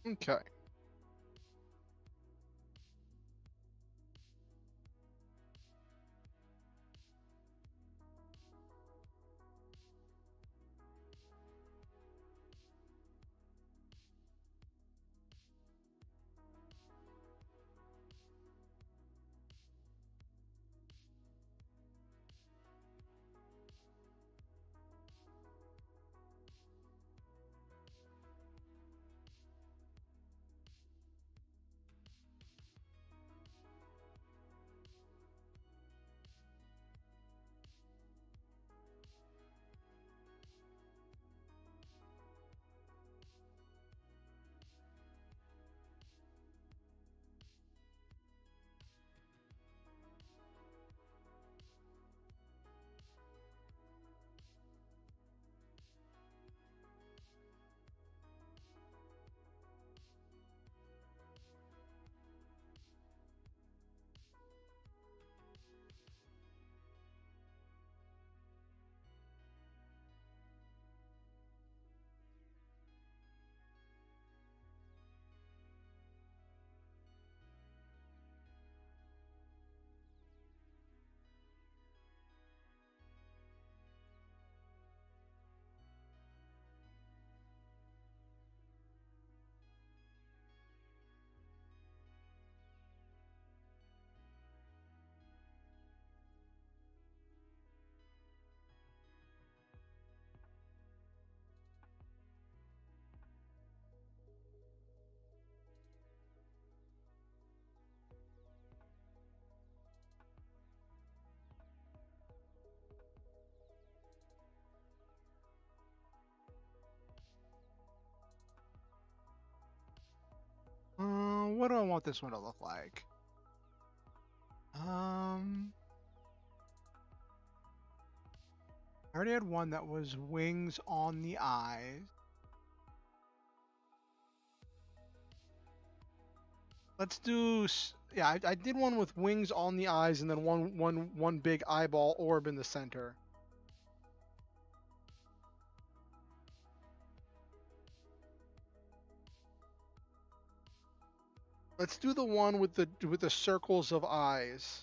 S1: Okay. What do I want this one to look like? I already had one that was wings on the eyes. Let's do. Yeah, I did one with wings on the eyes and then one big eyeball orb in the center. Let's do the one with the circles of eyes.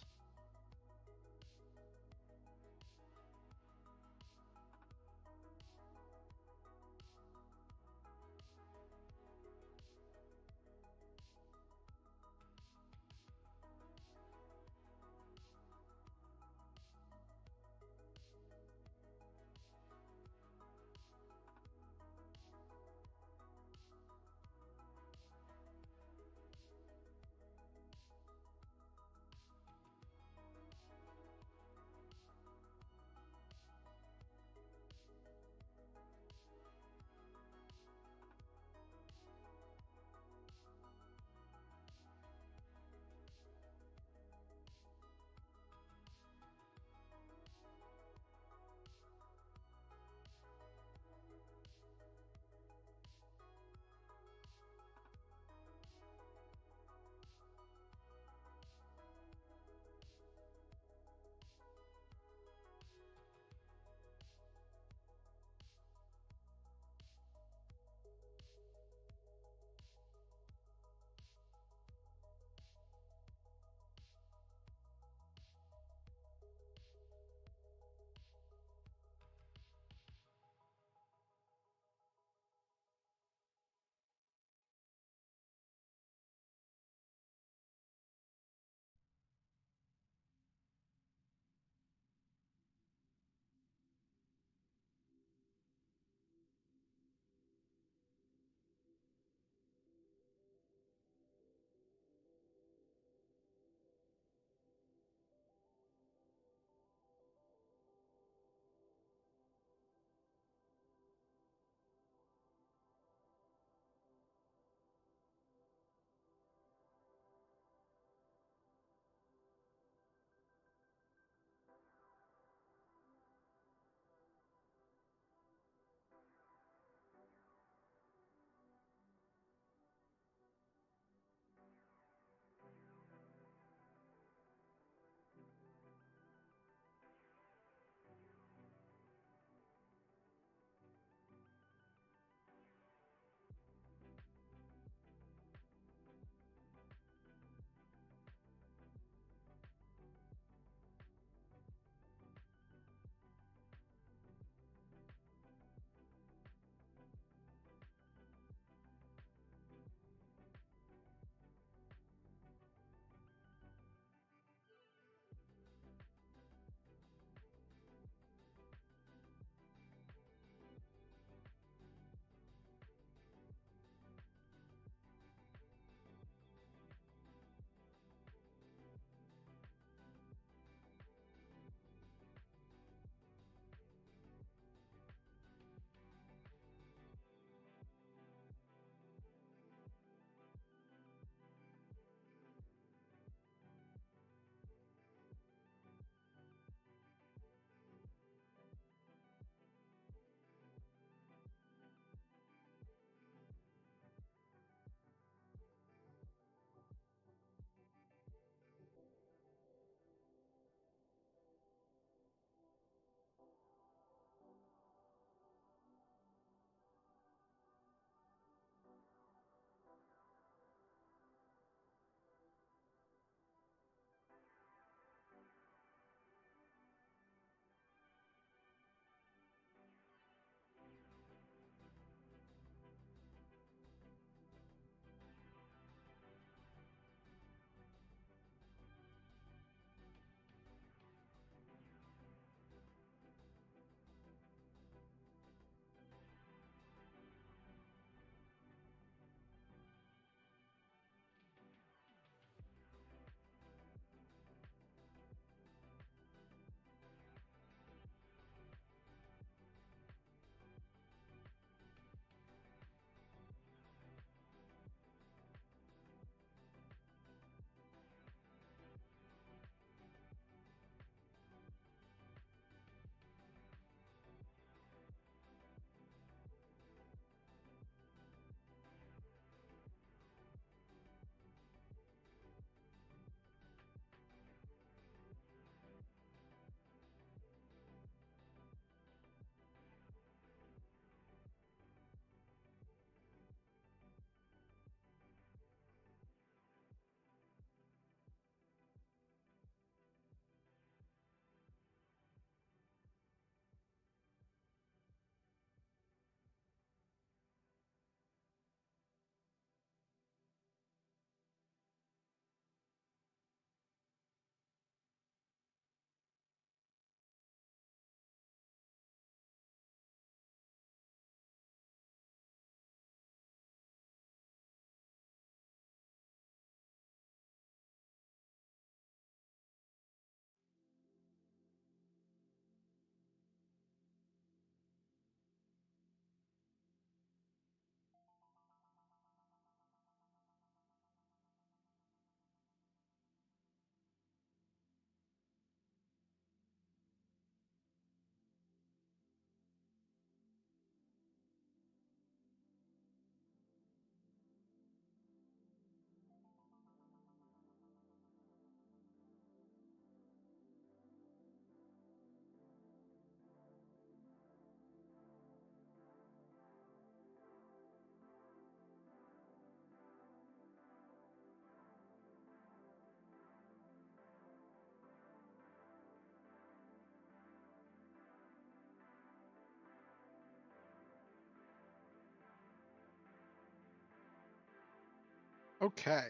S1: Okay.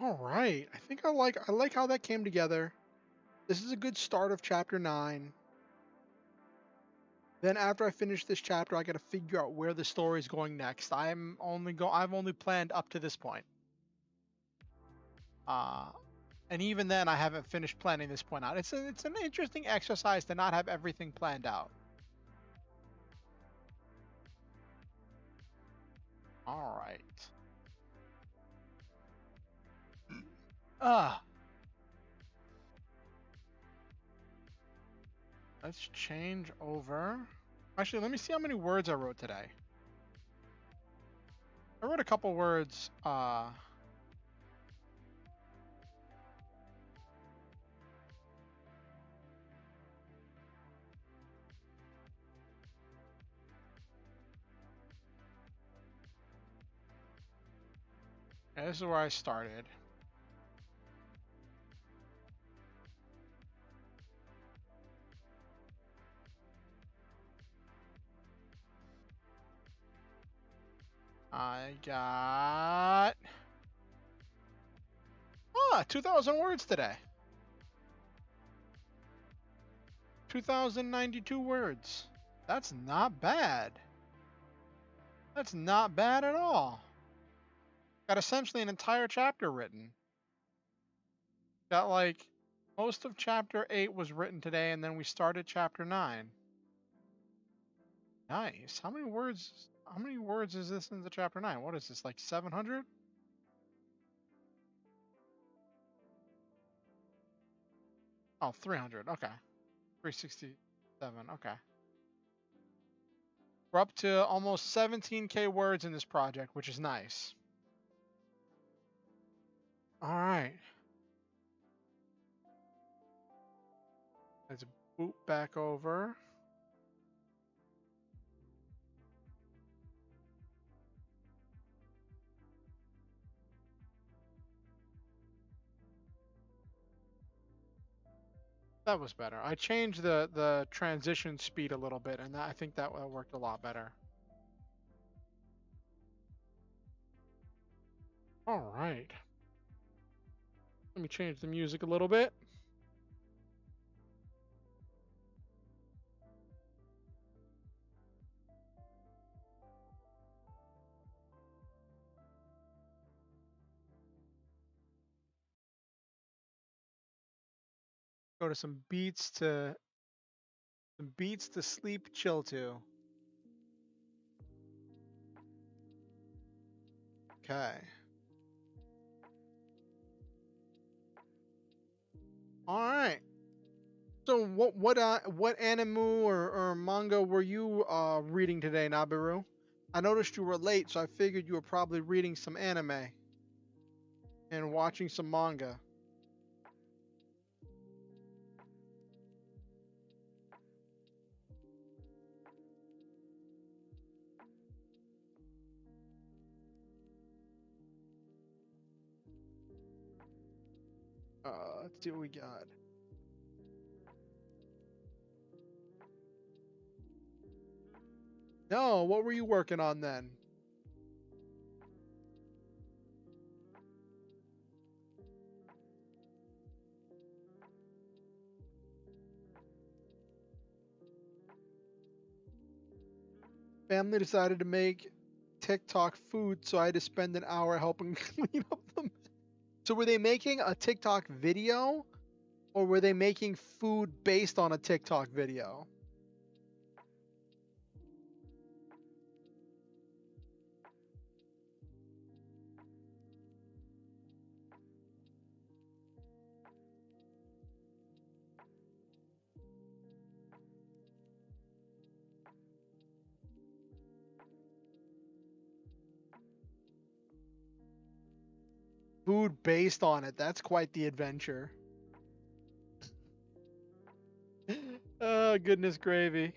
S1: All right. I think I like how that came together. This is a good start of chapter 9. Then after I finish this chapter, I got to figure out where the story is going next. I've only planned up to this point. Uh and even then I haven't finished planning this point out. It's an interesting exercise to not have everything planned out. All right. Ah, let's change over. Actually, let me see how many words I wrote today. I wrote a couple words. Yeah, this is where I started. I got 2,000 words today. 2,092 words. That's not bad. That's not bad at all. Got essentially an entire chapter written. Got like most of chapter 8 was written today, and then we started chapter 9. Nice. How many words? How many words is this into chapter 9? What is this, like 700? Oh, 300. Okay. 367. Okay. We're up to almost 17K words in this project, which is nice. All right. Let's boot back over. That was better. I changed the transition speed a little bit, and I think that worked a lot better. All right. Let me change the music a little bit. Go to some beats to sleep chill to. Okay. All right. So what anime or manga were you reading today, Nabiru? I noticed you were late, so I figured you were probably reading some anime and watching some manga. Let's see what we got. No, what were you working on then? Family decided to make TikTok food, so I had to spend an hour helping clean up them. So were they making a TikTok video, or were they making food based on a TikTok video? Food based on it. That's quite the adventure. Oh, goodness gravy.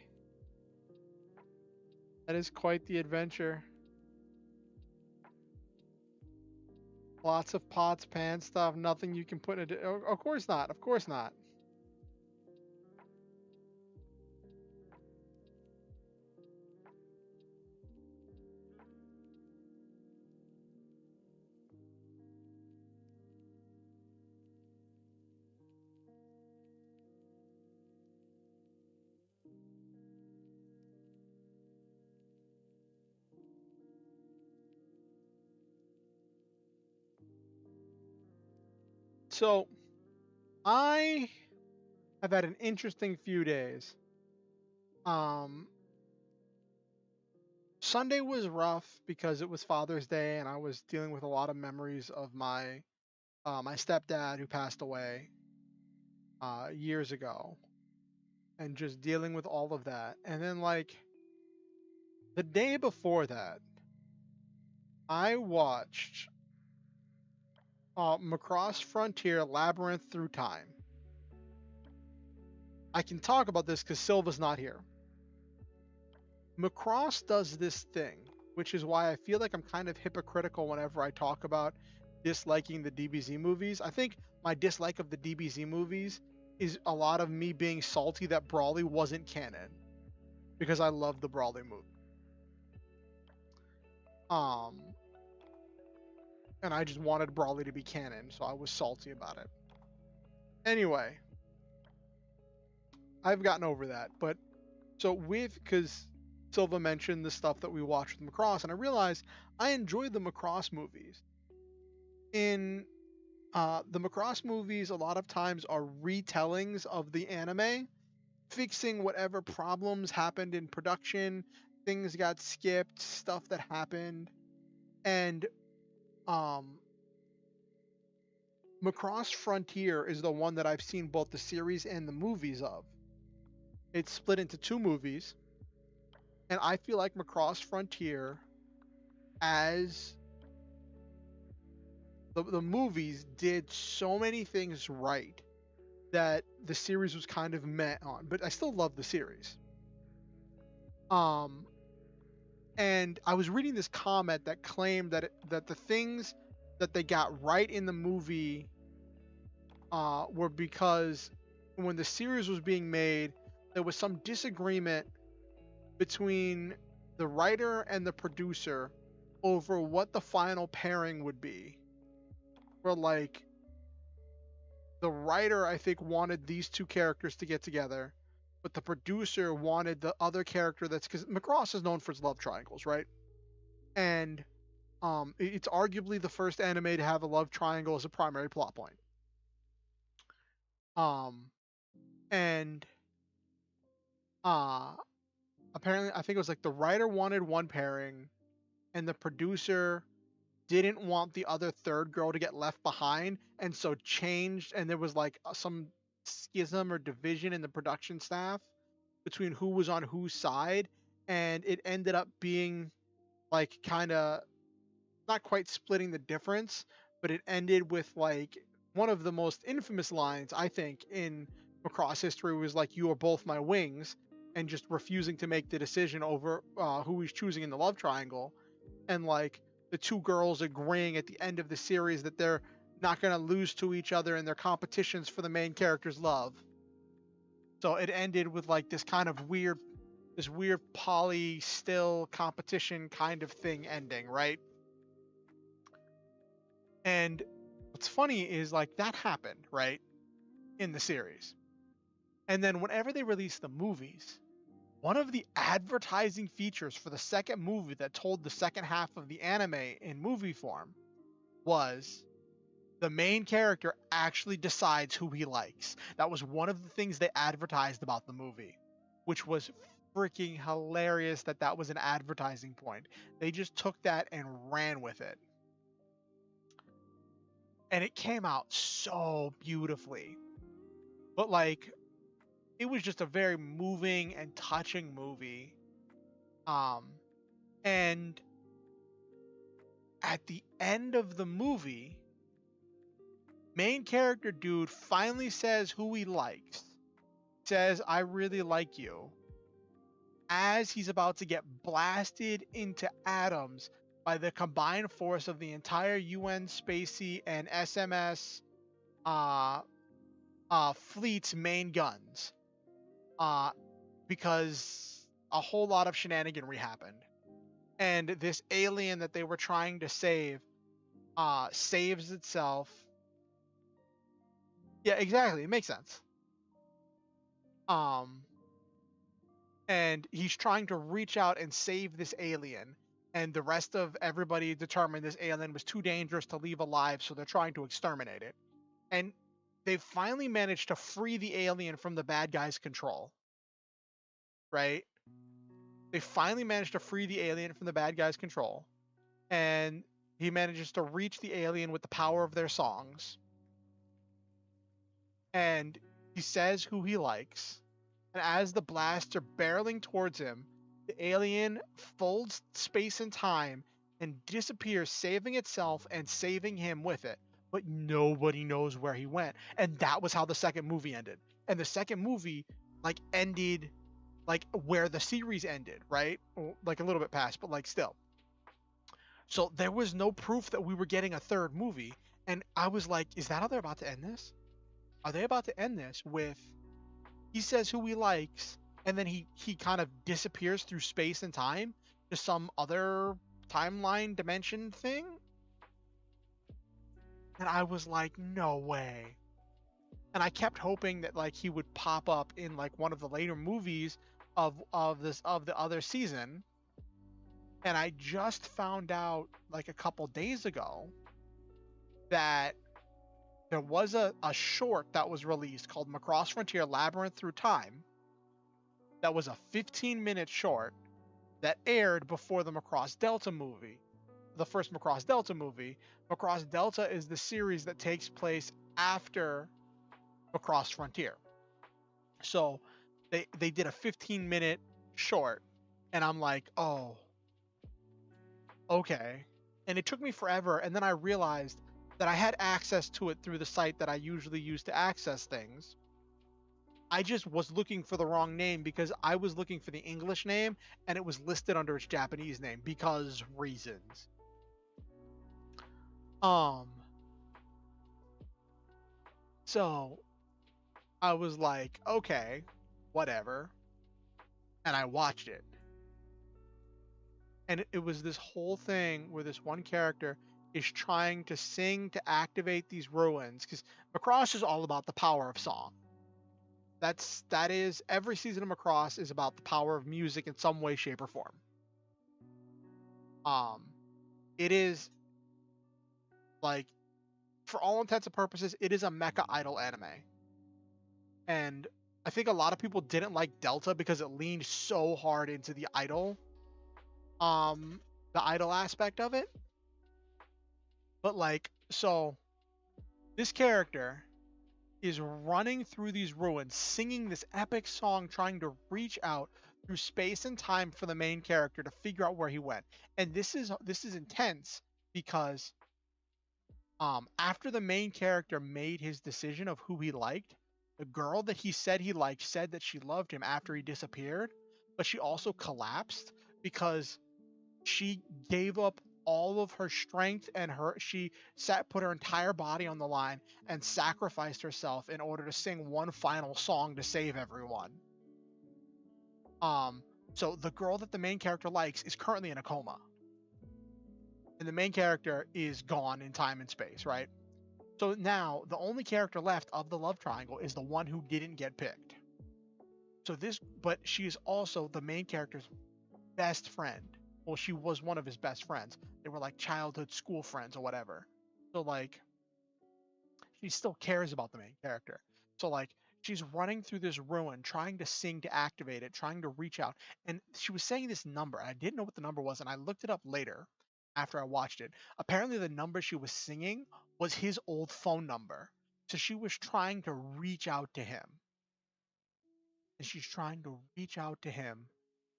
S1: That is quite the adventure. Lots of pots, pans, stuff, nothing you can put in it. Of course not. Of course not. So I have had an interesting few days. Um, Sunday was rough because it was Father's Day, and I was dealing with a lot of memories of my stepdad who passed away years ago, and just dealing with all of that. And then like the day before that, I watched Macross Frontier Labyrinth Through Time. I can talk about this because Silva's not here. Macross does this thing, which is why I feel like I'm kind of hypocritical whenever I talk about disliking the DBZ movies. I think my dislike of the DBZ movies is a lot of me being salty that Brawly wasn't canon, because I love the Brawly movie. And I just wanted Brawly to be canon, so I was salty about it. Anyway, I've gotten over that. But so because Silva mentioned the stuff that we watched with Macross, and I realized I enjoy the Macross movies. In the Macross movies, a lot of times are retellings of the anime, fixing whatever problems happened in production, things got skipped, stuff that happened, and Macross Frontier is the one that I've seen both the series and the movies of. It's split into two movies, and I feel like Macross Frontier, as the movies, did so many things right that the series was kind of met on, but I still love the series. And I was reading this comment that claimed that that the things that they got right in the movie were because when the series was being made, there was some disagreement between the writer and the producer over what the final pairing would be. Where like the writer, I think, wanted these two characters to get together, but the producer wanted the other character that's, because Macross is known for its love triangles, right? And it's arguably the first anime to have a love triangle as a primary plot point. And apparently, I think it was like the writer wanted one pairing, and the producer didn't want the other third girl to get left behind, and so changed, and there was like some schism or division in the production staff between who was on whose side, and it ended up being like kind of not quite splitting the difference, but it ended with like one of the most infamous lines I think in Macross history was like, "You are both my wings," and just refusing to make the decision over who he's choosing in the love triangle, and like the two girls agreeing at the end of the series that they're not going to lose to each other in their competitions for the main character's love. So it ended with like this weird poly still competition kind of thing ending, right? And what's funny is like that happened, right, in the series. And then whenever they released the movies, one of the advertising features for the second movie that told the second half of the anime in movie form was the main character actually decides who he likes. That was one of the things they advertised about the movie, which was freaking hilarious that was an advertising point. They just took that and ran with it. And it came out so beautifully. But like, it was just a very moving and touching movie. And at the end of the movie, main character dude finally says who he likes. Says, "I really like you," as he's about to get blasted into atoms by the combined force of the entire UN Spacey and SMS fleet's main guns. Because a whole lot of shenaniganry happened. And this alien that they were trying to save saves itself. Yeah, exactly. It makes sense. And he's trying to reach out and save this alien. And the rest of everybody determined this alien was too dangerous to leave alive, so they're trying to exterminate it. and they finally managed to free the alien from the bad guy's control, right? They finally managed to free the alien from the bad guy's control, and he manages to reach the alien with the power of their songs, and he says who he likes. And as the blasts are barreling towards him, the alien folds space and time and disappears, saving itself and saving him with it. But nobody knows where he went. And that was how the second movie ended. And the second movie, like, ended like where the series ended, right? Like a little bit past, but like still. So there was no proof that we were getting a third movie. And I was like, is that how they're about to end this? Are they about to end this with he says who he likes, and then he kind of disappears through space and time to some other timeline dimension thing? And I was like, no way. And I kept hoping that like he would pop up in like one of the later movies of the other season. And I just found out like a couple days ago that there was a short that was released called Macross Frontier Labyrinth Through Time. That was a 15-minute short that aired before the Macross Delta movie. The first Macross Delta movie. Macross Delta is the series that takes place after Macross Frontier. So they did a 15-minute short, and I'm like, oh, okay. And it took me forever, and then I realized that I had access to it through the site that I usually use to access things. I just was looking for the wrong name because I was looking for the English name and it was listed under its Japanese name because reasons. So I was like, okay, whatever. And I watched it. And it was this whole thing where this one character is trying to sing to activate these ruins, because Macross is all about the power of song. That is every season of Macross is about the power of music in some way, shape, or form. It is like, for all intents and purposes, it is a mecha idol anime. And I think a lot of people didn't like Delta because it leaned so hard into the idol aspect of it. But like, so this character is running through these ruins, singing this epic song, trying to reach out through space and time for the main character to figure out where he went. And this is intense because after the main character made his decision of who he liked, the girl that he said he liked said that she loved him after he disappeared, but she also collapsed because she gave up all of her strength and put her entire body on the line and sacrificed herself in order to sing one final song to save everyone. So the girl that the main character likes is currently in a coma. And the main character is gone in time and space, right? So now the only character left of the love triangle is the one who didn't get picked. But she is also the main character's best friend. Well, she was one of his best friends. They were like childhood school friends or whatever. So like, she still cares about the main character. So like, she's running through this ruin, trying to sing to activate it, trying to reach out. And she was saying this number. I didn't know what the number was, and I looked it up later after I watched it. Apparently the number she was singing was his old phone number. So she was trying to reach out to him. And she's trying to reach out to him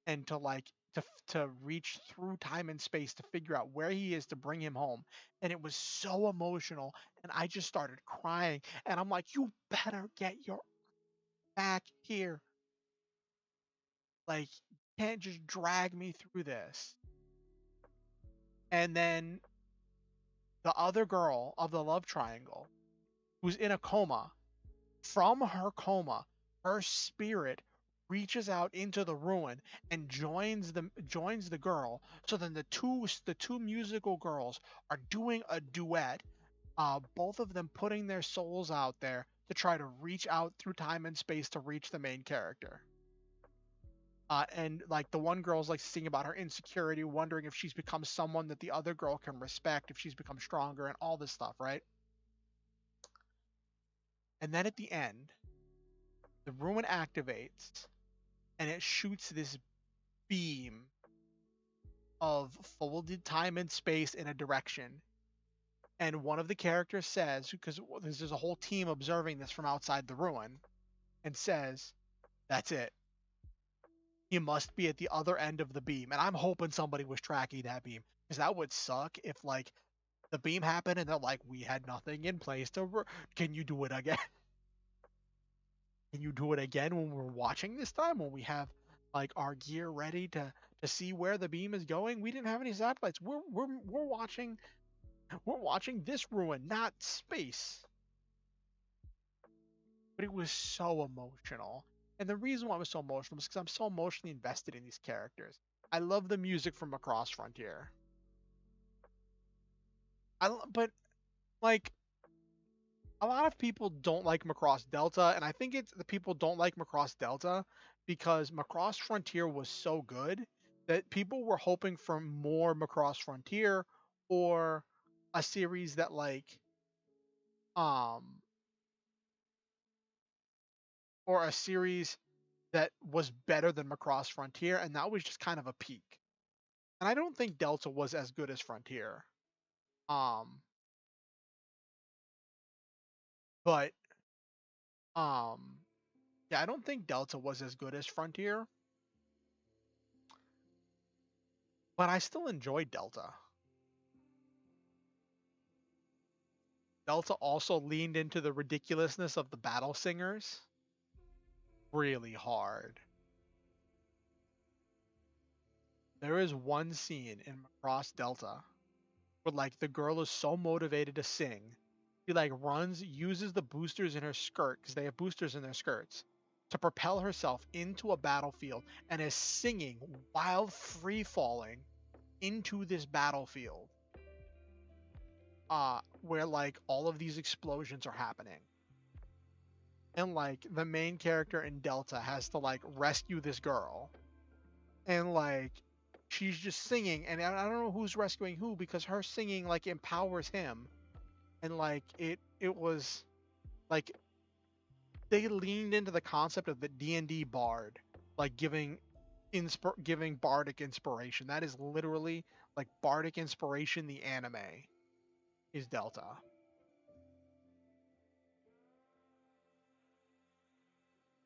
S1: and to reach through time and space to figure out where he is to bring him home. And it was so emotional, and I just started crying, and I'm like, you better get your back here. Like, you can't just drag me through this. And then the other girl of the love triangle, who's in a coma, from her coma, her spirit reaches out into the ruin and joins the girl. So then the two musical girls are doing a duet, both of them putting their souls out there to try to reach out through time and space to reach the main character. And like, the one girl's like singing about her insecurity, wondering if she's become someone that the other girl can respect, if she's become stronger, and all this stuff, right? And then at the end, the ruin activates and it shoots this beam of folded time and space in a direction. And one of the characters says, because there's a whole team observing this from outside the ruin, and says, "That's it. He must be at the other end of the beam." And I'm hoping somebody was tracking that beam, because that would suck if like the beam happened and they're like, "We had nothing in place to. Can you do it again? Can you do it again when we're watching this time? When we have like our gear ready to see where the beam is going? We didn't have any satellites. We're watching this ruin, not space." But it was so emotional. And the reason why it was so emotional is because I'm so emotionally invested in these characters. I love the music from Across Frontier. But like a lot of people don't like Macross Delta, and I think it's the people don't like Macross Delta because Macross Frontier was so good that people were hoping for more Macross Frontier or a series that um or a series that was better than Macross Frontier, and that was just kind of a peak. And I don't think Delta was as good as Frontier. Um, but um, yeah, I don't think Delta was as good as Frontier, but I still enjoyed Delta. Delta also leaned into the ridiculousness of the battle singers really hard. There is one scene in Macross Delta where like the girl is so motivated to sing, she like runs, uses the boosters in her skirt because they have boosters in their skirts to propel herself into a battlefield and is singing while free falling into this battlefield where like all of these explosions are happening. And like the main character in Delta has to like rescue this girl. And like she's just singing and I don't know who's rescuing who because her singing like empowers him. And like it was like they leaned into the concept of the D&D bard, like giving bardic inspiration. That is literally like bardic inspiration. The anime is Delta.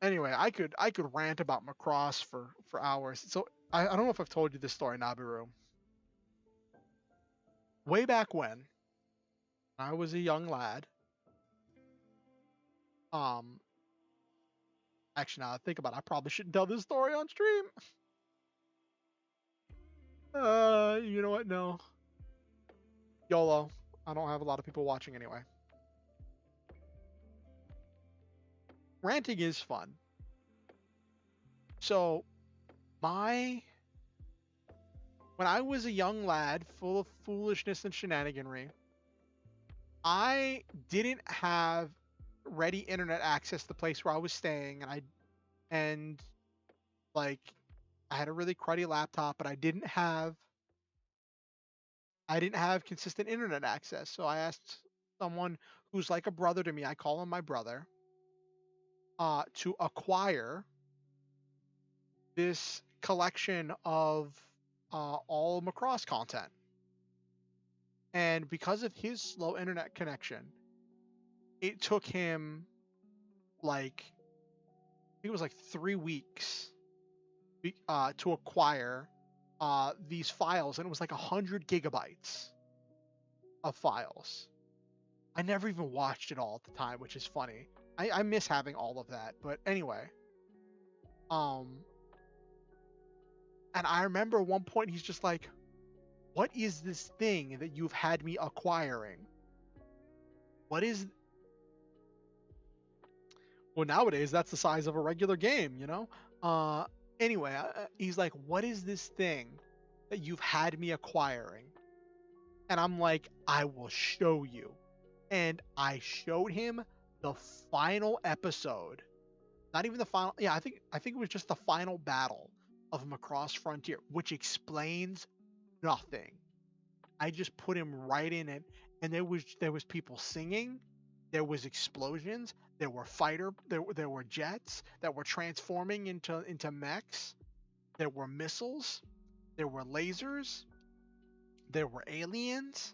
S1: Anyway, I could rant about Macross for hours. So I don't know if I've told you this story, Nabiru. Way back when I was a young lad, um, actually now I think about it, I probably shouldn't tell this story on stream. You know what? No. YOLO. I don't have a lot of people watching anyway. Ranting is fun. So, my when I was a young lad full of foolishness and shenaniganry, I didn't have ready internet access to the place where I was staying, and like I had a really cruddy laptop, but I didn't have consistent internet access. So I asked someone who's like a brother to me, I call him my brother, to acquire this collection of all Macross content. And because of his slow internet connection, it took him like I think it was like 3 weeks to acquire these files, and it was like 100 GB of files. I never even watched it all at the time, which is funny. I miss having all of that, but anyway. Um, and I remember at one point he's just like, "What is this thing that you've had me acquiring? What is?" Well, nowadays that's the size of a regular game, you know. Uh, anyway, he's like, "What is this thing that you've had me acquiring?" And I'm like, "I will show you." And I showed him the final episode. Not even the final. Yeah, I think it was just the final battle of Macross Frontier, which explains nothing. I just put him right in it, and there was people singing, There was explosions. There were there were jets that were transforming into mechs. There were missiles. There were lasers. There were aliens.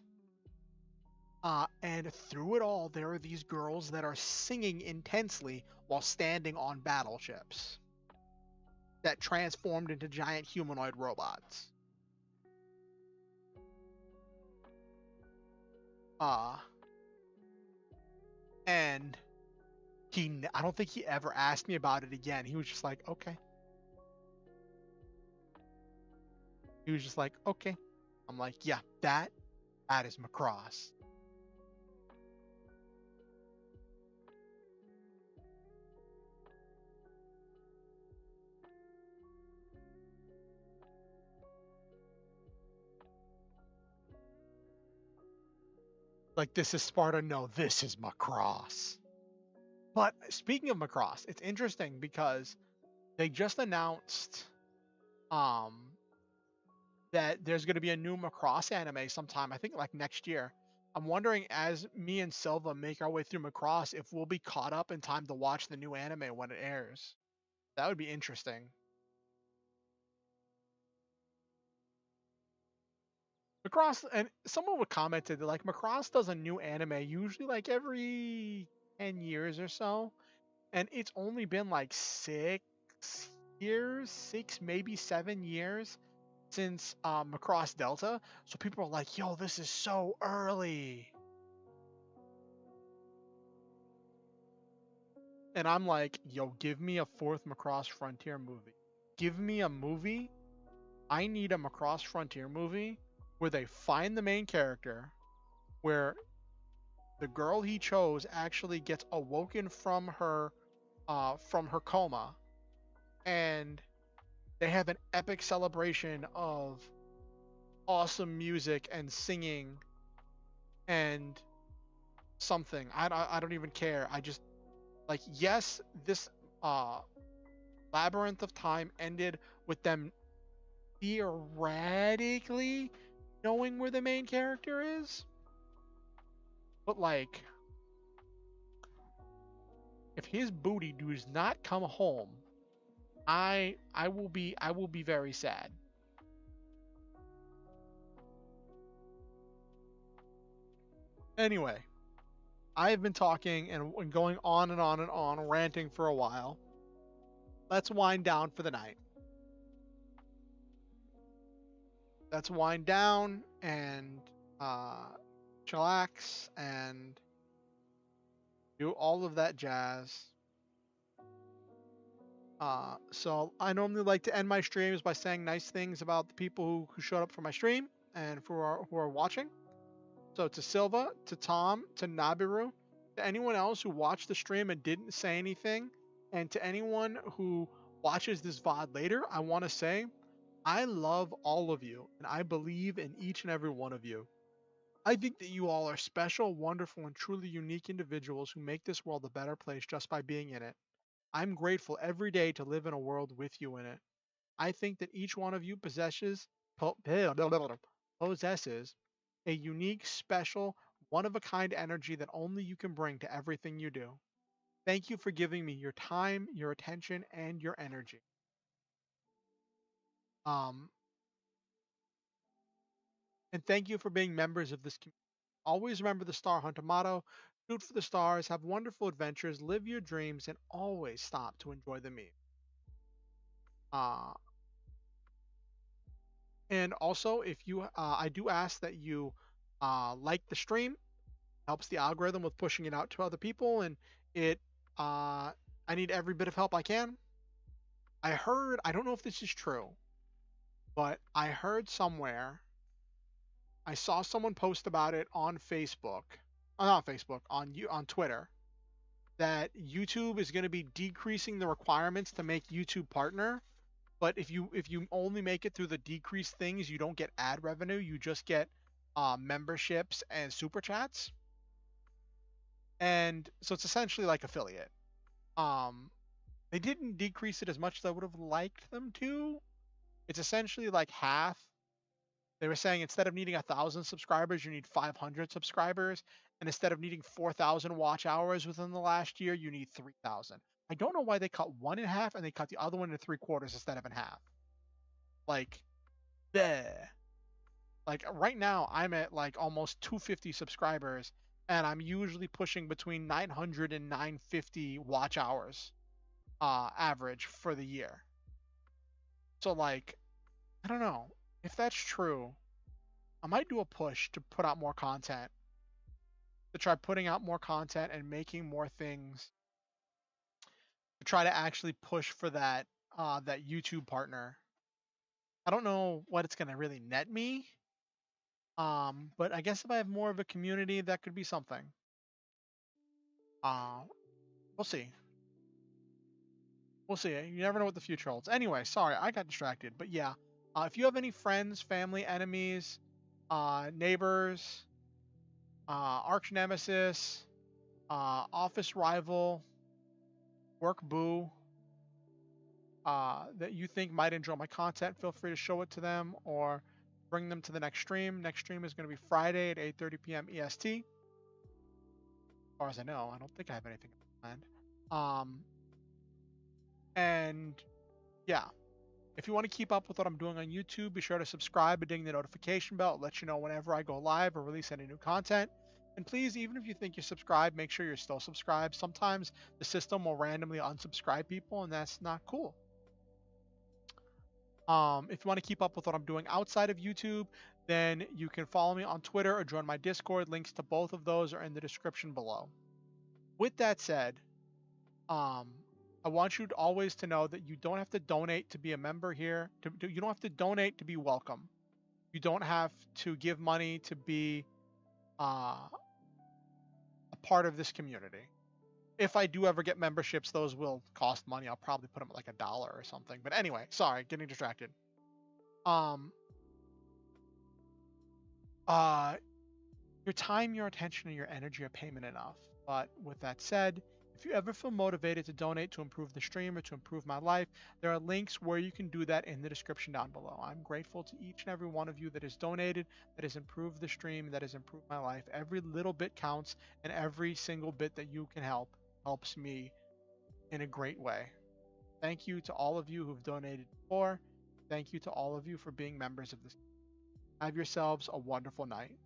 S1: And through it all, there are these girls that are singing intensely while standing on battleships that transformed into giant humanoid robots. Uh, and I don't think he ever asked me about it again. He was just like, okay. He was just like, okay. I'm like, yeah, that is Macross. Like, this is Sparta. No, this is Macross. But speaking of Macross, it's interesting because they just announced um that there's going to be a new Macross anime sometime, I think like next year. I'm wondering, as me and Silva make our way through Macross, if we'll be caught up in time to watch the new anime when it airs. That would be interesting. Macross, and someone would commented that like Macross does a new anime usually like every 10 years or so, and it's only been like 6 years, 6 maybe 7 years since Macross Delta. So people are like, yo, this is so early. And I'm like, yo, give me a fourth Macross Frontier movie. Give me a movie. I need a Macross Frontier movie where they find the main character, where the girl he chose actually gets awoken from her coma, and they have an epic celebration of awesome music and singing and something. I don't even care. I just like, yes, this Labyrinth of Time ended with them theoretically knowing where the main character is, but like, if his booty does not come home, I will be very sad. Anyway, I have been talking and going on and on and on, ranting for a while. Let's wind down for the night. Let's wind down and chillax and do all of that jazz. So I normally like to end my streams by saying nice things about the people who showed up for my stream and who are watching. So to Silva, to Tom, to Nabiru, to anyone else who watched the stream and didn't say anything, and to anyone who watches this VOD later, I want to say I love all of you, and I believe in each and every one of you. I think that you all are special, wonderful, and truly unique individuals who make this world a better place just by being in it. I'm grateful every day to live in a world with you in it. I think that each one of you possesses a unique, special, one-of-a-kind energy that only you can bring to everything you do. Thank you for giving me your time, your attention, and your energy. Um, and thank you for being members of this community. Always remember the Star Hunter motto: shoot for the stars, have wonderful adventures, live your dreams, and always stop to enjoy the meal. Uh, and also, if you, I do ask that you like the stream. Helps the algorithm with pushing it out to other people, and it, I need every bit of help I can. I heard, I don't know if this is true, but I heard somewhere, I saw someone post about it on Facebook, not Facebook, on Twitter, that YouTube is going to be decreasing the requirements to make YouTube partner. But if you only make it through the decreased things, you don't get ad revenue. You just get memberships and super chats. And so it's essentially like affiliate. They didn't decrease it as much as I would have liked them to. It's essentially like half. They were saying instead of needing 1,000 subscribers, you need 500 subscribers, And instead of needing 4,000 watch hours within the last year, you need 3,000. I don't know why they cut one in half and they cut the other one into 3/4 instead of in half. Like, bleh. Like right now, I'm at like almost 250 subscribers, and I'm usually pushing between 900 and 950 watch hours average for the year. So like, I don't know if that's true. I might do a push to put out more content, to try putting out more content and making more things, to try to actually push for that YouTube partner. I don't know what it's gonna really net me, but I guess if I have more of a community, that could be something. Uh, we'll see. We'll see. You never know what the future holds. Anyway, sorry, I got distracted. But yeah, if you have any friends, family, enemies, neighbors, arch nemesis, office rival, work boo, that you think might enjoy my content, feel free to show it to them or bring them to the next stream. Next stream is going to be Friday at 8:30 p.m. EST. As far as I know, I don't think I have anything planned. And yeah, if you want to keep up with what I'm doing on YouTube, be sure to subscribe and ding the notification bell. It lets you know whenever I go live or release any new content. And please, even if you think you're subscribed, make sure you're still subscribed. Sometimes the system will randomly unsubscribe people, and that's not cool. If you want to keep up with what I'm doing outside of YouTube, then you can follow me on Twitter or join my Discord. Links to both of those are in the description below. With that said, I want you to always to know that you don't have to donate to be a member here. You don't have to donate to be welcome. You don't have to give money to be a part of this community. If I do ever get memberships, those will cost money. I'll probably put them at like $1 or something. But anyway, sorry, getting distracted. Your time, your attention, and your energy are payment enough. But with that said, if you ever feel motivated to donate to improve the stream or to improve my life, there are links where you can do that in the description down below. I'm grateful to each and every one of you that has donated, that has improved the stream, that has improved my life. Every little bit counts, and every single bit that you can help helps me in a great way. Thank you to all of you who've donated before. Thank you to all of you for being members of this. Have yourselves a wonderful night.